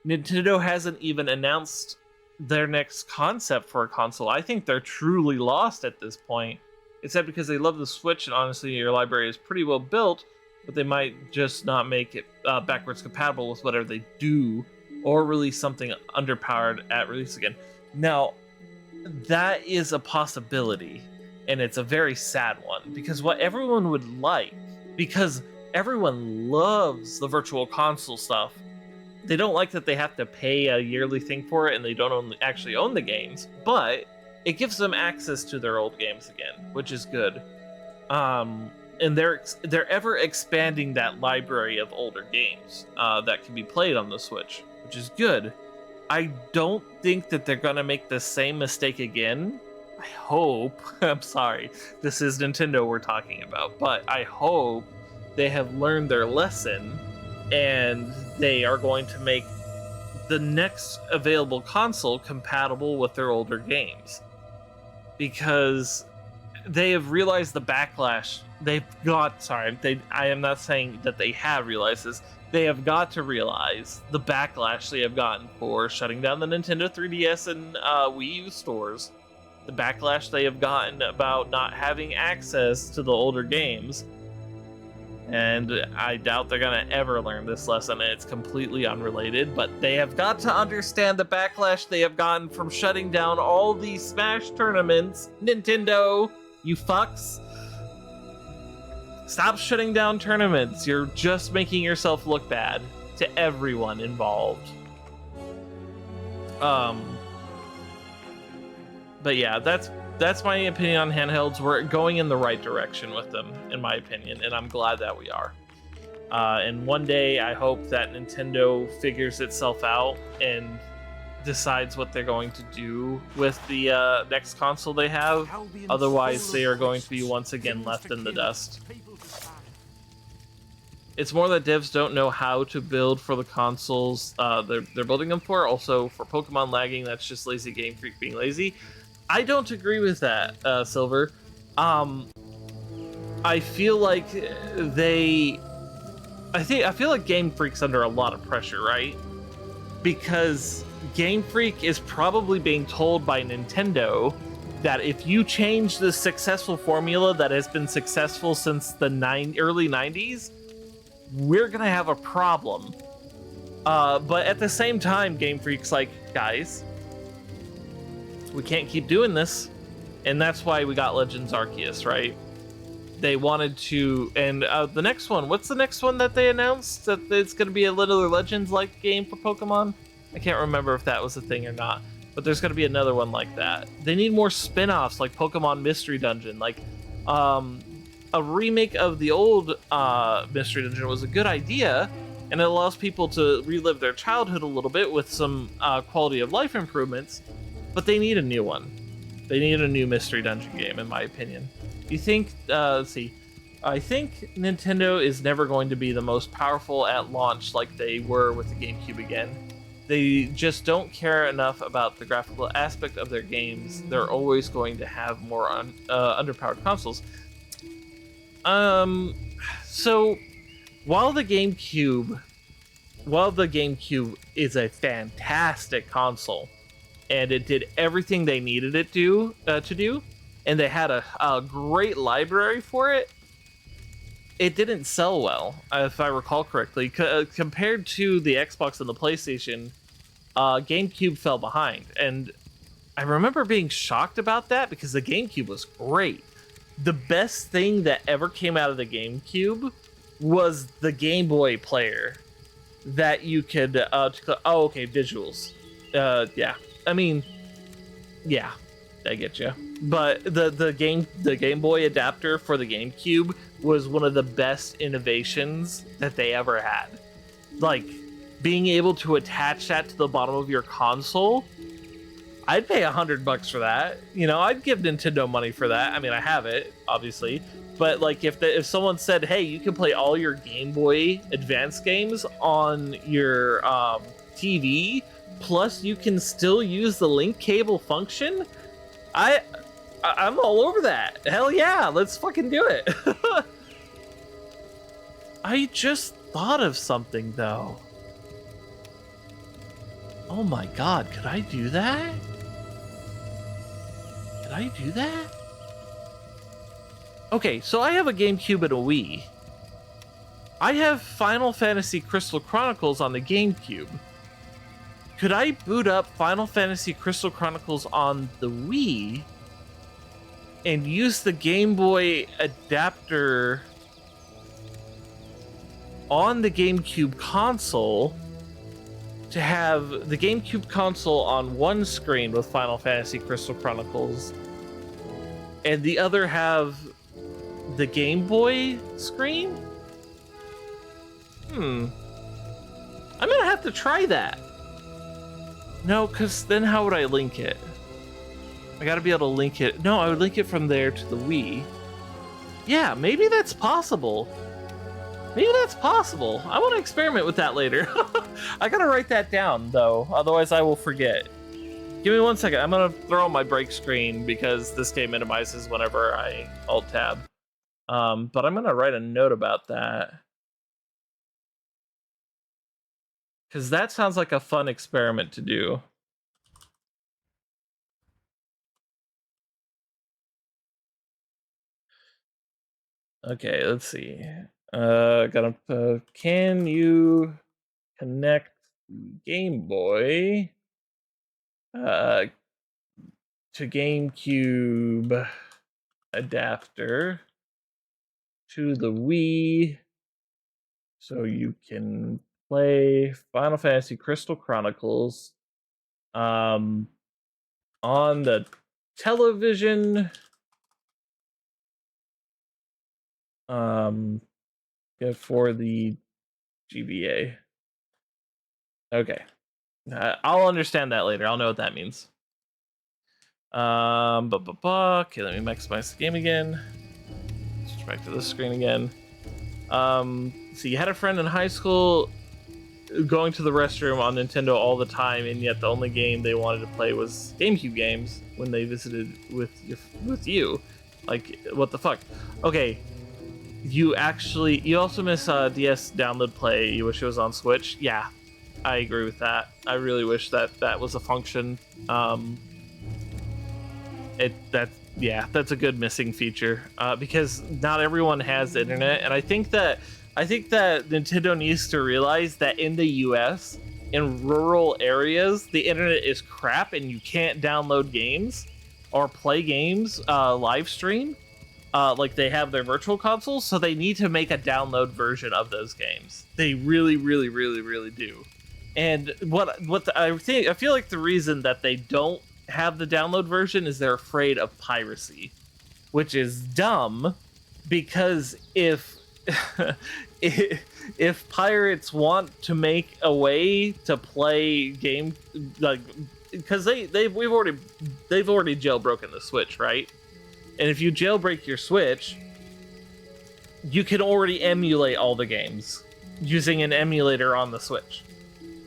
Nintendo hasn't even announced their next concept for a console. I think they're truly lost at this point. Except because they love the Switch, and honestly, your library is pretty well built, but they might just not make it backwards compatible with whatever they do, or release something underpowered at release again. Now, that is a possibility, and it's a very sad one, because what everyone would like, because everyone loves the Virtual Console stuff, they don't like that they have to pay a yearly thing for it, and they don't actually own the games, but it gives them access to their old games again, which is good. And they're ever expanding that library of older games that can be played on the Switch, which is good. I don't think that they're gonna make the same mistake again. I hope. I'm sorry, this is Nintendo we're talking about, but I hope they have learned their lesson and they are going to make the next available console compatible with their older games. Because they have realized the backlash they've got. I am not saying that they have realized this. They have got to realize the backlash they have gotten for shutting down the Nintendo 3DS and Wii U stores. The backlash they have gotten about not having access to the older games. And I doubt they're gonna ever learn this lesson. It's completely unrelated, but they have got to understand the backlash they have gotten from shutting down all these Smash tournaments. Nintendo, you fucks. Stop shutting down tournaments. You're just making yourself look bad to everyone involved. But yeah, that's my opinion on handhelds. We're going in the right direction with them, in my opinion, and I'm glad that we are. And one day, I hope that Nintendo figures itself out and decides what they're going to do with the next console they have. Otherwise, they are going to be once again left in the dust. It's more that devs don't know how to build for the consoles they're building them for. Also, for Pokemon lagging, that's just lazy Game Freak being lazy. I don't agree with that, Silver. I feel like I feel like Game Freak's under a lot of pressure, right? Because Game Freak is probably being told by Nintendo that if you change the successful formula that has been successful since the early 90s, we're gonna have a problem. But at the same time, Game Freak's like, guys, we can't keep doing this. And that's why we got Legends Arceus, right? They wanted to, and the next one, what's the next one that they announced? That it's gonna be a Little Legends-like game for Pokemon? I can't remember if that was a thing or not, but there's gonna be another one like that. They need more spin-offs like Pokemon Mystery Dungeon, like, a remake of the old Mystery Dungeon was a good idea, and it allows people to relive their childhood a little bit with some quality of life improvements, but they need a new one. They need a new Mystery Dungeon game, in my opinion. You think, let's see, I think Nintendo is never going to be the most powerful at launch like they were with the GameCube again. They just don't care enough about the graphical aspect of their games. They're always going to have more underpowered consoles. So while the GameCube is a fantastic console, and it did everything they needed it to do, and they had a great library for it, it didn't sell well, if I recall correctly. Compared to the Xbox and the PlayStation, GameCube fell behind, and I remember being shocked about that because the GameCube was great. The best thing that ever came out of the GameCube was the Game Boy player that you could visuals. Yeah. I mean, yeah, I get you. But the Game Boy adapter for the GameCube was one of the best innovations that they ever had. Like, being able to attach that to the bottom of your console, I'd pay $100 for that. You know, I'd give Nintendo money for that. I mean, I have it, obviously. But like, if someone said, "Hey, you can play all your Game Boy Advance games on your TV, plus you can still use the link cable function," I'm all over that. Hell yeah, let's fucking do it. I just thought of something though. Oh my god, could I do that? Could I do that? Okay, so I have a GameCube and a Wii. I have Final Fantasy Crystal Chronicles on the GameCube. Could I boot up Final Fantasy Crystal Chronicles on the Wii and use the Game Boy adapter on the GameCube console to have the GameCube console on one screen with Final Fantasy Crystal Chronicles and the other have the Game Boy screen? I'm gonna have to try that. No, because then how would I link it? I gotta be able to link it. No, I would link it from there to the Wii. Yeah, maybe that's possible. Maybe that's possible. I want to experiment with that later. I gotta write that down, though. Otherwise, I will forget. Give me 1 second. I'm gonna throw on my break screen because this game minimizes whenever I Alt-Tab. But I'm gonna write a note about that. Because that sounds like a fun experiment to do. Okay, let's see. Can you connect Game Boy to GameCube adapter to the Wii so you can play Final Fantasy Crystal Chronicles on the television. Yeah, for the GBA. Okay. I'll understand that later. I'll know what that means. Okay, let me maximize the game again. Switch back to this screen again. So you had a friend in high school going to the restroom on Nintendo all the time, and yet the only game they wanted to play was GameCube games when they visited with you. Like, what the fuck? Okay, you also miss DS download play. You wish it was on Switch. Yeah, I agree with that. I really wish that was a function. That's a good missing feature because not everyone has the internet, and I think that Nintendo needs to realize that in the US, in rural areas, the internet is crap and you can't download games or play games live stream like they have their virtual consoles, so they need to make a download version of those games. They really, really, really, really do. And I feel like the reason that they don't have the download version is they're afraid of piracy, which is dumb because if if pirates want to make a way to play game, like, because they've already jailbroken the Switch, right? And if you jailbreak your Switch, you can already emulate all the games using an emulator on the Switch.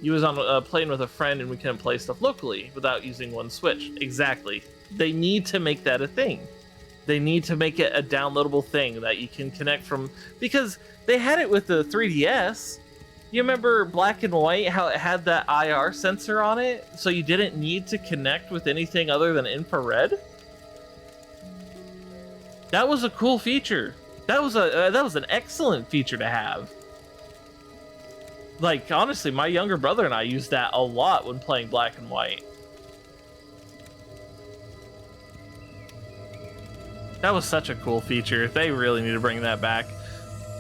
You was on playing with a friend and we couldn't play stuff locally without using one Switch. Exactly. They need to make that a thing. They need to make it a downloadable thing that you can connect from, because they had it with the 3DS. You remember Black and White, how it had that IR sensor on it, so you didn't need to connect with anything other than infrared? That was a cool feature. That was an excellent feature to have. Like, honestly, my younger brother and I used that a lot when playing Black and White. That was such a cool feature. They really need to bring that back.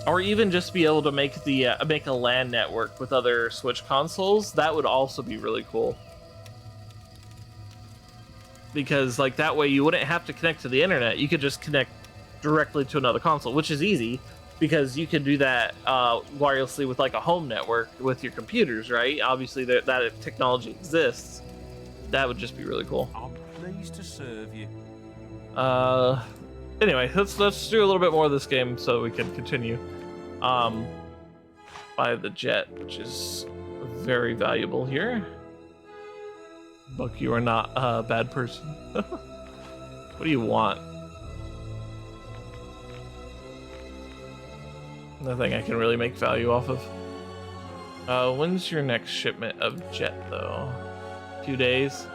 Or even just be able to make make a LAN network with other Switch consoles. That would also be really cool. Because, like, that way you wouldn't have to connect to the internet. You could just connect directly to another console, which is easy. Because you can do that wirelessly with, like, a home network with your computers, right? Obviously, that technology exists. That would just be really cool. I'm pleased to serve you. Anyway, let's do a little bit more of this game so we can continue. Buy the jet, which is very valuable here. Buck, you are not a bad person. What do you want? Nothing I can really make value off of. When's your next shipment of jet, though? 2 days?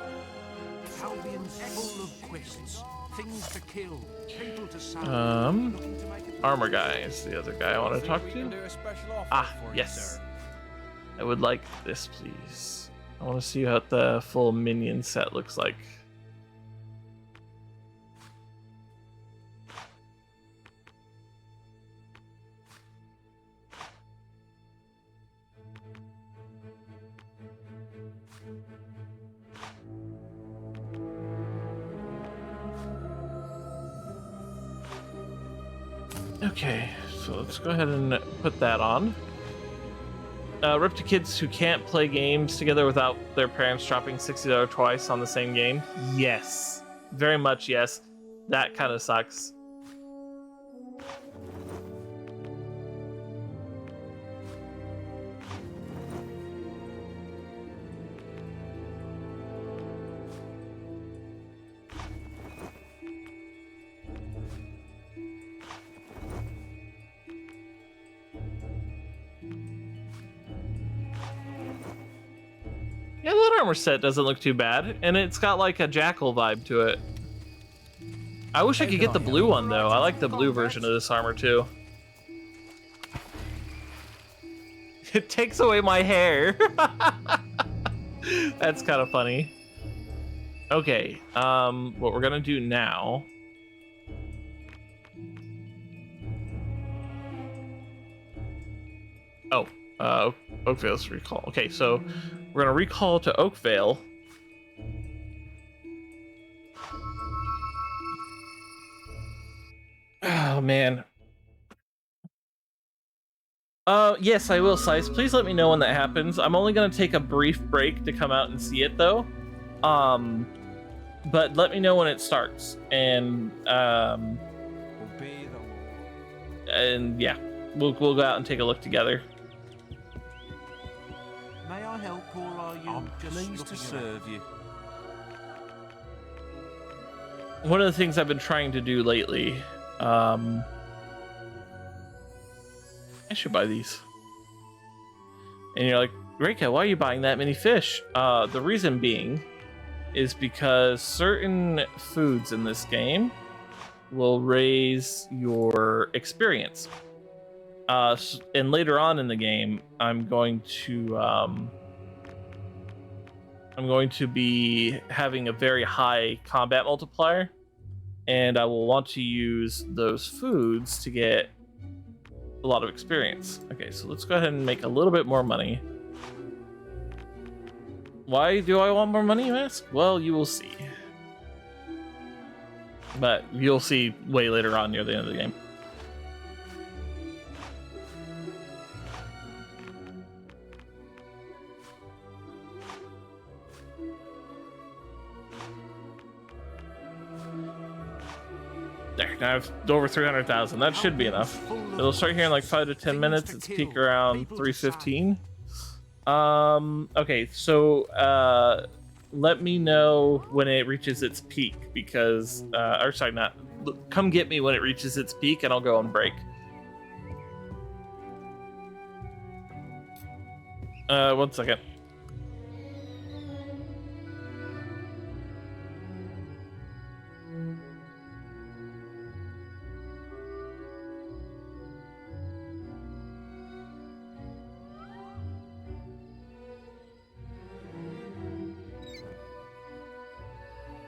Albion's full of quests, things to kill, people to summon. Armor guy is the other guy I want to talk to. Ah, yes. I would like this, please. I want to see what the full minion set looks like. Okay, so let's go ahead and put that on. Rip to kids who can't play games together without their parents dropping $60 twice on the same game. Yes, very much yes. That kind of sucks. Yeah, that armor set doesn't look too bad, and it's got like a jackal vibe to it. I wish I could get the blue one though. I like the blue version of this armor too. It takes away my hair. That's kind of funny. Okay, what we're gonna do now. Oh, Oakvale's recall. Okay, so we're gonna recall to Oakvale. Oh man. Yes, I will, Slice. Please let me know when that happens. I'm only gonna take a brief break to come out and see it, though. But let me know when it starts, and yeah, we'll go out and take a look together. May I help, or are you I'm just pleased to looking serve you. One of the things I've been trying to do lately, I should buy these. And you're like, Reika, why are you buying that many fish? The reason being is because certain foods in this game will raise your experience. And later on in the game, I'm going to be having a very high combat multiplier, and I will want to use those foods to get a lot of experience. Okay, so let's go ahead and make a little bit more money. Why do I want more money, you ask? Well, you will see. But you'll see way later on near the end of the game. There, now I have over 300,000. That should be enough. It'll start here in like 5 to 10 minutes. It's peak around 3:15. Okay, so let me know when it reaches its peak, because or sorry, not come get me when it reaches its peak, and I'll go on break. 1 second.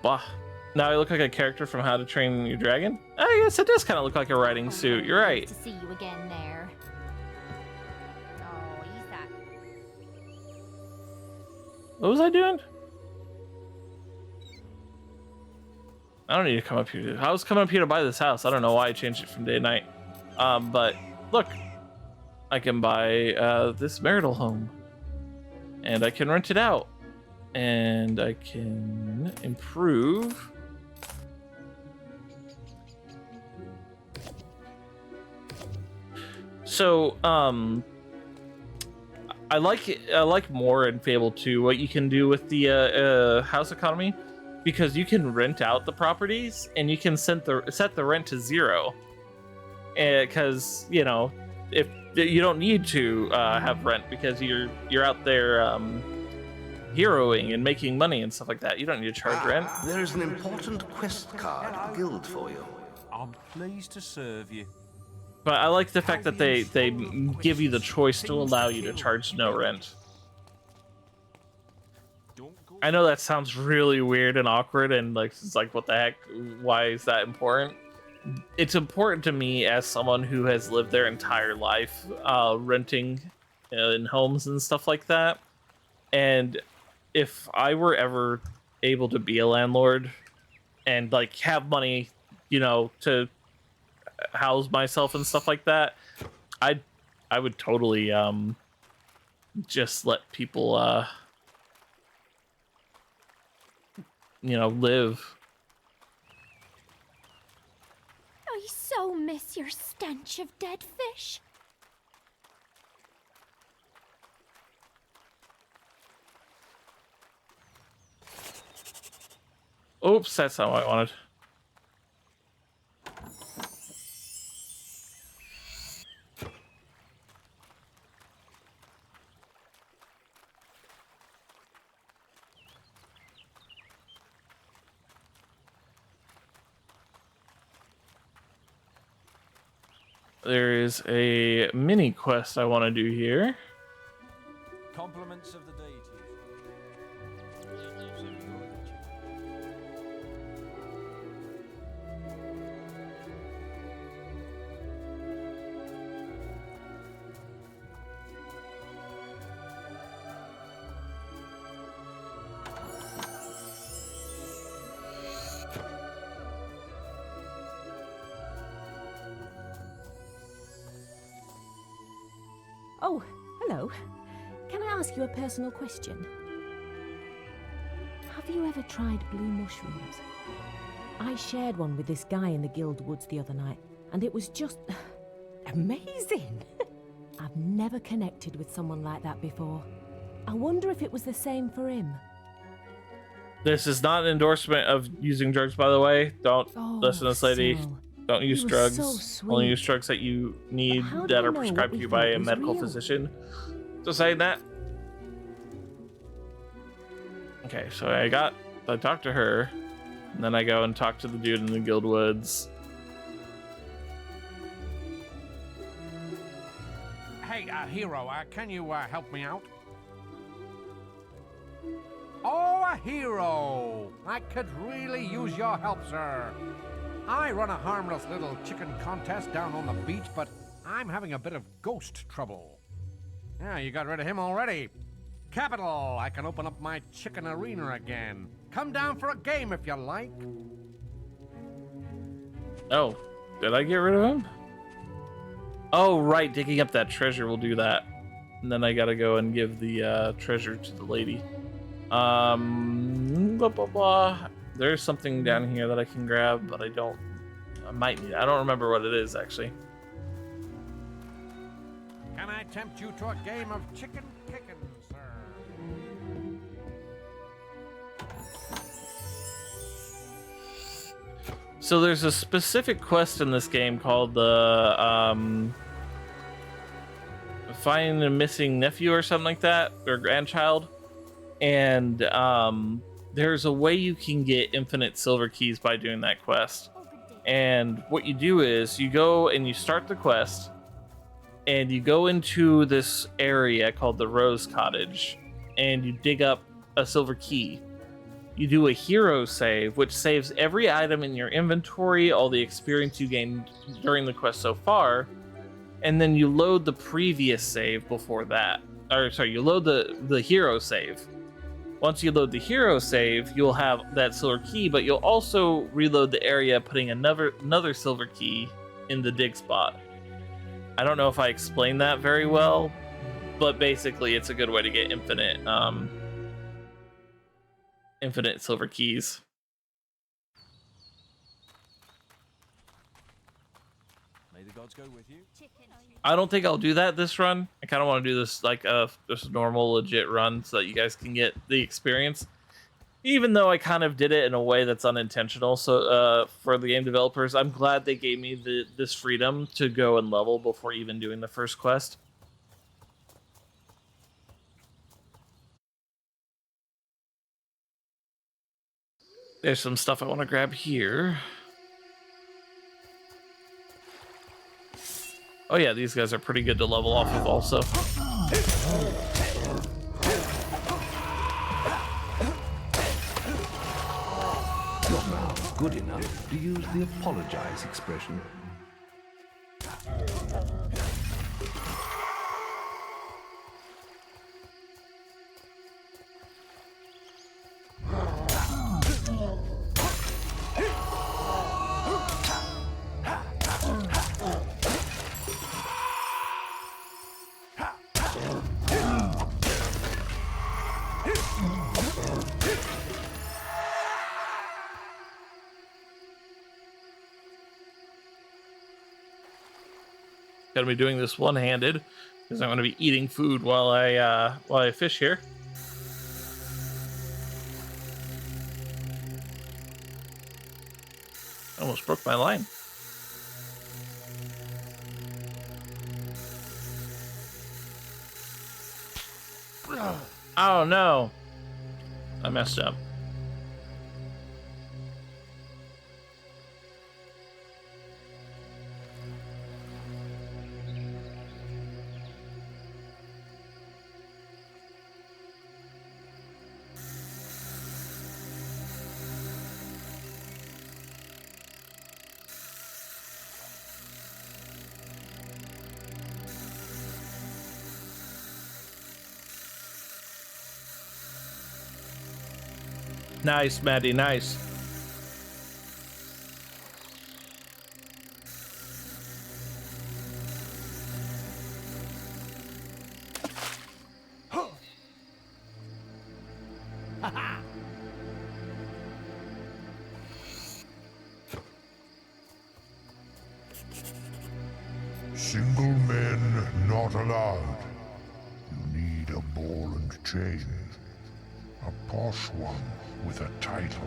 Bah. Now I look like a character from How to Train Your Dragon? I guess it does kind of look like a riding suit. You're right. To see you again there. Oh, he's that. What was I doing? I don't need to come up here. I was coming up here to buy this house. I don't know why I changed it from day to night. But look, I can buy this marital home, and I can rent it out, and I can improve. So, I like more in Fable 2 what you can do with the house economy, because you can rent out the properties and you can set the rent to 0. Because you know, if you don't need to have rent, because you're out there heroing and making money and stuff like that. You don't need to charge rent. There is an important quest card at the guild for you. I'm pleased to serve you. But I like the fact that they give you the choice to allow you to charge no rent. I know that sounds really weird and awkward, and like it's like, what the heck? Why is that important? It's important to me as someone who has lived their entire life renting in homes and stuff like that. And if I were ever able to be a landlord and like have money, you know, to house myself and stuff like that, I would totally just let people you know, live. I so miss your stench of dead fish. Oops, that's not what I wanted. There is a mini quest I want to do here. Compliments of the deities. Oh, hello. Can I ask you a personal question? Have you ever tried blue mushrooms? I shared one with this guy in the Guild Woods the other night, and it was just amazing. I've never connected with someone like that before. I wonder if it was the same for him. This is not an endorsement of using drugs, by the way. Don't listen to this lady. Cyril. Don't use He was drugs. so sweet. Only use drugs that you need how do that I are know prescribed what to we you by thought a was medical real? physician. So saying that. Okay, so I talked to her, and then I go and talk to the dude in the Guild Woods. Hey, hero, can you help me out? Oh, a hero! I could really use your help, sir. I run a harmless little chicken contest down on the beach, but I'm having a bit of ghost trouble. Yeah, you got rid of him already. Capital! I can open up my chicken arena again. Come down for a game if you like. Oh, did I get rid of him? Oh, right, digging up that treasure will do that. And then I gotta go and give the treasure to the lady. Blah, blah, blah. There's something down here that I can grab, but I might need it. I don't remember what it is, actually. Can I tempt you to a game of chicken pickin', sir? So there's a specific quest in this game called the find a missing nephew or something like that, or grandchild. And there's a way you can get infinite silver keys by doing that quest. And what you do is you go and you start the quest, and you go into this area called the Rose Cottage, and you dig up a silver key. You do a hero save, which saves every item in your inventory, all the experience you gained during the quest so far, and then you load the previous save before that. Or sorry, you load the hero save. Once you load the hero save, you'll have that silver key, but you'll also reload the area, putting another silver key in the dig spot. I don't know if I explained that very well, but basically it's a good way to get infinite silver keys. May the gods go with you. I don't think I'll do that this run. I kind of want to do this like just a normal legit run so that you guys can get the experience. Even though I kind of did it in a way that's unintentional, so for the game developers, I'm glad they gave me this freedom to go and level before even doing the first quest. There's some stuff I want to grab here. Oh yeah, these guys are pretty good to level off of also. You're now good enough to use the apologize expression. Gonna be doing this one-handed because I'm gonna be eating food while I fish here. Almost broke my line. Oh no, I messed up. Nice, Maddie, nice. Bernard. You need a ball and chain. A posh one with a title.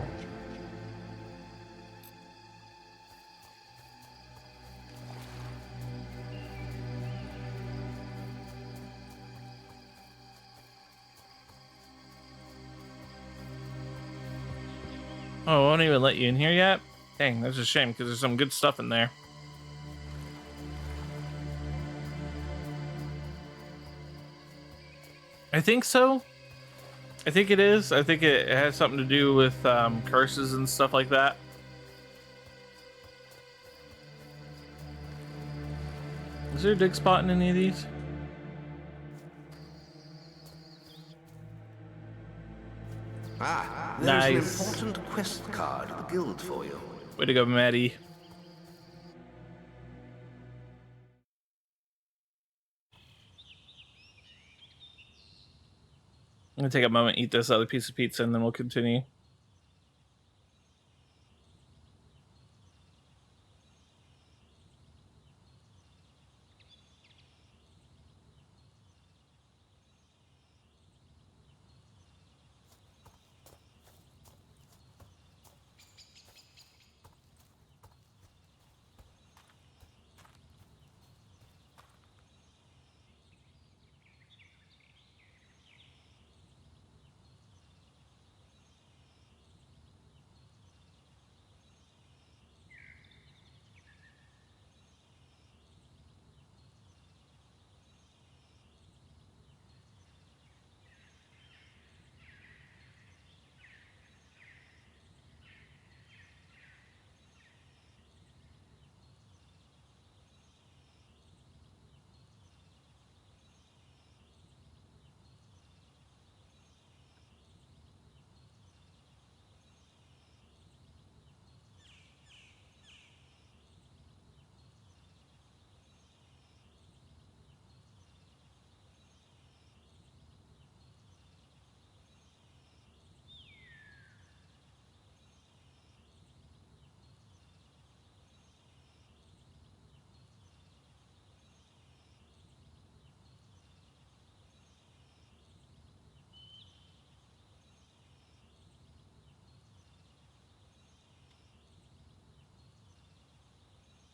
Oh, I won't even let you in here yet? Dang, that's a shame because there's some good stuff in there. I think so. I think it is. I think it has something to do with curses and stuff like that. Is there a dig spot in any of these? Ah, there's Nice. an important quest card at the guild for you. Way to go, Maddie. I'm gonna take a moment, eat this other piece of pizza, and then we'll continue.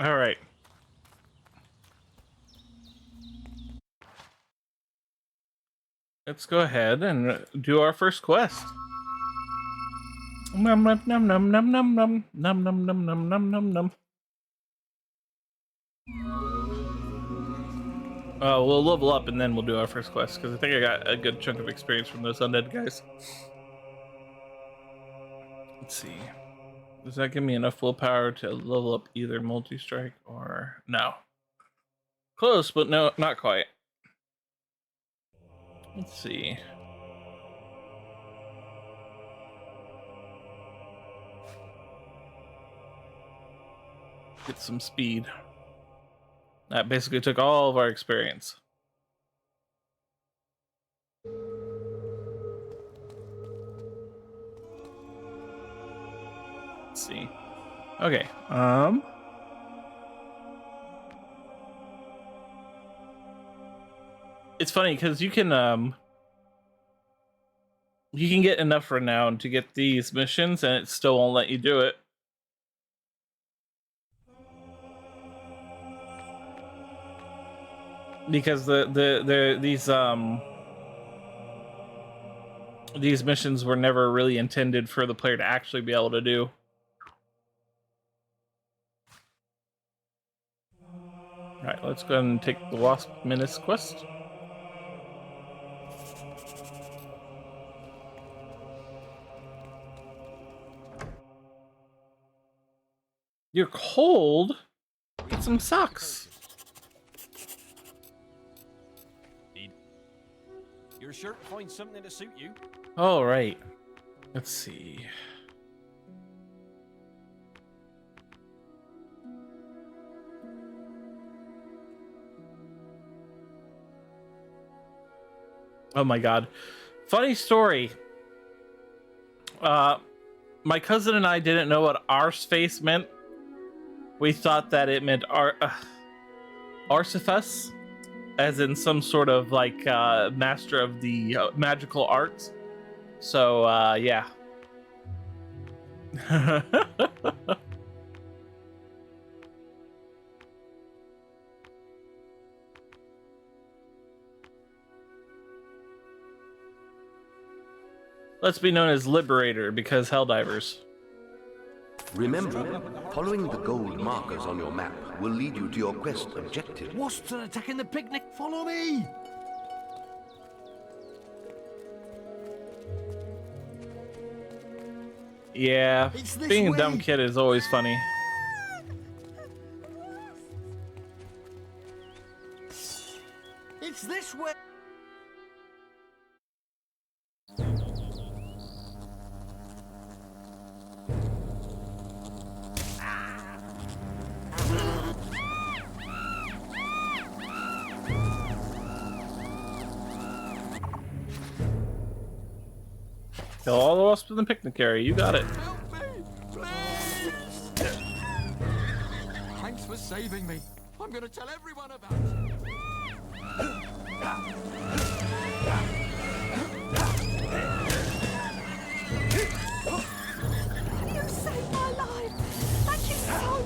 All right. Let's go ahead and do our first quest. Num num num num num num num num num num num num num num. We'll level up and then we'll do our first quest because I think I got a good chunk of experience from those undead guys. Let's see. Does that give me enough willpower to level up either multi-strike or no? Close, but no, not quite. Let's see. Get some speed. That basically took all of our experience. Let's see. Okay. It's funny because you can get enough renown to get these missions and it still won't let you do it. Because these missions were never really intended for the player to actually be able to do. All right, let's go ahead and take the Wasp Menace quest. You're cold? Get some socks. You're sure to find something to suit you. All right. Let's see. Oh my god. Funny story. My cousin and I didn't know what arseface meant. We thought that it meant Arsiphus. as in some sort of like master of the magical arts. So yeah. Let's be known as Liberator, because Helldivers. Remember, following the gold markers on your map will lead you to your quest objective. Wasps are attacking the picnic. Follow me. Yeah, being a dumb kid is always funny. It's this way. Kill all the wasps in the picnic area. You got it. Thanks for saving me. I'm going to tell everyone about it. You saved my life. Thank you so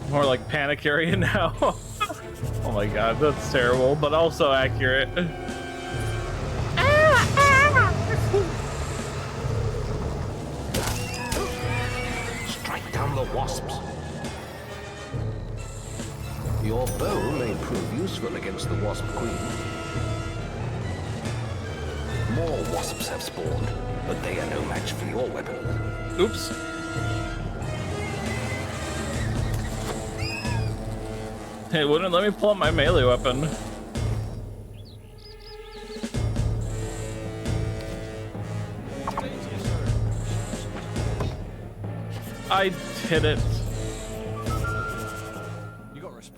much. More like panic area now. Oh my god, that's terrible, but also accurate. Strike down the wasps. Your bow may prove useful against the wasp queen. More wasps have spawned, but they are no match for your weapon. Oops. It wouldn't let me pull out my melee weapon. I hit it.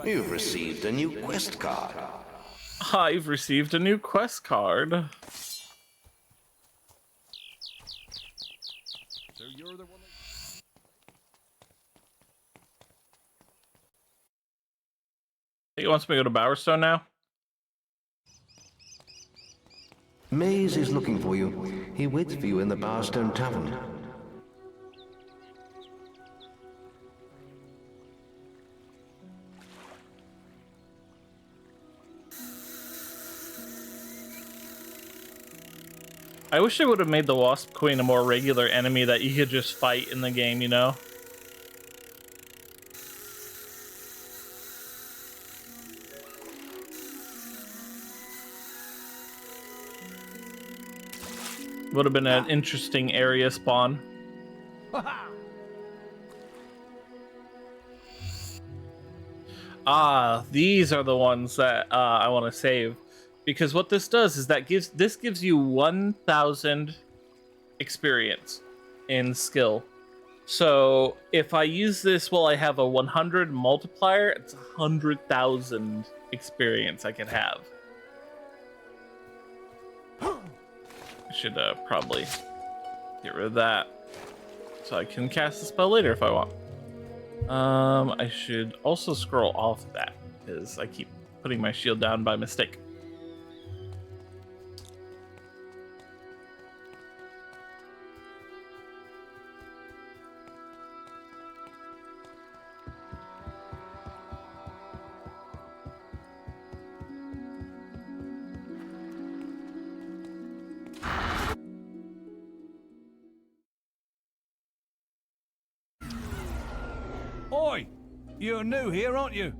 You've received a new quest card. I've received a new quest card. So you're the one that... He wants me to go to Bowerstone now? Maze is looking for you. He waits for you in the Bowerstone Tavern. I wish they would have made the Wasp Queen a more regular enemy that you could just fight in the game, you know? Would have been an interesting area spawn. Ah, these are the ones that I want to save, because what this does is that gives you 1,000 experience in skill. So if I use this while I have a 100 multiplier, it's 100,000 experience I can have. I should probably get rid of that so I can cast the spell later if I want. I should also scroll off that because I keep putting my shield down by mistake. Oi! You're new here, aren't you?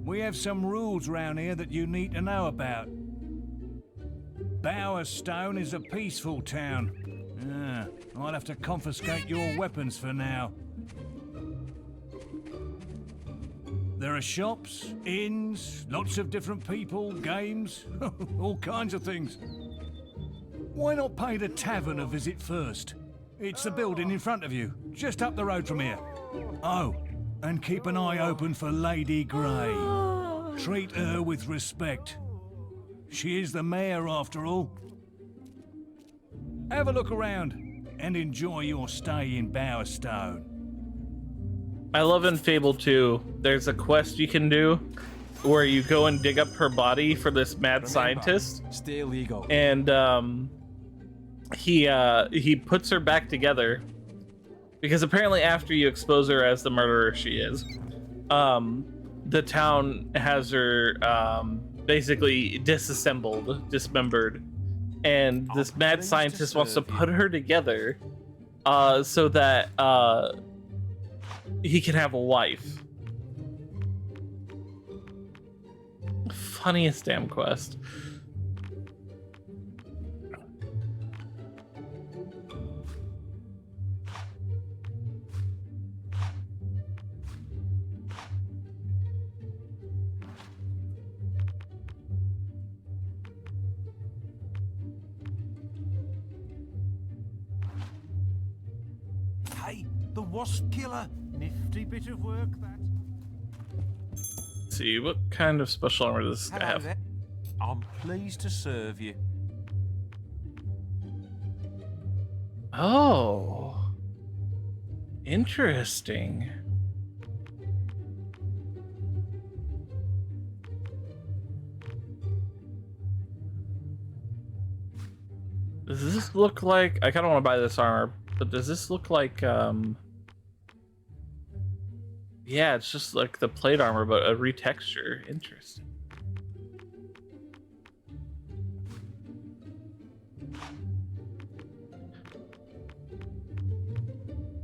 We have some rules round here that you need to know about. Bowerstone is a peaceful town. I'll have to confiscate your weapons for now. There are shops, inns, lots of different people, games, all kinds of things. Why not pay the tavern a visit first? It's the building in front of you, just up the road from here. Oh, and keep an eye open for Lady Grey. Treat her with respect. She is the mayor, after all. Have a look around and enjoy your stay in Bowerstone. I love in Fable 2, there's a quest you can do where you go and dig up her body for this mad scientist. Stay legal. And he puts her back together because apparently after you expose her as the murderer she is, the town has her basically dismembered, and this mad scientist wants to put her together so that he can have a wife. Funniest damn quest. Hey, the wasp killer. Nifty bit of work, that. Let's see, what kind of special armor does this guy Hello have? there. I'm pleased to serve you. Oh, interesting. Does this look like, I kind of want to buy this armor, but does this look like, yeah, it's just like the plate armor, but a retexture. Interesting.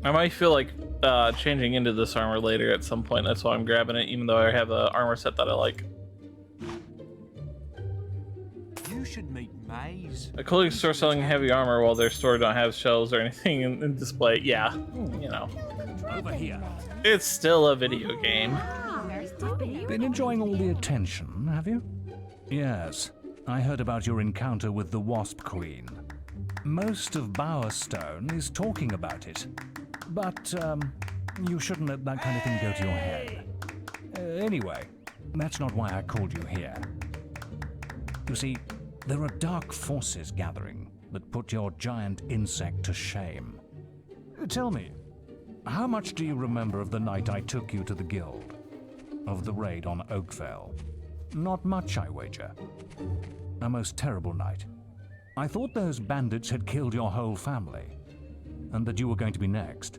I might feel like changing into this armor later at some point. That's why I'm grabbing it, even though I have an armor set that I like. You should meet Maze. A clothing store selling heavy armor while their store don't have shelves or anything in display. Yeah, you know. Over here. It's still a video game. Been enjoying all the attention, have you? Yes. I heard about your encounter with the Wasp Queen. Most of Bowerstone is talking about it. But, you shouldn't let that kind of thing go to your head. Anyway, that's not why I called you here. You see, there are dark forces gathering that put your giant insect to shame. Tell me, how much do you remember of the night I took you to the guild? Of the raid on Oakvale? Not much, I wager. A most terrible night. I thought those bandits had killed your whole family, and that you were going to be next.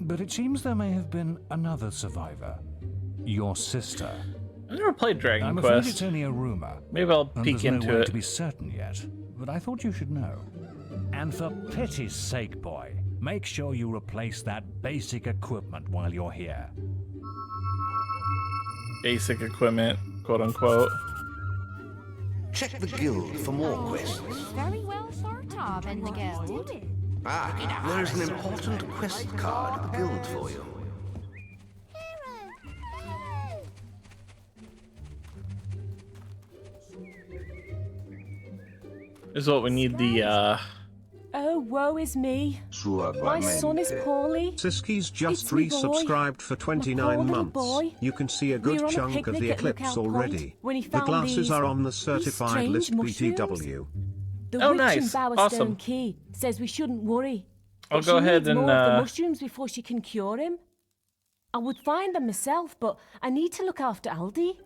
But it seems there may have been another survivor. Your sister. I never played Dragon I'm Quest. afraid it's only a rumor. Maybe I'll and peek there's into no way it. to be certain yet, but I thought you should know. And for pity's sake, boy, make sure you replace that basic equipment while you're here. Basic equipment, quote unquote. Check the guild for more quests. Very well thought of in the guild. Ah, there is an important quest card at the guild for you. This is what we need the, Oh, woe is me. My son is poorly. Siski's just It's me, boy. resubscribed for My 29 poor little months. boy. You can see a We were good on a chunk of picnic the at eclipse Lookout Point already. when he The found glasses these- are on the these certified strange list mushrooms. BTW. The Oh, witch nice. in Bowerstone Awesome. Key says we shouldn't worry. I'll But go she ahead needs and, more of the mushrooms before she can cure him. I would find them myself, but I need to look after Aldi.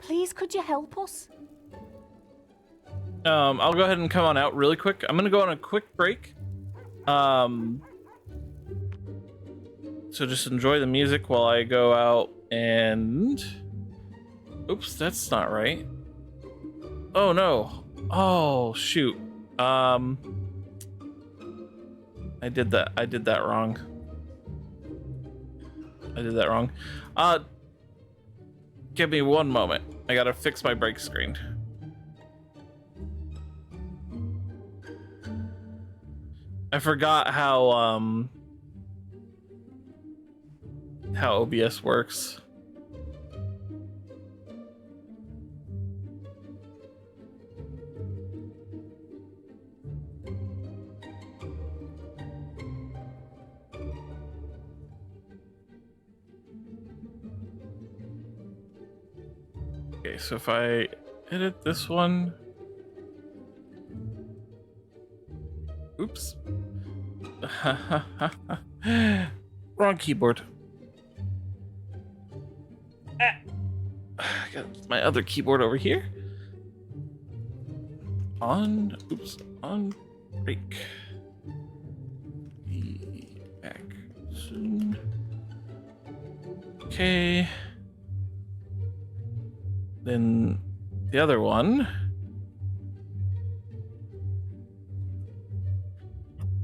Please, could you help us? I'll go ahead and come on out really quick. I'm gonna go on a quick break. So just enjoy the music while I go out and... Oops, that's not right. Oh no. Oh shoot. I did that wrong. Give me one moment. I gotta fix my break screen. I forgot how OBS works. Okay, so if I edit this one. Oops. Wrong keyboard. I got my other keyboard over here. On break. Be back soon. Okay. Then the other one.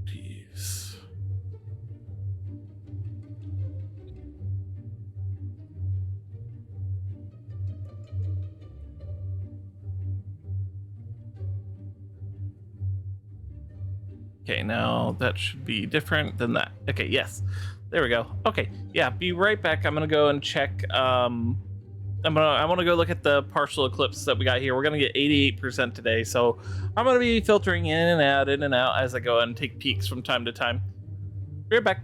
Jeez. Okay, now that should be different than that. Okay, yes. There we go. Okay, yeah, be right back. I'm gonna go and check. I want to go look at the partial eclipse that we got here. We're gonna get 88% today, so I'm gonna be filtering in and out as I go and take peeks from time to time. Be right back.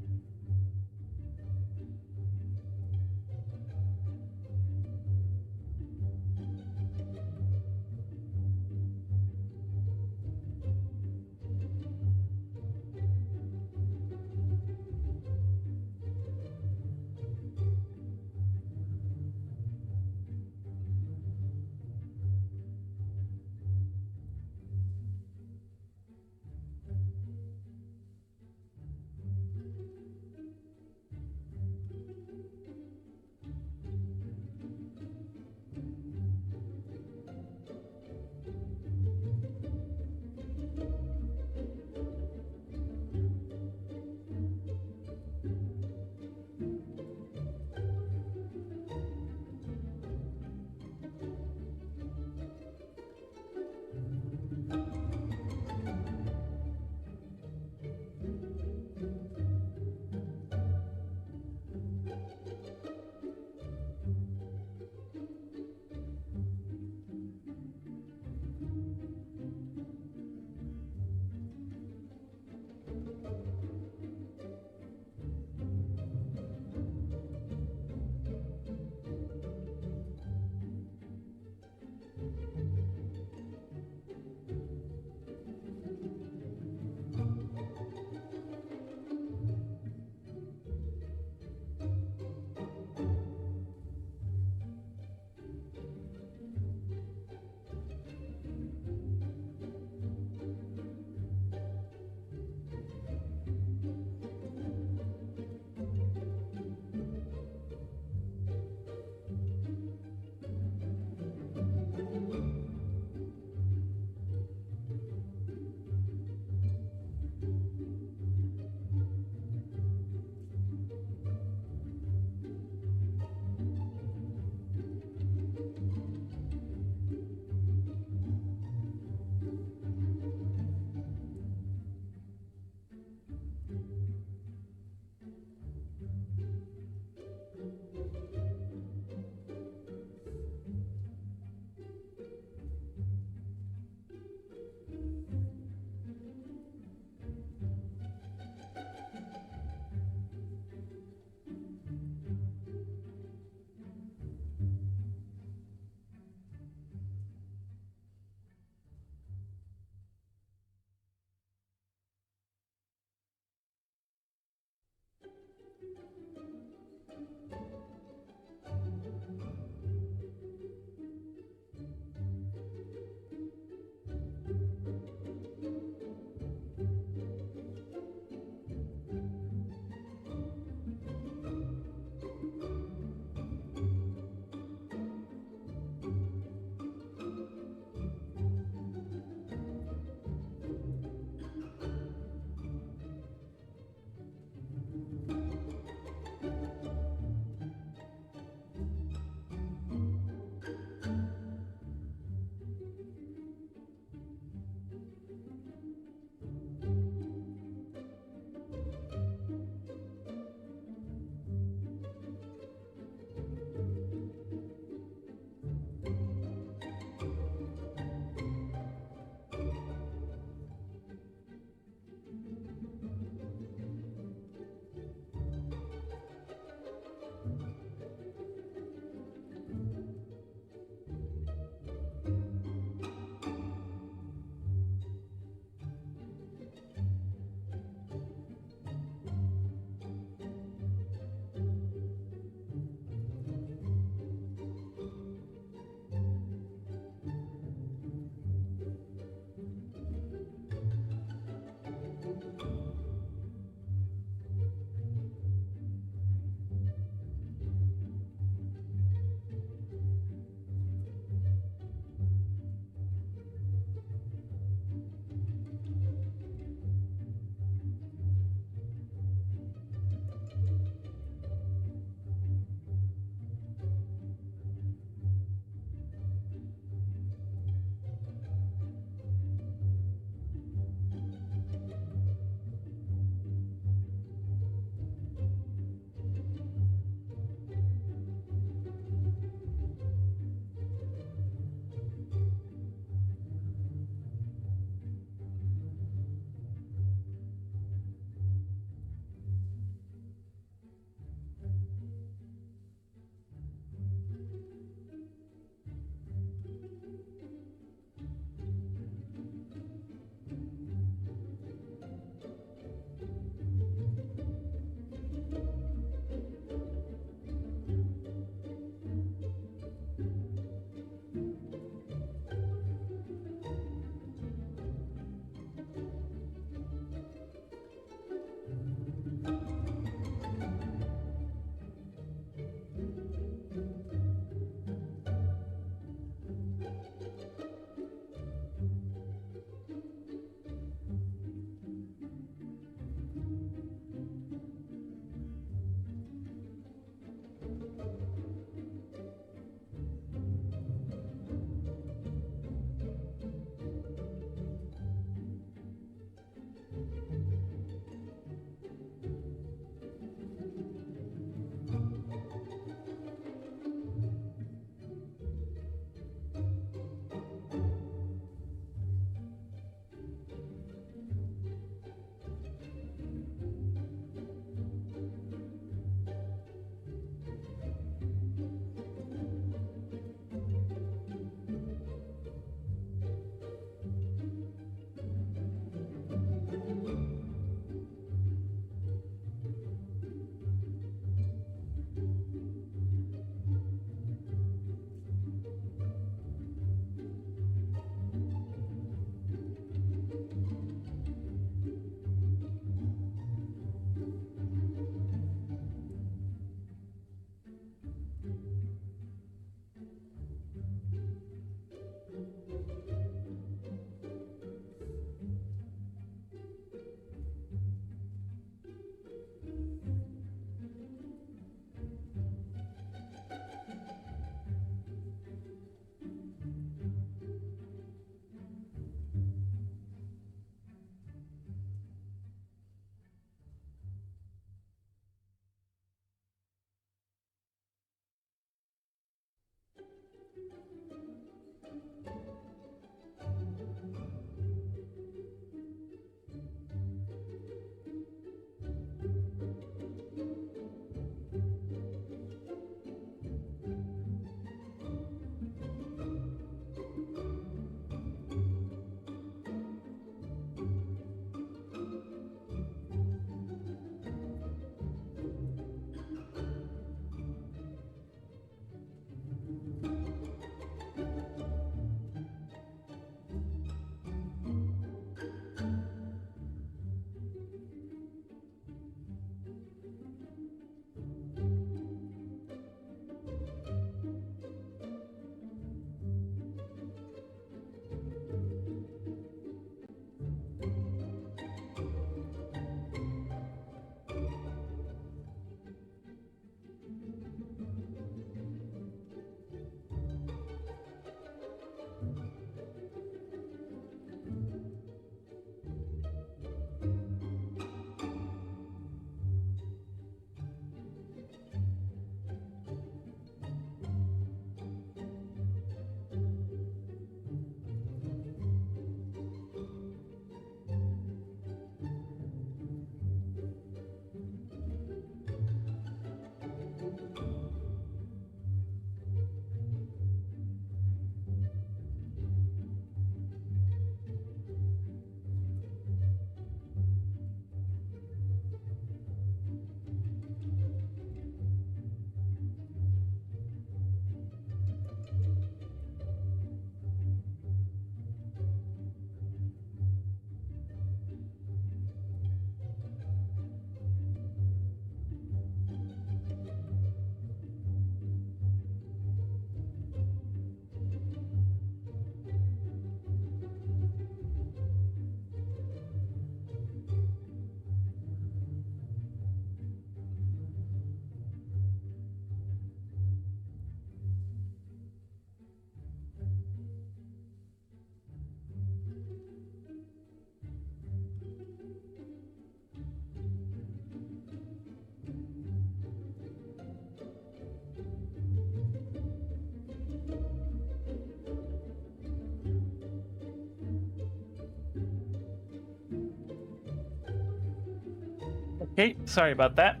Okay, sorry about that.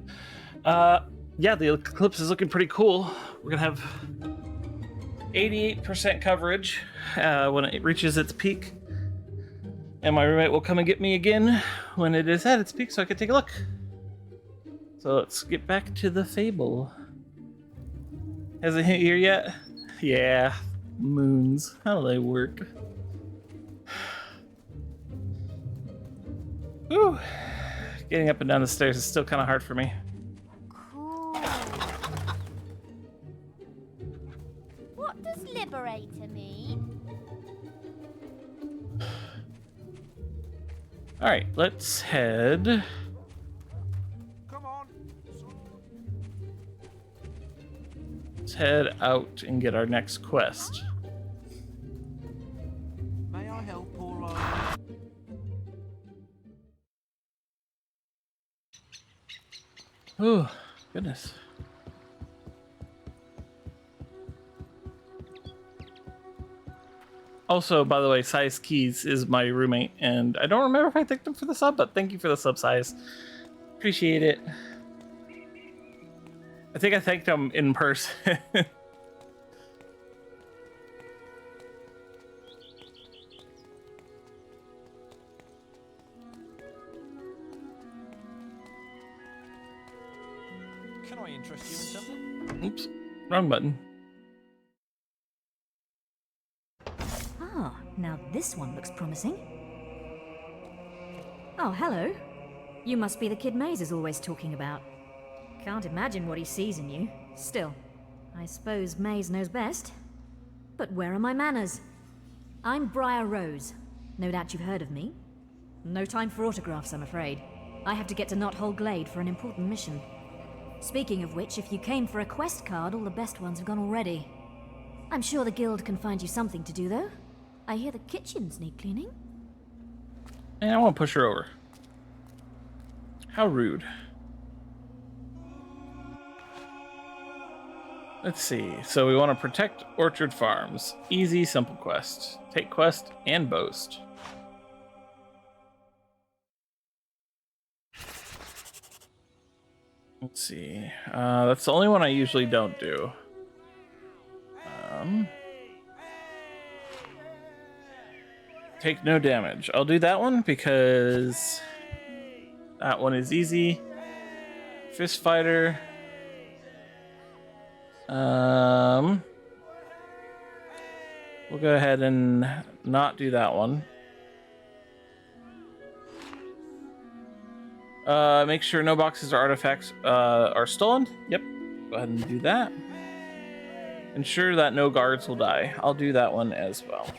Yeah, the eclipse is looking pretty cool. We're gonna have 88% coverage when it reaches its peak. And my roommate will come and get me again when it is at its peak so I can take a look. So let's get back to the Fable. Has it hit here yet? Yeah, moons. How do they work? Whew. Getting up and down the stairs is still kind of hard for me. Cool. What does liberator mean? All right, let's head. Come on. Let's head out and get our next quest. May I help, or Oh, goodness. Also, by the way, Size Keys is my roommate, and I don't remember if I thanked him for the sub, but thank you for the sub, Size. Appreciate it. I think I thanked him in person. Can I interest you in something? Oops, wrong button. Ah, now this one looks promising. Oh, hello. You must be the kid Maze is always talking about. Can't imagine what he sees in you. Still, I suppose Maze knows best. But where are my manners? I'm Briar Rose. No doubt you've heard of me. No time for autographs, I'm afraid. I have to get to Knothole Glade for an important mission. Speaking of which, if you came for a quest card, all the best ones have gone already. I'm sure the guild can find you something to do, though. I hear the kitchens need cleaning. And I want to push her over. How rude. Let's see. So we want to protect Orchard Farms. Easy, simple quest. Take quest and boast. Let's see. That's the only one I usually don't do. Take no damage. I'll do that one because that one is easy. Fist fighter. We'll go ahead and not do that one. Make sure no boxes or artifacts are stolen. Yep. Go ahead and do that. Ensure that no guards will die. I'll do that one as well.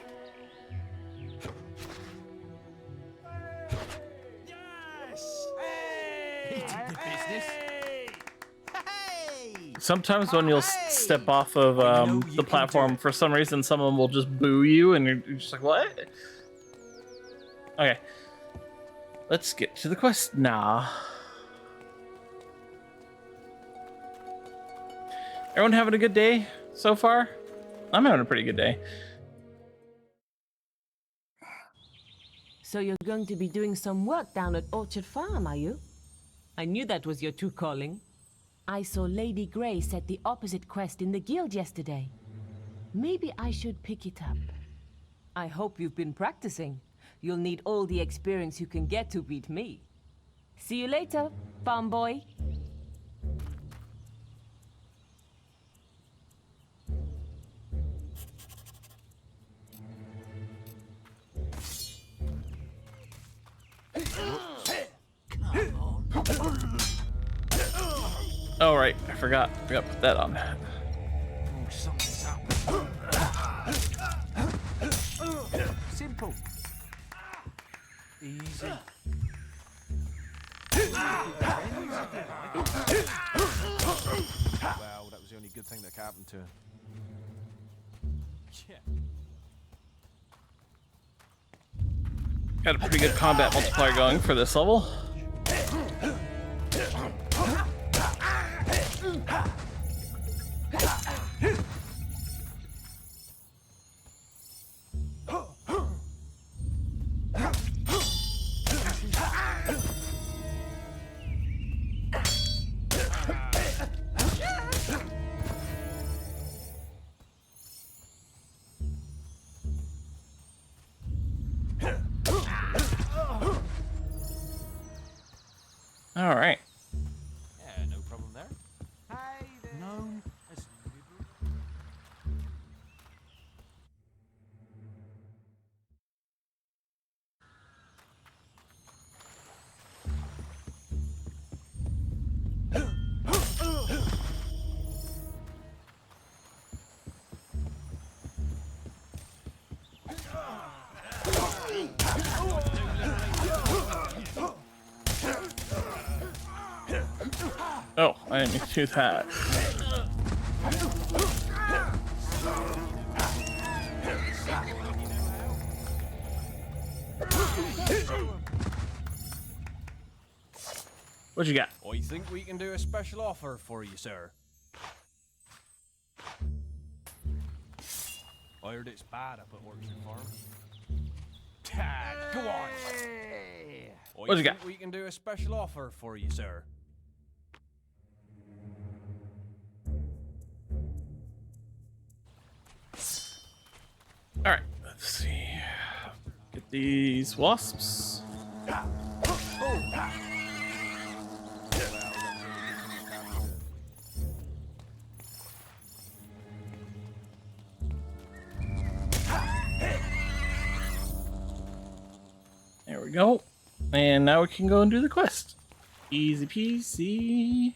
Sometimes when you'll step off of the platform, for some reason, someone will just boo you, and you're just like, what? Okay. Let's get to the quest now. Everyone having a good day so far? I'm having a pretty good day. So you're going to be doing some work down at Orchard Farm, are you? I knew that was your true calling. I saw Lady Grey set the opposite quest in the guild yesterday. Maybe I should pick it up. I hope you've been practicing. You'll need all the experience you can get to beat me. See you later, farm boy. Oh, right. I forgot to put that on. Simple. Easy. Well, that was the only good thing that happened to him. Yeah. Got a pretty good combat multiplier going for this level. All right. Yeah, no problem there. Hey there. Known as Oh, I didn't mean to do that. What you got? I think we can do a special offer for you, sir. I heard it's bad up at Orchard Farm. Dad, go on. What you got? We can do a special offer for you, sir. All right, let's see. Get these wasps. There we go. And now we can go and do the quest. Easy peasy.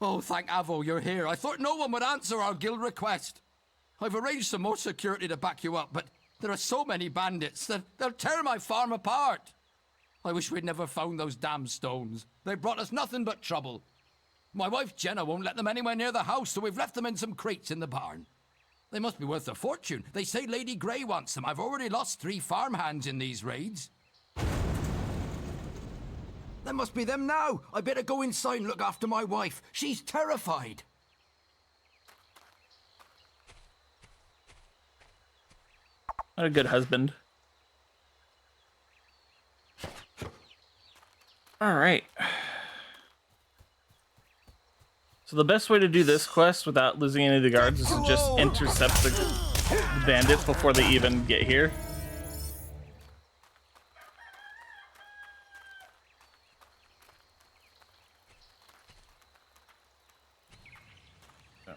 Oh, thank Avo, you're here. I thought no one would answer our guild request. I've arranged some more security to back you up, but there are so many bandits that they'll tear my farm apart. I wish we'd never found those damn stones. They brought us nothing but trouble. My wife Jenna won't let them anywhere near the house, so we've left them in some crates in the barn. They must be worth a fortune. They say Lady Grey wants them. I've already lost 3 farmhands in these raids. That must be them now. I better go inside and look after my wife. She's terrified. What a good husband. All right. So the best way to do this quest without losing any of the guards is to just intercept the bandits before they even get here.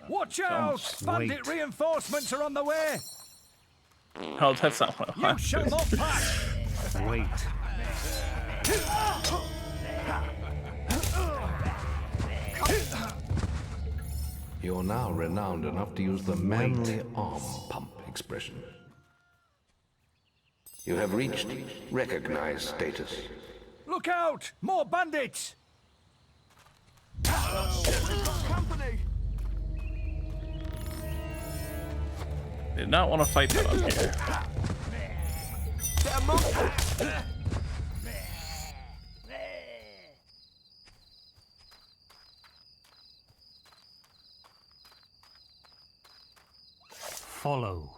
Watch out! Bandit reinforcements are on the way! Oh, that's not what I You wanted. shall not pass! Wait. You're now renowned enough to use the manly arm pump expression. You have reached recognized status. Look out! More bandits! Company. Did not want to fight them up here. Follow.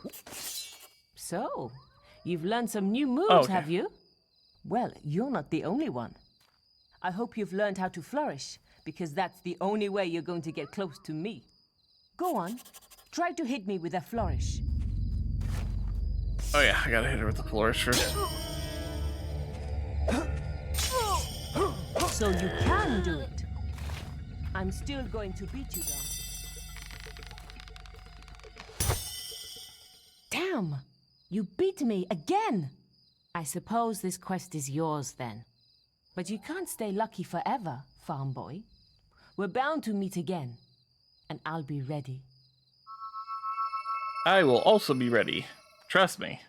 So, you've learned some new moves, Okay. have you? Well, you're not the only one. I hope you've learned how to flourish, because that's the only way you're going to get close to me. Go on, try to hit me with a flourish. Oh yeah, I gotta hit her with the flourish first. So you can do it. I'm still going to beat you, though. Damn! You beat me again! I suppose this quest is yours, then. But you can't stay lucky forever, farm boy. We're bound to meet again. And I'll be ready. I will also be ready. Trust me.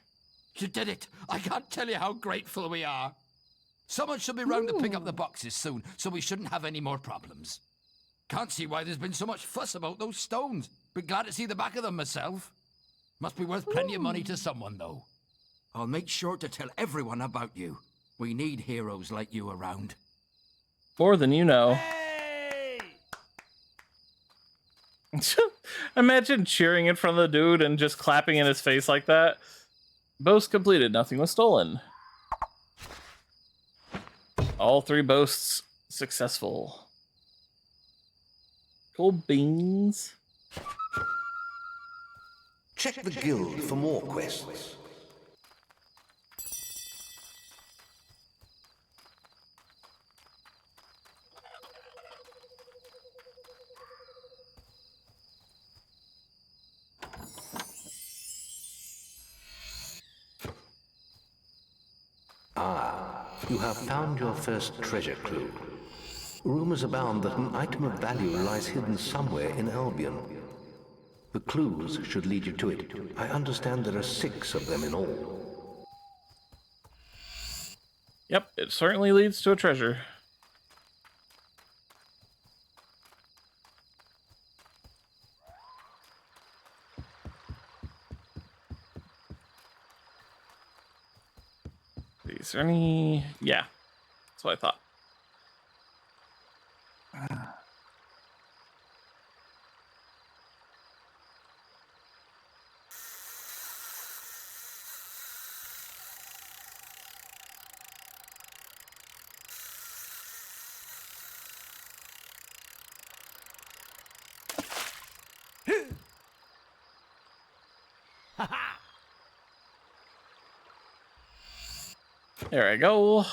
You did it. I can't tell you how grateful we are. Someone should be round to pick up the boxes soon, so we shouldn't have any more problems. Can't see why there's been so much fuss about those stones. Be glad to see the back of them myself. Must be worth plenty of money to someone, though. I'll make sure to tell everyone about you. We need heroes like you around. More than you know. Imagine cheering in front of the dude and just clapping in his face like that. Boast completed. Nothing was stolen. All 3 boasts successful. Cool beans. Check the guild for more quests. Ah, you have found your first treasure clue. Rumors abound that an item of value lies hidden somewhere in Albion. The clues should lead you to it. I understand there are 6 of them in all. Yep, it certainly leads to a treasure. Is there any... Yeah, that's what I thought. There I go.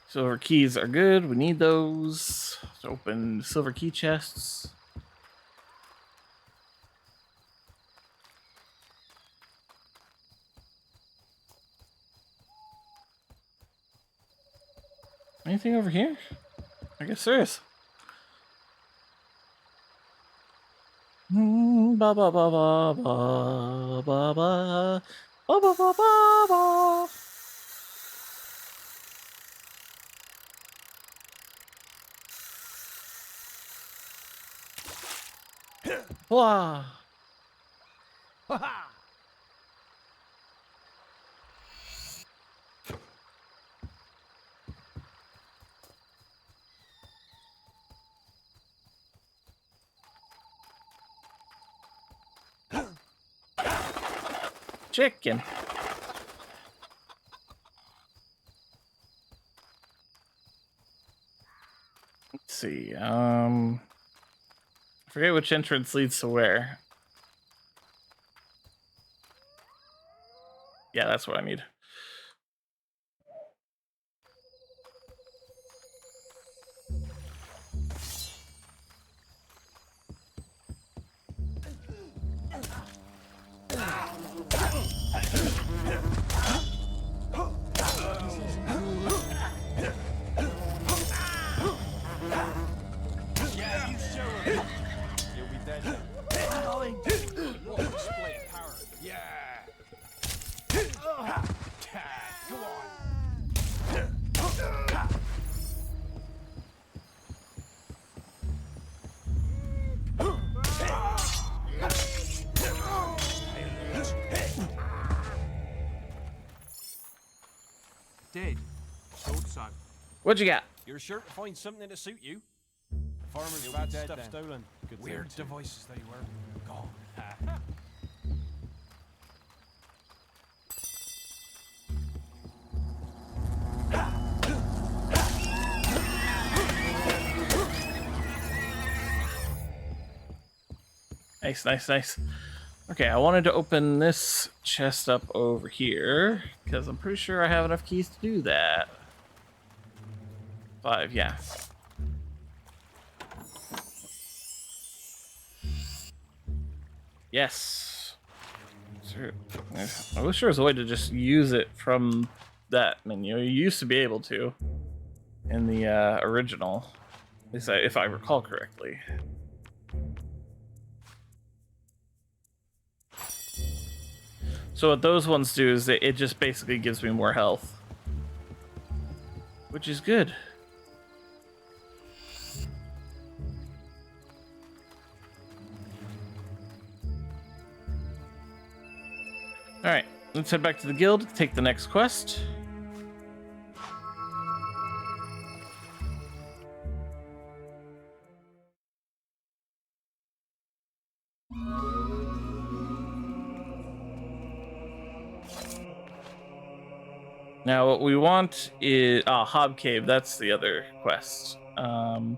Silver keys are good. We need those to open silver key chests. Anything over here? I guess there is. Ba ba ba ba ba ba ba ba ba ba ba. Blah. Chicken. Let's see. I forget which entrance leads to where. Yeah, that's what I need. Yeah, you show him. You'll be dead. Going. What a display of power. Yeah. Go on. Dead. Told so. What'd you got? You're sure to find something to suit you. Farmer's bad stuff then. Stolen. Good weird devices they were. Gone. Nice, nice, nice. Okay, I wanted to open this chest up over here because I'm pretty sure I have enough keys to do that. 5, yeah. Yes. Sure. I wish there was a way to just use it from that menu. You used to be able to in the original, at least if I recall correctly. So what those ones do is it just basically gives me more health, which is good. All right, let's head back to the guild, take the next quest. Now what we want is Hob Cave. That's the other quest. But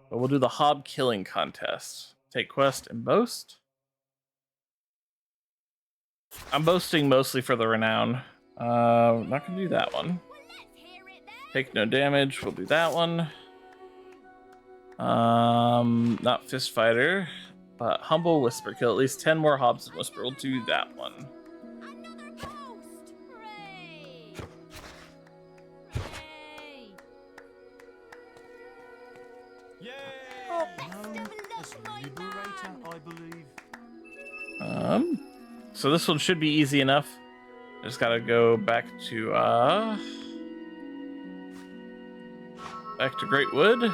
we'll do the Hob killing contest. Take quest and boast. I'm boasting mostly for the renown. Not gonna do that one. Take no damage. We'll do that one. Not fist fighter, but humble whisper. Kill at least 10 more hobs and whisper. We'll do that one. I believe. So this one should be easy enough. Just gotta go back to Great Wood.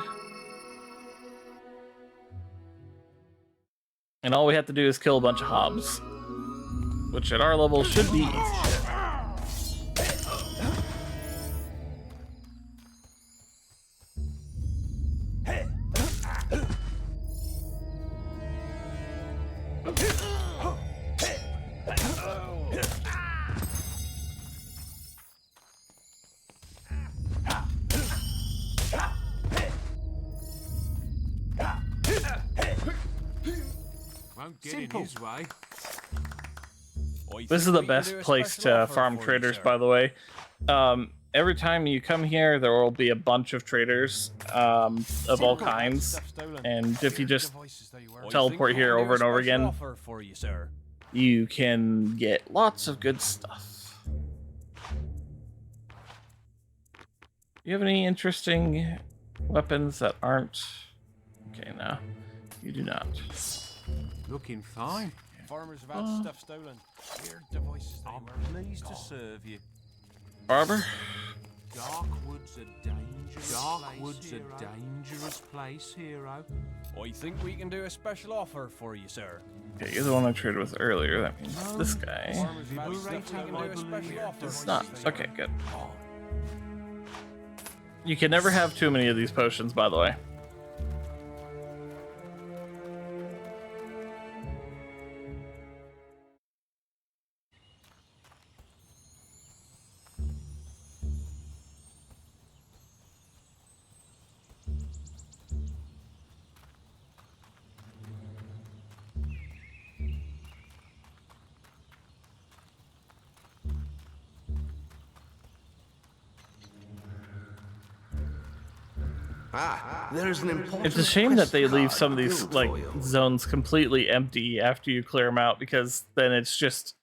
And all we have to do is kill a bunch of hobs, which at our level should be easy. Won't get in his way. This is the best place to farm traders, by the way. Every time you come here, there will be a bunch of traders of all kinds. And if you just teleport here over and over again, you can get lots of good stuff. You have any interesting weapons that aren't... Okay, no. You do not. Looking fine. Farmers have had stuff stolen. Weird devices. I'm pleased to serve you. Barber? Darkwood's a dangerous place, hero. I think we can do a special offer for you, sir. Okay, you're the one I traded with earlier. That means this guy. Farmers have had stuff we can do a special offer. It's not. Okay, good. You can never have too many of these potions, by the way. There's an important It's a shame that they leave quest some of these card like for you. zones completely empty after you clear them out, because then it's just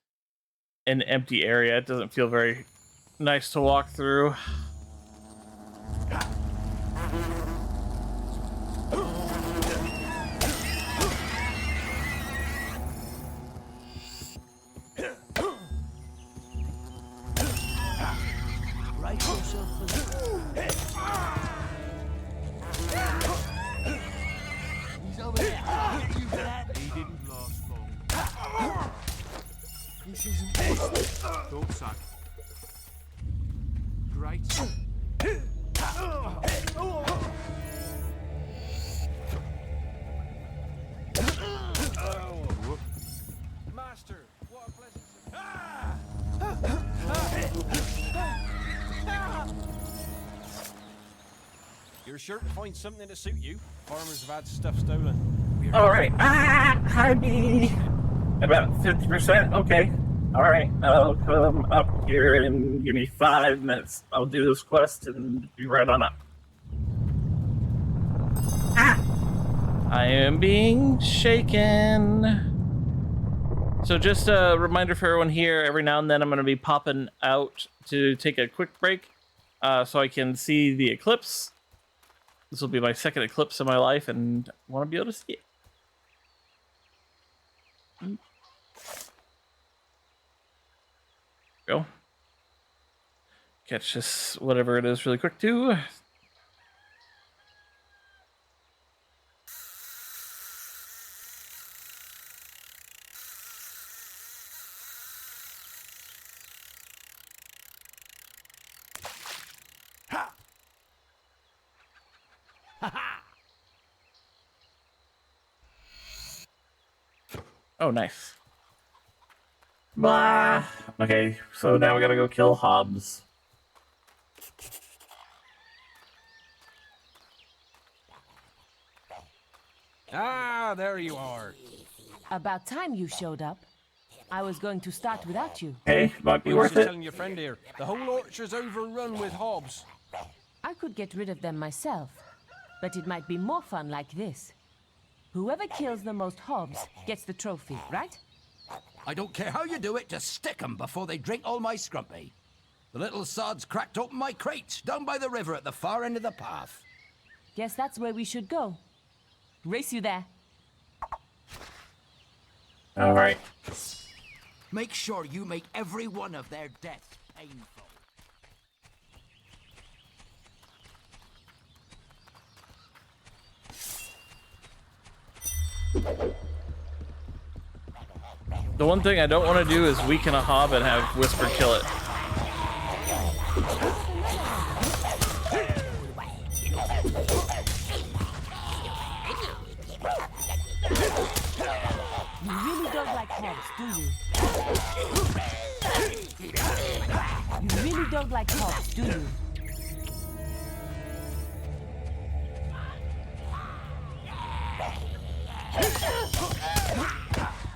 an empty area. It doesn't feel very nice to walk through. Right yourself. He's over there. You that? He didn't last long. This isn't it. Thought so. Great. Master, what a pleasant You're sure to find something to suit you. Farmers have had stuff stolen. All right. Maybe about 50%. Okay. All right. I'll come up here and give me 5 minutes. I'll do this quest and be right on up. I am being shaken. So just a reminder for everyone here, every now and then I'm going to be popping out to take a quick break so I can see the eclipse. This will be my second eclipse in my life, and I want to be able to see it. Go. Catch this, whatever it is, really quick too. Oh, nice. Blah. Okay, so now we gotta go kill Hobbs. Ah, there you are. About time you showed up. I was going to start without you. Hey, might be I was worth just it. telling your friend here, the whole orchard's overrun with hobs. I could get rid of them myself, but it might be more fun like this. Whoever kills the most hobs gets the trophy, right? I don't care how you do it, just stick 'em before they drink all my scrumpy. The little sods cracked open my crates down by the river at the far end of the path. Guess that's where we should go. Race you there. All right. Make sure you make every one of their deaths painful. The one thing I don't want to do is weaken a hob and have Whisper kill it. You really don't like hobs, do you? You really don't like hobs, do you?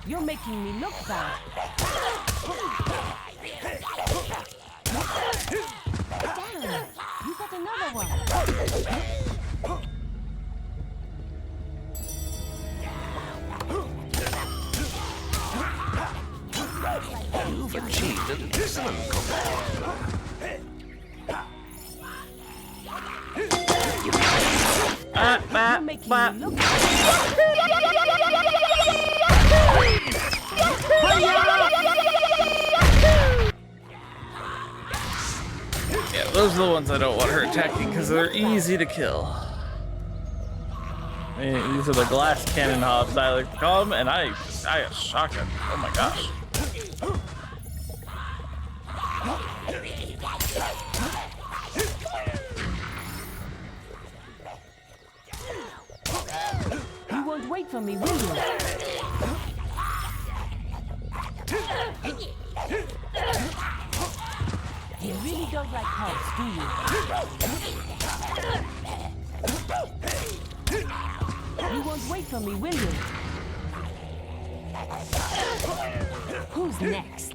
You're making me look bad. Damn, you got another one. You've achieved an excellent competition. You're making me look Yeah, those are the ones I don't want her attacking because they're easy to kill. I mean, these are the glass cannon hobs I like to call them, and I shock them. Oh my gosh. You won't wait for me, will you? You really don't like hobs, do you? You won't wait for me, will you? Who's next?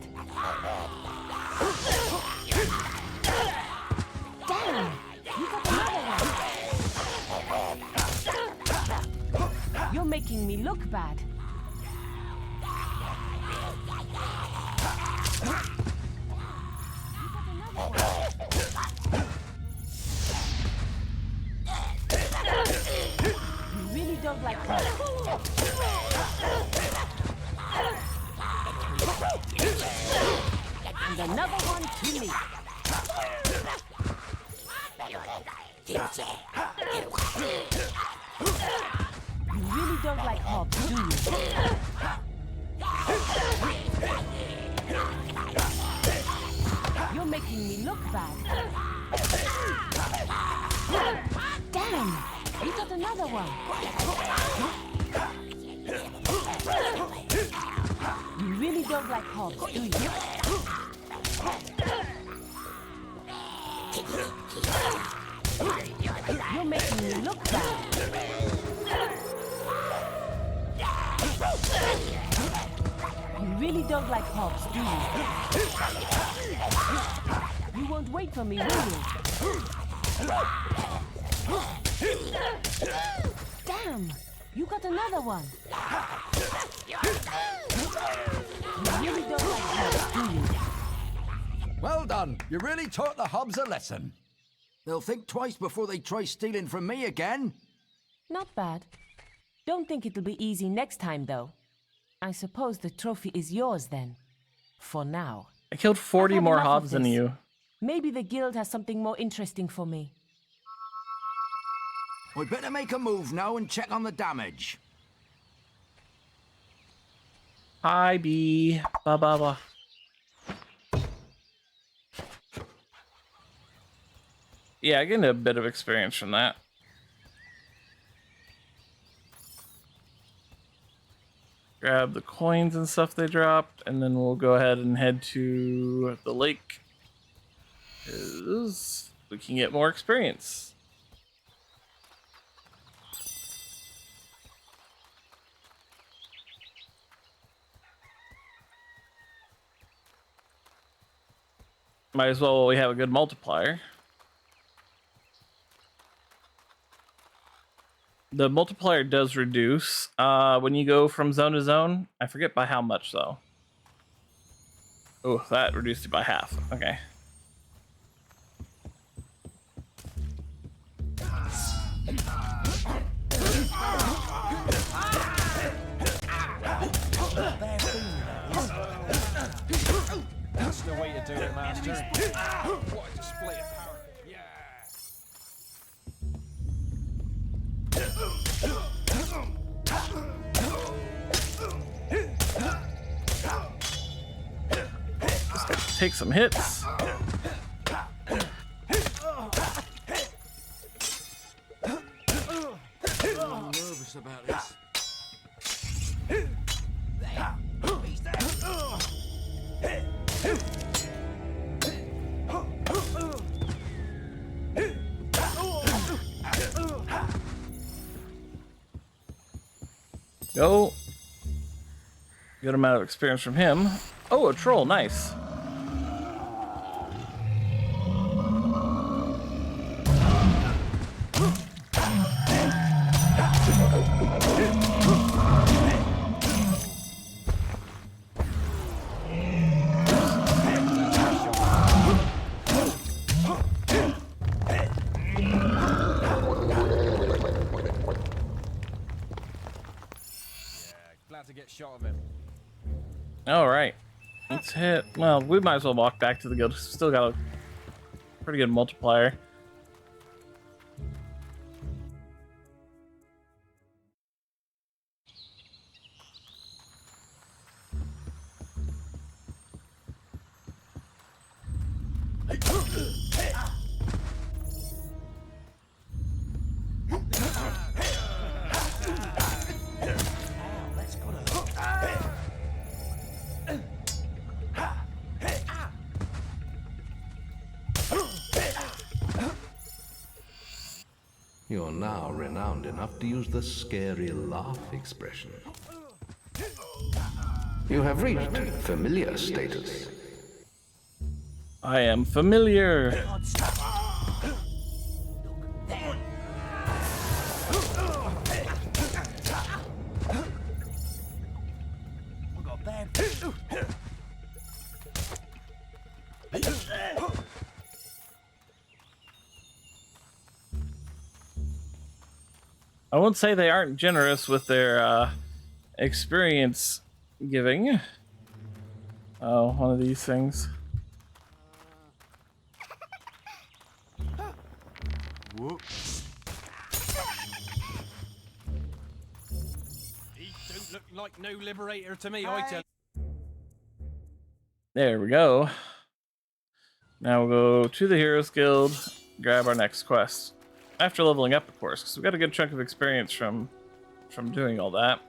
Damn! You got another one! You're making me look bad. You really don't like hobs. And another one to me. You really don't like hobs, do you? You're making me look bad. Damn! You got another one. You really don't like hobs, do you? You're making me look bad. You really don't like hobs, do you? You won't wait for me, will you? Damn! You got another one. You really don't like hobs, do you? Well done. You really taught the hobs a lesson. They'll think twice before they try stealing from me again. Not bad. Don't think it'll be easy next time, though. I suppose the trophy is yours then. For now. I killed 40 more hobs than you. Maybe the guild has something more interesting for me. We'd better make a move now and check on the damage. Hi, bee. Ba ba ba. Yeah, I get a bit of experience from that. Grab the coins and stuff they dropped, and then we'll go ahead and head to the lake. 'Cause we can get more experience. Might as well while we have a good multiplier. The multiplier does reduce when you go from zone to zone. I forget by how much though. Oh, that reduced it by half. Okay. That's the way to do it, Master. What a display of power. Yeah. Just take some hits. I'm nervous about this. Go. Good amount of experience from him. Oh, a troll. Nice. Glad to get shot of him. All right. Let's hit. Well, we might as well walk back to the guild. Still got a pretty good multiplier. You're now renowned enough to use the scary laugh expression. You have reached familiar status. I am familiar. I won't say they aren't generous with their experience giving. Oh, one of these things. Whoops. He don't look like no liberator to me, I tell. There we go. Now we'll go to the Heroes Guild, grab our next quest. After leveling up, of course, because we got a good chunk of experience from doing all that.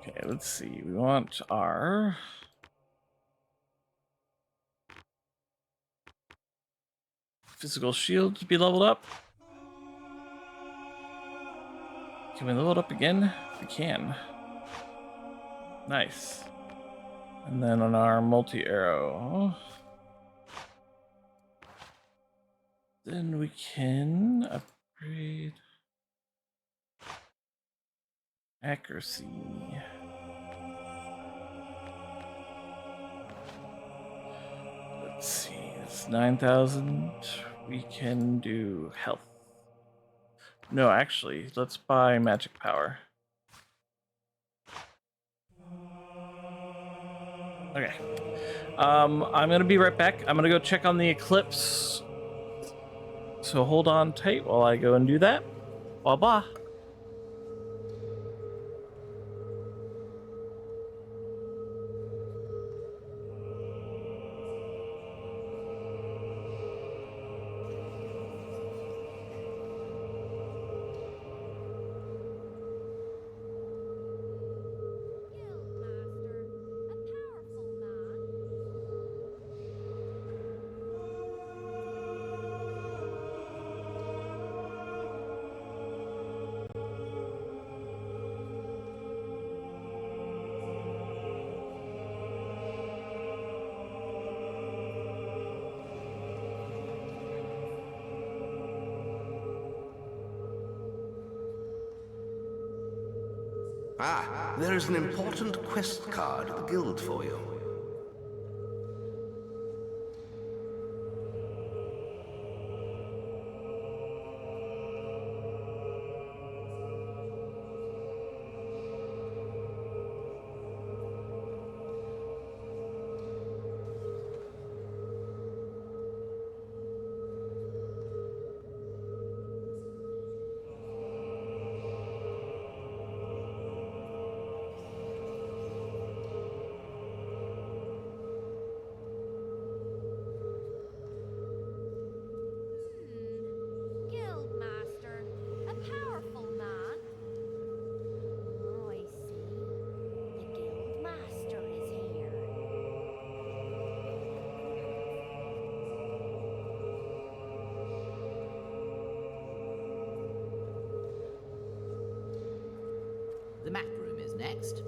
Okay, let's see. We want our physical shield to be leveled up. Can we level it up again? We can. Nice. And then on our multi-arrow, then we can upgrade accuracy. Let's see, it's 9,000. We can do health. No, actually, let's buy magic power. Okay. I'm gonna be right back. I'm gonna go check on the eclipse So hold on tight while I go and do that. Bye bye. Ah, there is an important quest card at the guild for you. Guildmaster, a powerful man. Oh, I see. The Guildmaster is here. The map room is next.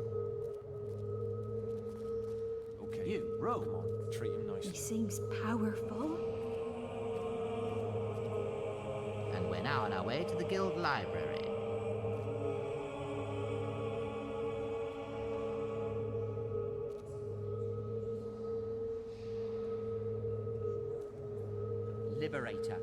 Okay. You, row. Come on, treat him nicely. He seems powerful. And we're now on our way to the guild library. Liberator.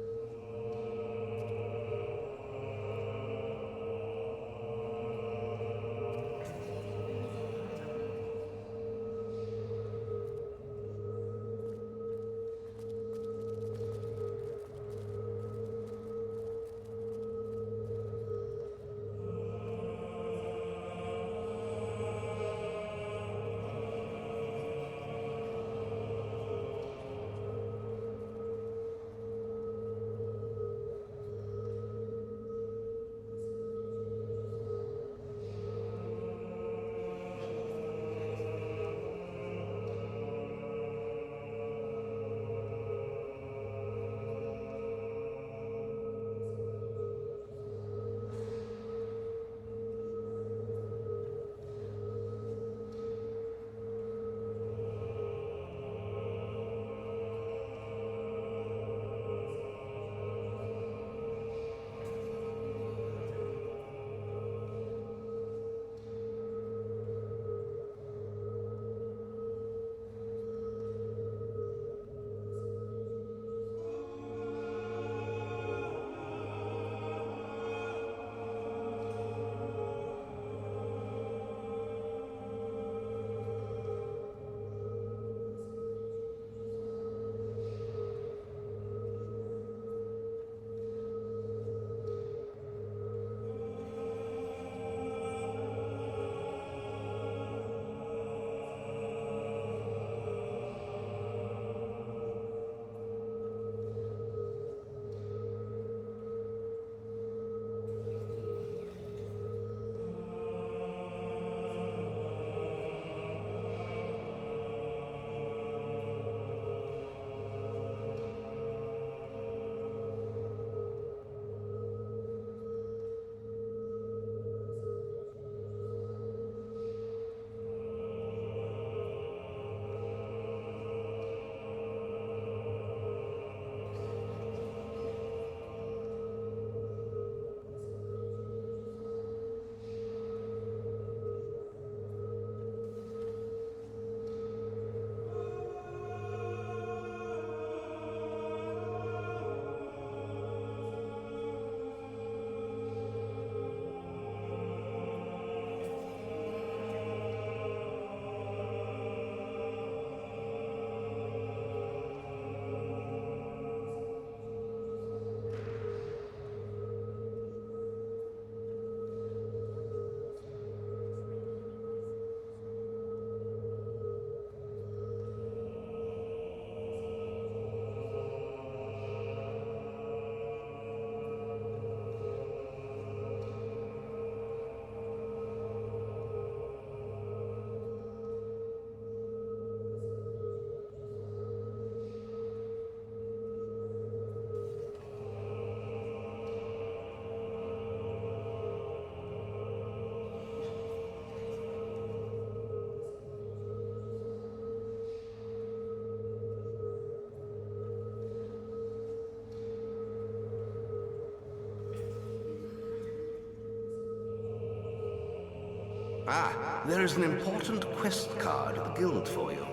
Ah, there is an important quest card at the guild for you.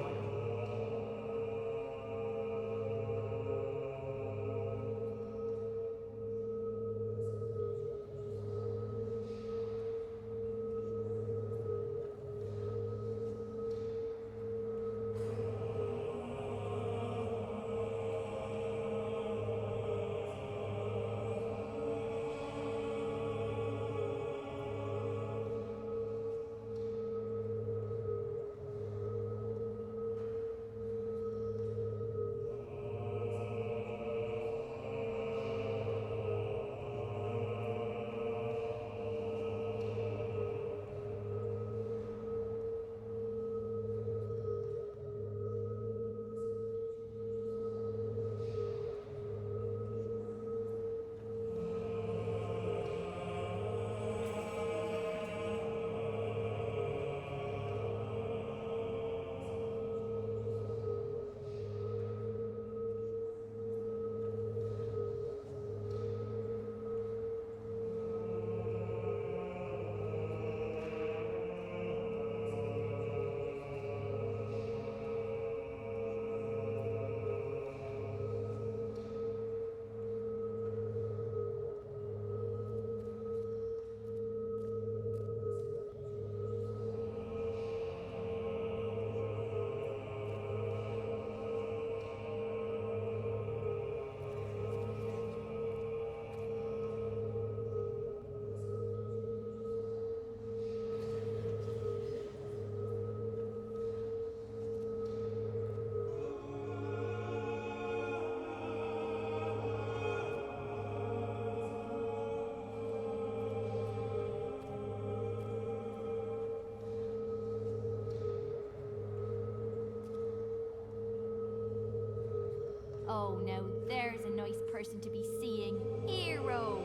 Oh, now there's a nice person to be seeing. Hero!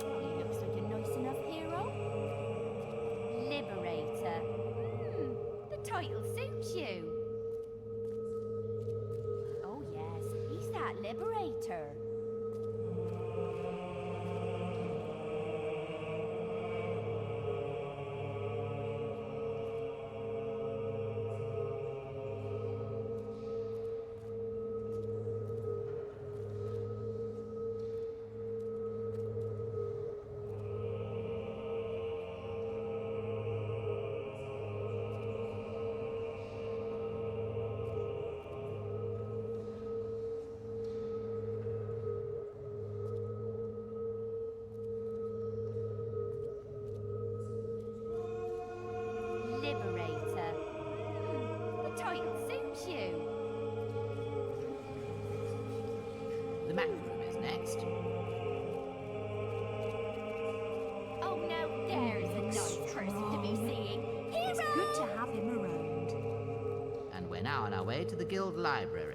Oh, he looks like a nice enough hero. Liberator. The title suits you. Oh, yes, he's that liberator. Liberator. The title suits you. The Mac Room is next. Oh, now there's a nice person to be seeing. Hero! It's good to have him around. And we're now on our way to the guild library.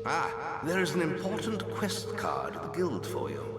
Ah, there is an important quest card at the guild for you.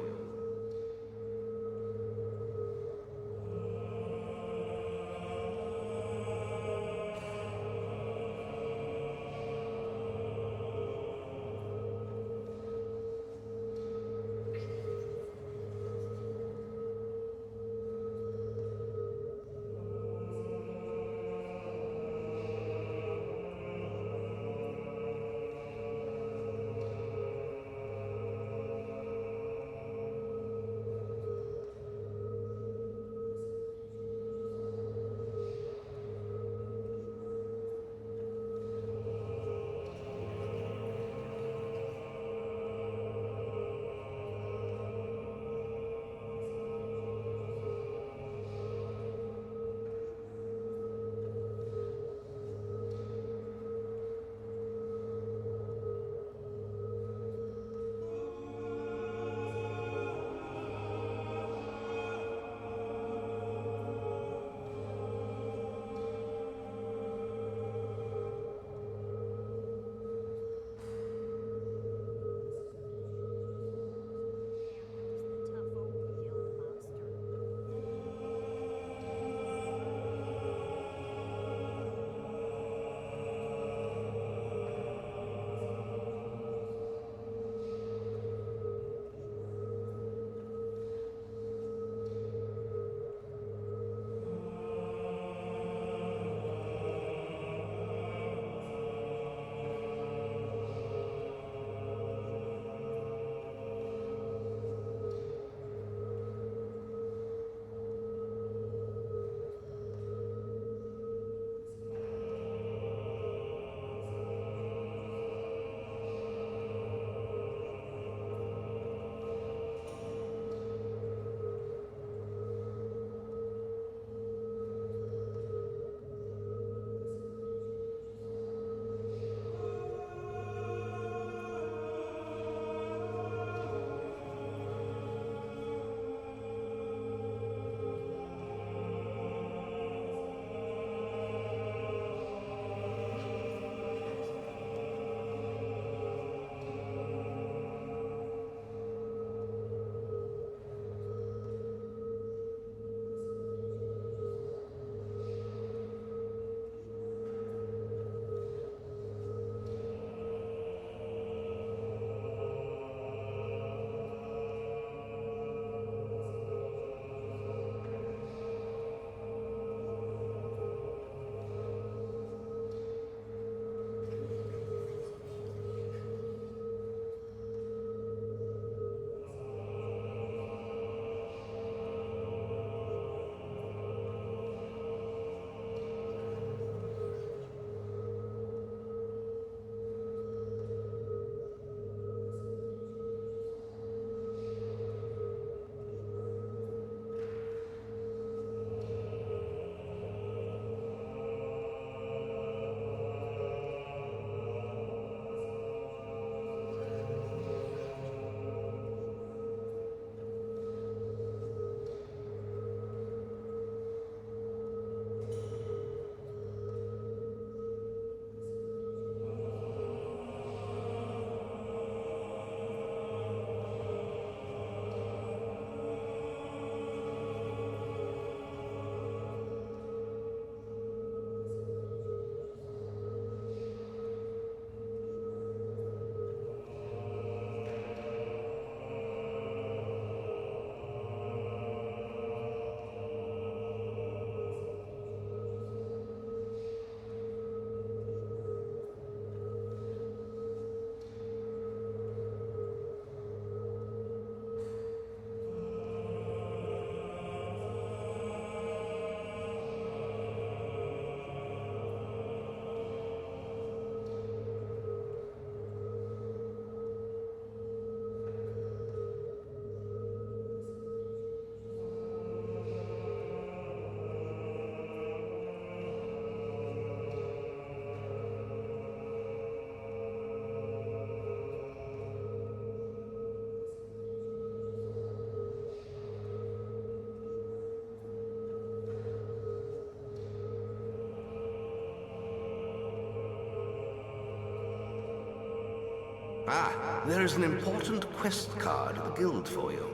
Ah, there is an important quest card at the guild for you.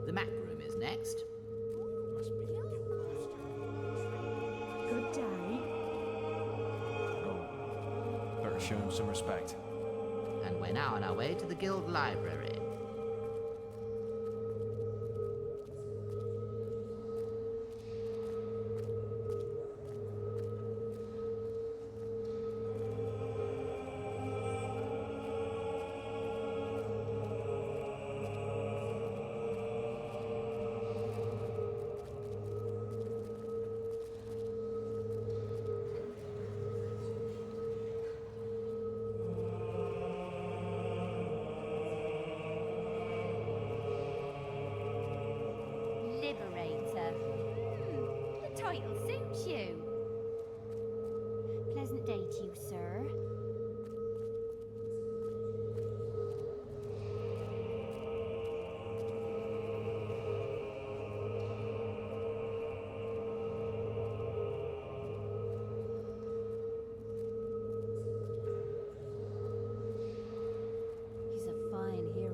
The Mac room is next. Good day. Oh, better show him some respect. And we're now on our way to the guild library. Liberator. The title suits you. Pleasant day to you, sir. He's a fine hero.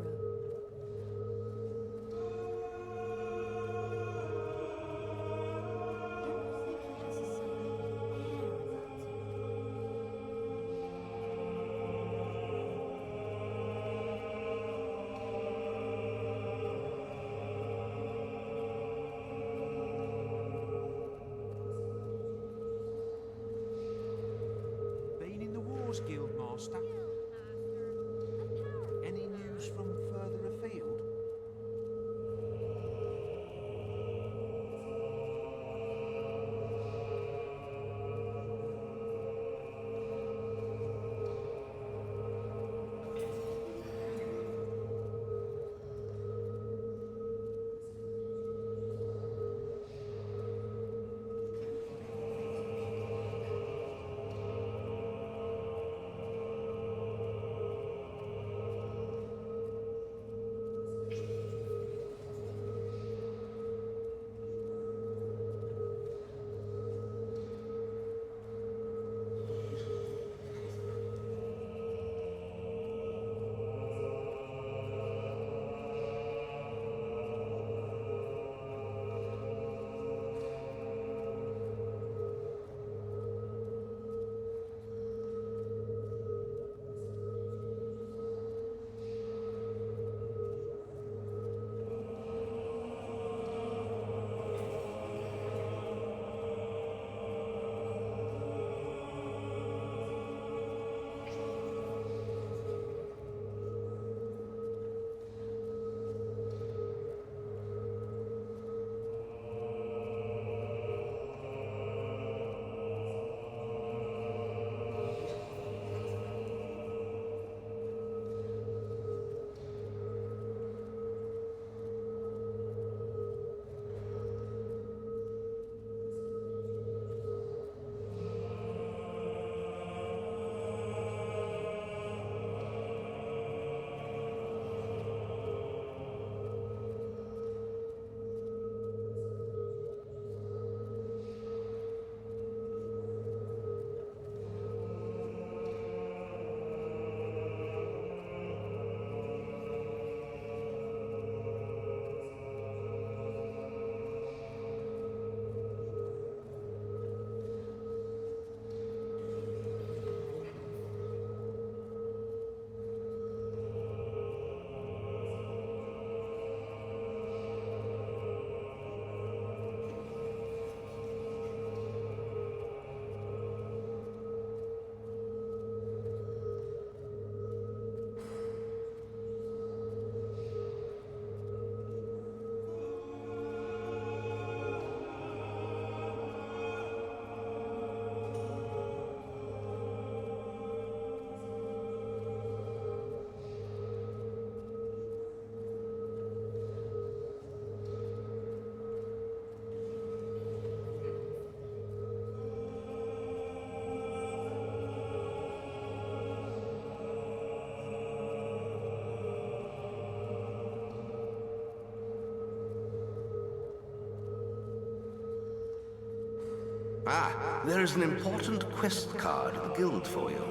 Ah, there is an important quest card at the guild for you.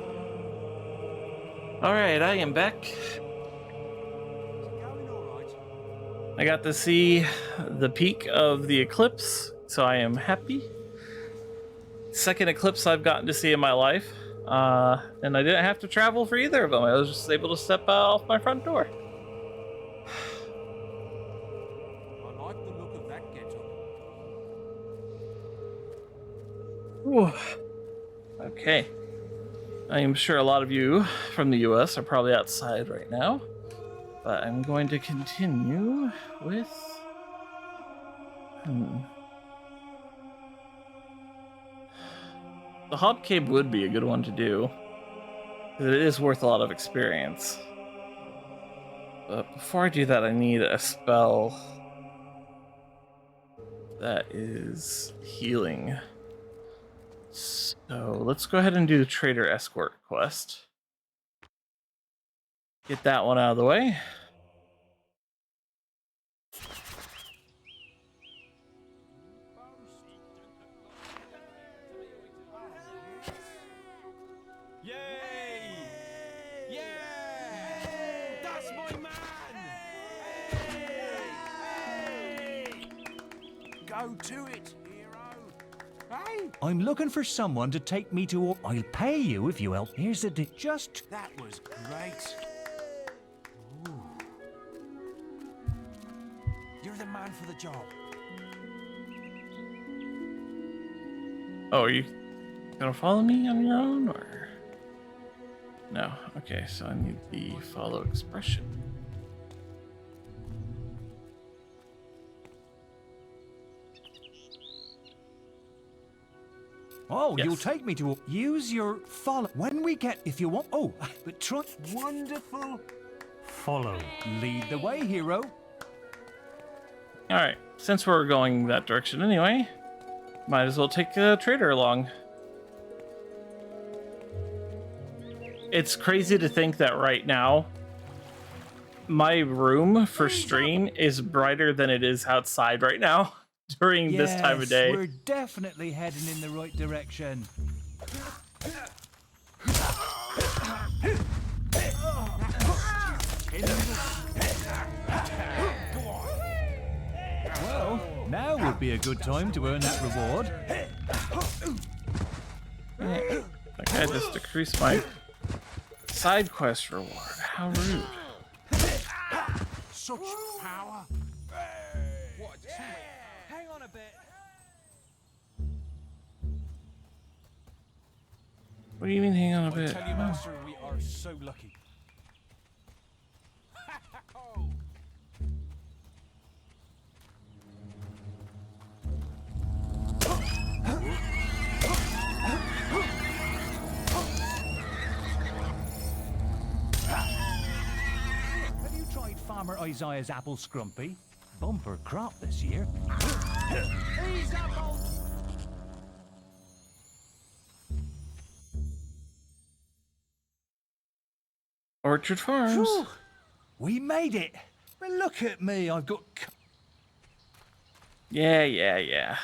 Alright, I am back. I got to see the peak of the eclipse, so I am happy. Second eclipse I've gotten to see in my life. And I didn't have to travel for either of them. I was just able to step off my front door. I like the look of that getup. Ooh. Okay. I am sure a lot of you from the US are probably outside right now, but I'm going to continue with... The Hob Cave would be a good one to do, because it is worth a lot of experience. But before I do that, I need a spell that is healing. So let's go ahead and do the Trader Escort quest. Get that one out of the way. Go to it, hero. Hey! I'm looking for someone to take me to... I'll pay you if you help. Here's the just... That was great. Ooh. You're the man for the job. Oh, are you gonna follow me on your own, or...? No. Okay, so I need the follow expression. Oh, Yes. you'll take me to... Use your follow... When we get... If you want... Oh, but try... Wonderful. Follow. Lead the way, hero. Alright, since we're going that direction anyway, might as well take a trader along. It's crazy to think that right now, my room for stream is brighter than it is outside right now during this time of day. We're definitely heading in the right direction. Well, now would be a good time to earn that reward. Okay, I just decreased my side quest reward. How rude. Such power. What? Hang on a bit. What do you mean, hang on a I bit? tell you, Master, we are so lucky. Have you tried Farmer Isaiah's apple scrumpy? Bumper crop this year. These apples. Orchard Farms. Phew, we made it. But look at me, I've got... Yeah.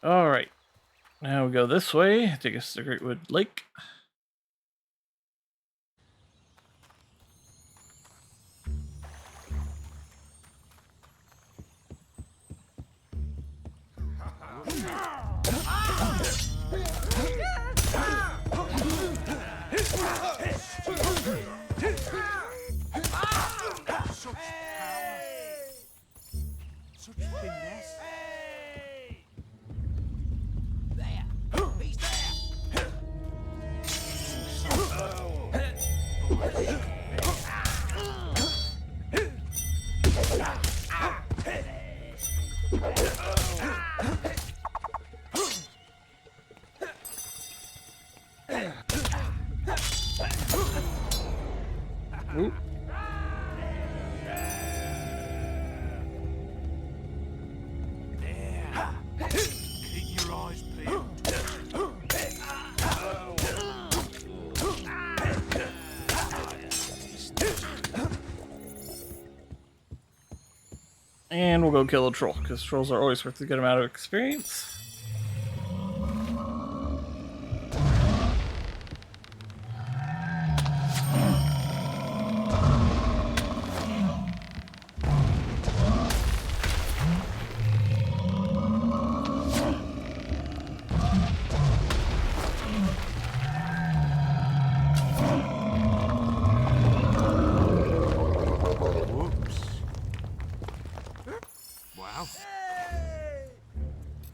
All right. Now we go this way. Take us to Greatwood Lake. Such finesse. Ooh. And we'll go kill a troll, because trolls are always worth a good amount of experience.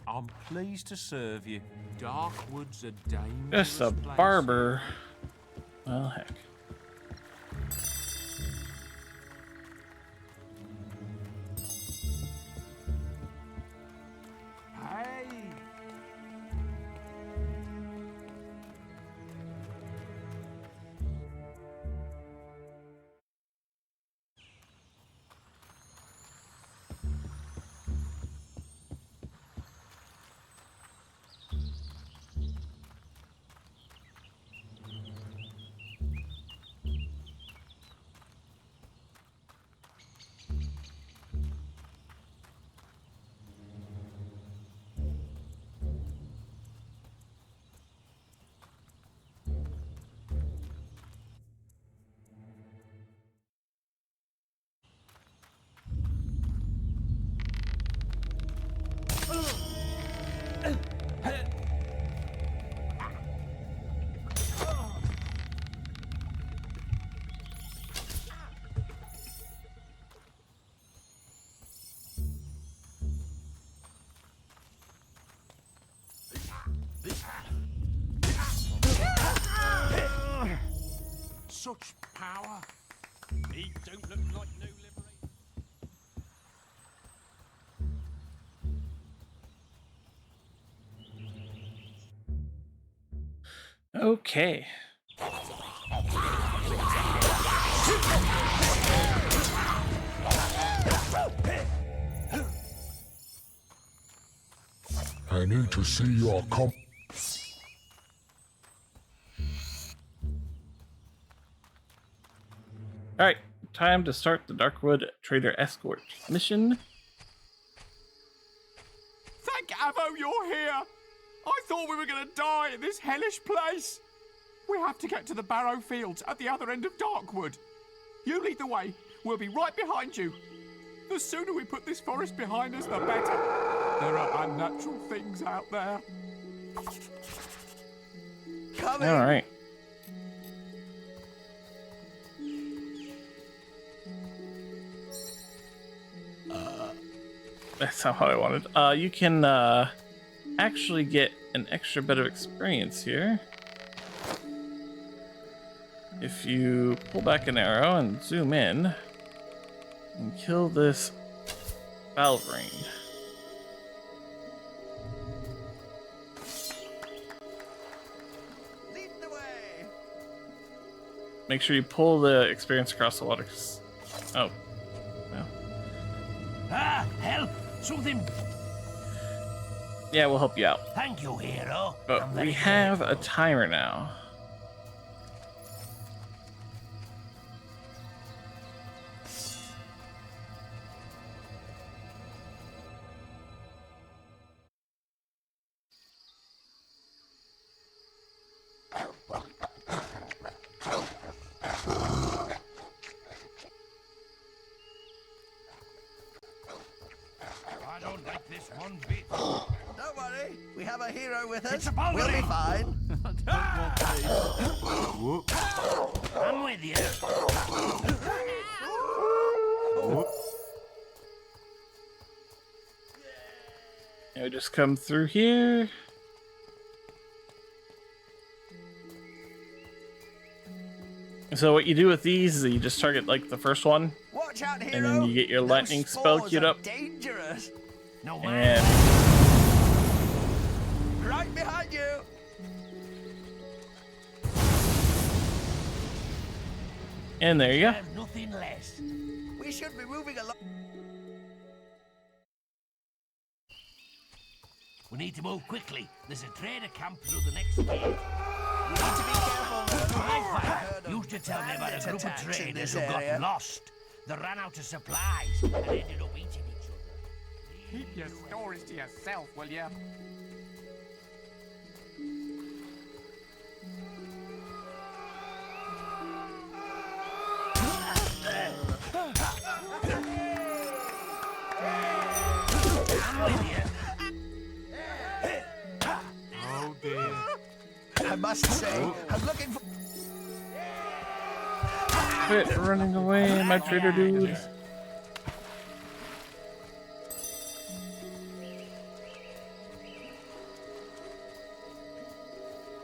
I'm pleased to serve you. Darkwood's a dangerous Just a place. barber. Well, heck. Hey! Such power. He don't look like no liberator. Okay. I need to see your comp. Alright, time to start the Darkwood Trader Escort mission. Thank Avo you're here! I thought we were gonna die in this hellish place! We have to get to the Barrow Fields at the other end of Darkwood. You lead the way, we'll be right behind you. The sooner we put this forest behind us, the better. There are unnatural things out there. Coming! Alright. That's not what I wanted. You can actually get an extra bit of experience here. If you pull back an arrow and zoom in and kill this Balverine. Lead the way! Make sure you pull the experience across the water. Oh. No. Ah, help! Something. Yeah, we'll help you out. Thank you, hero. But I'm we very have a timer now. I don't like this one bit. Don't worry, we have a hero with us. It's a boulder. We'll be fine. I'm with you. Yeah, just come through here. So what you do with these is you just target like the first one, Watch out, hero. and then you get your lightning spell spores queued are up, Dangerous. No and Right behind you. there you go. Have nothing less. We should be moving along. We need to move quickly. There's a trader camp through the next gate. We need to be careful. My father used to tell me about a group of attacks in traders this who got area. lost. They ran out of supplies and ended up eating each other. Keep your stories to yourself, will you? Oh dear. I must say, I'm looking for. Quit running away, my traitor dude.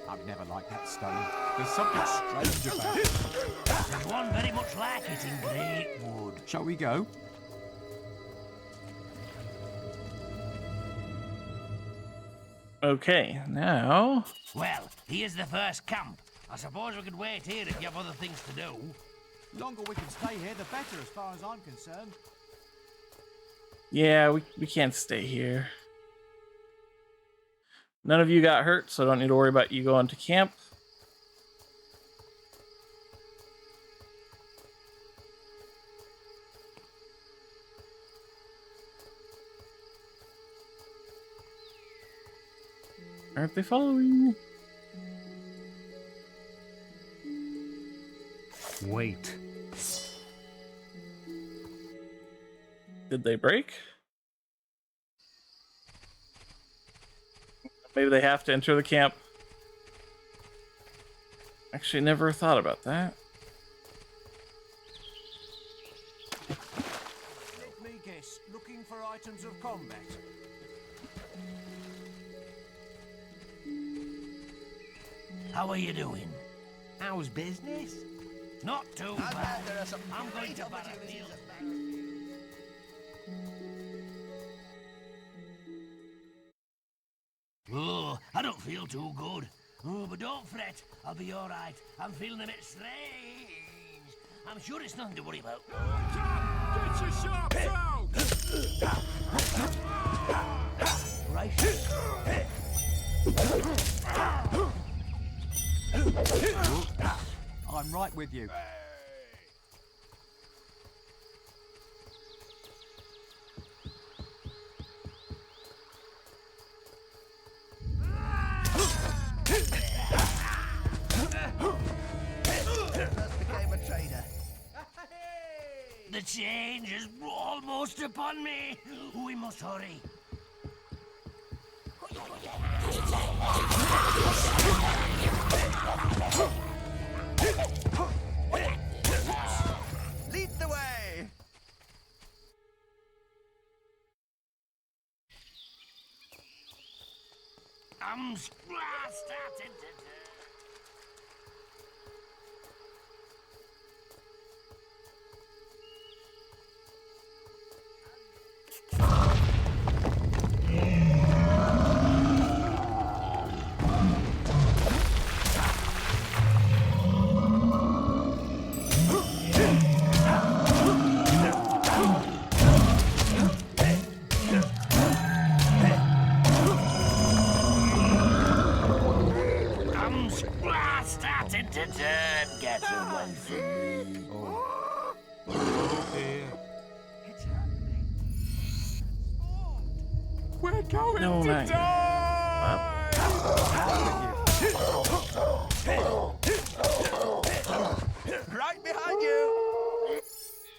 I've never liked that stone. There's something strange about it. There's one very much like it in Great Wood. Shall we go? Okay, now. Well, here's the first camp. I suppose we could wait here if you have other things to do. The longer we can stay here, the better, as far as I'm concerned. Yeah, we can't stay here. None of you got hurt, so I don't need to worry about you going to camp. Aren't they following me? Wait. Did they break? Maybe they have to enter the camp. Actually, never thought about that. Let me guess, looking for items of combat. How are you doing? How's business? Not too bad. There are some I'm going to great Battlefield. Oh, I don't feel too good. Oh, but don't fret. I'll be all right. I'm feeling a bit strange. I'm sure it's nothing to worry about. Get your sharps out! Right. I'm right with you. Just became a trader. The change is almost upon me. We must hurry. Lead the way. I'm starting to. Starting to turn. Get away from me. Oh dear. It's happening. We're going No, to man. die! Right behind you.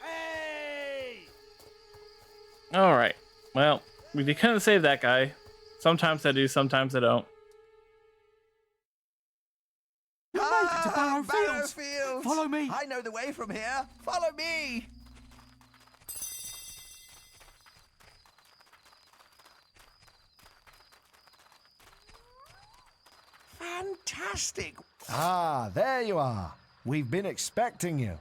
Hey! All right. Well, we couldn't save that guy. Sometimes I do, sometimes I don't. You made it to Barrow Fields. Fields. Follow me. I know the way from here. Follow me. Fantastic. Ah, there you are. We've been expecting you.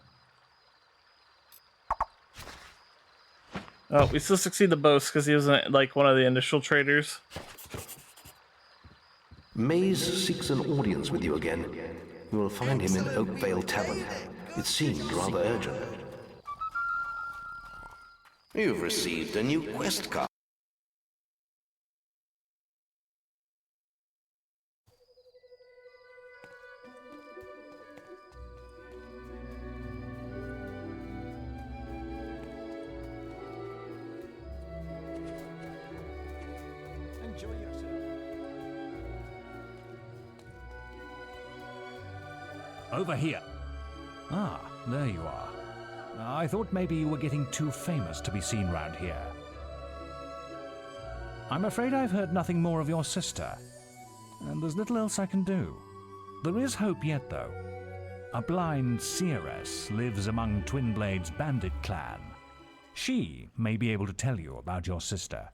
Oh, we still succeed the boast because he wasn't like one of the initial traders. Maze seeks an audience with you again. You will find him in Oakvale Tavern. It seemed rather urgent. You've received a new quest card. Over here. Ah, there you are. I thought maybe you were getting too famous to be seen round here. I'm afraid I've heard nothing more of your sister, and there's little else I can do. There is hope yet, though. A blind seeress lives among Twinblade's bandit clan. She may be able to tell you about your sister.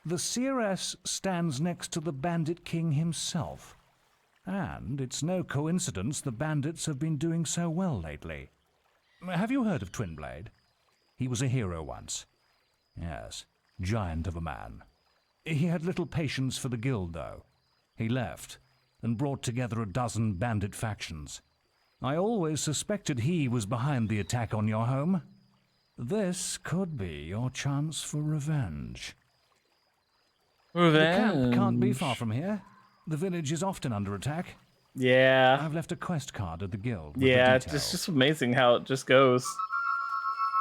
The seeress stands next to the bandit king himself. And it's no coincidence the bandits have been doing so well lately. Have you heard of Twinblade? He was a hero once. Yes, giant of a man. He had little patience for the guild, though. He left and brought together a dozen bandit factions. I always suspected he was behind the attack on your home. This could be your chance for revenge. Revenge? The camp can't be far from here. The village is often under attack. Yeah. I've left a quest card at the guild. Yeah, it's just amazing how it just goes.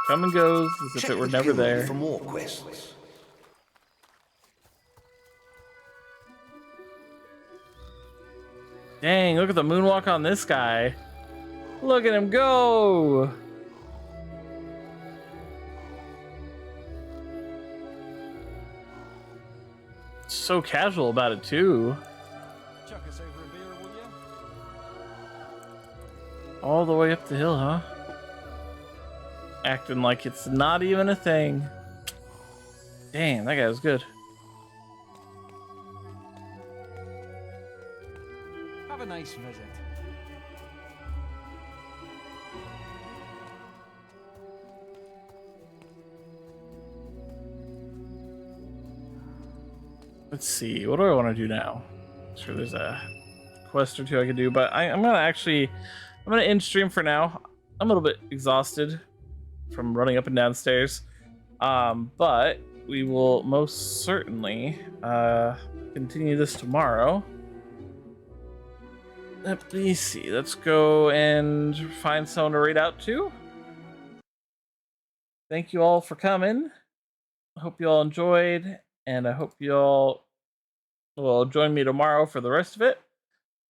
Come and goes as if it were never there. For more quests. Dang, look at the moonwalk on this guy. Look at him go! So casual about it, too. Chuck us over a beer, will you? All the way up the hill, huh? Acting like it's not even a thing. Damn, that guy was good. Have a nice visit. Let's see, what do I want to do now? Sure, there's a quest or two I could do, but I'm gonna end stream for now. I'm a little bit exhausted from running up and down stairs, but we will most certainly continue this tomorrow. Let me see. Let's go and find someone to raid out to. Thank you all for coming. I hope you all enjoyed, and I hope you all will join me tomorrow for the rest of it.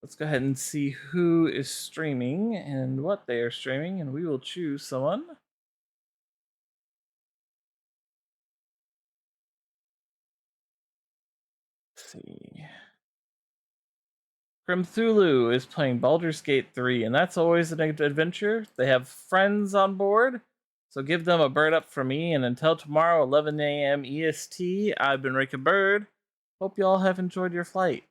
Let's go ahead and see who is streaming and what they are streaming, and we will choose someone. Let's see. Crimthulu is playing Baldur's Gate 3, and that's always an adventure. They have friends on board, so give them a bird up from me. And until tomorrow, 11 a.m. EST, I've been Rick and Bird. Hope you all have enjoyed your flight.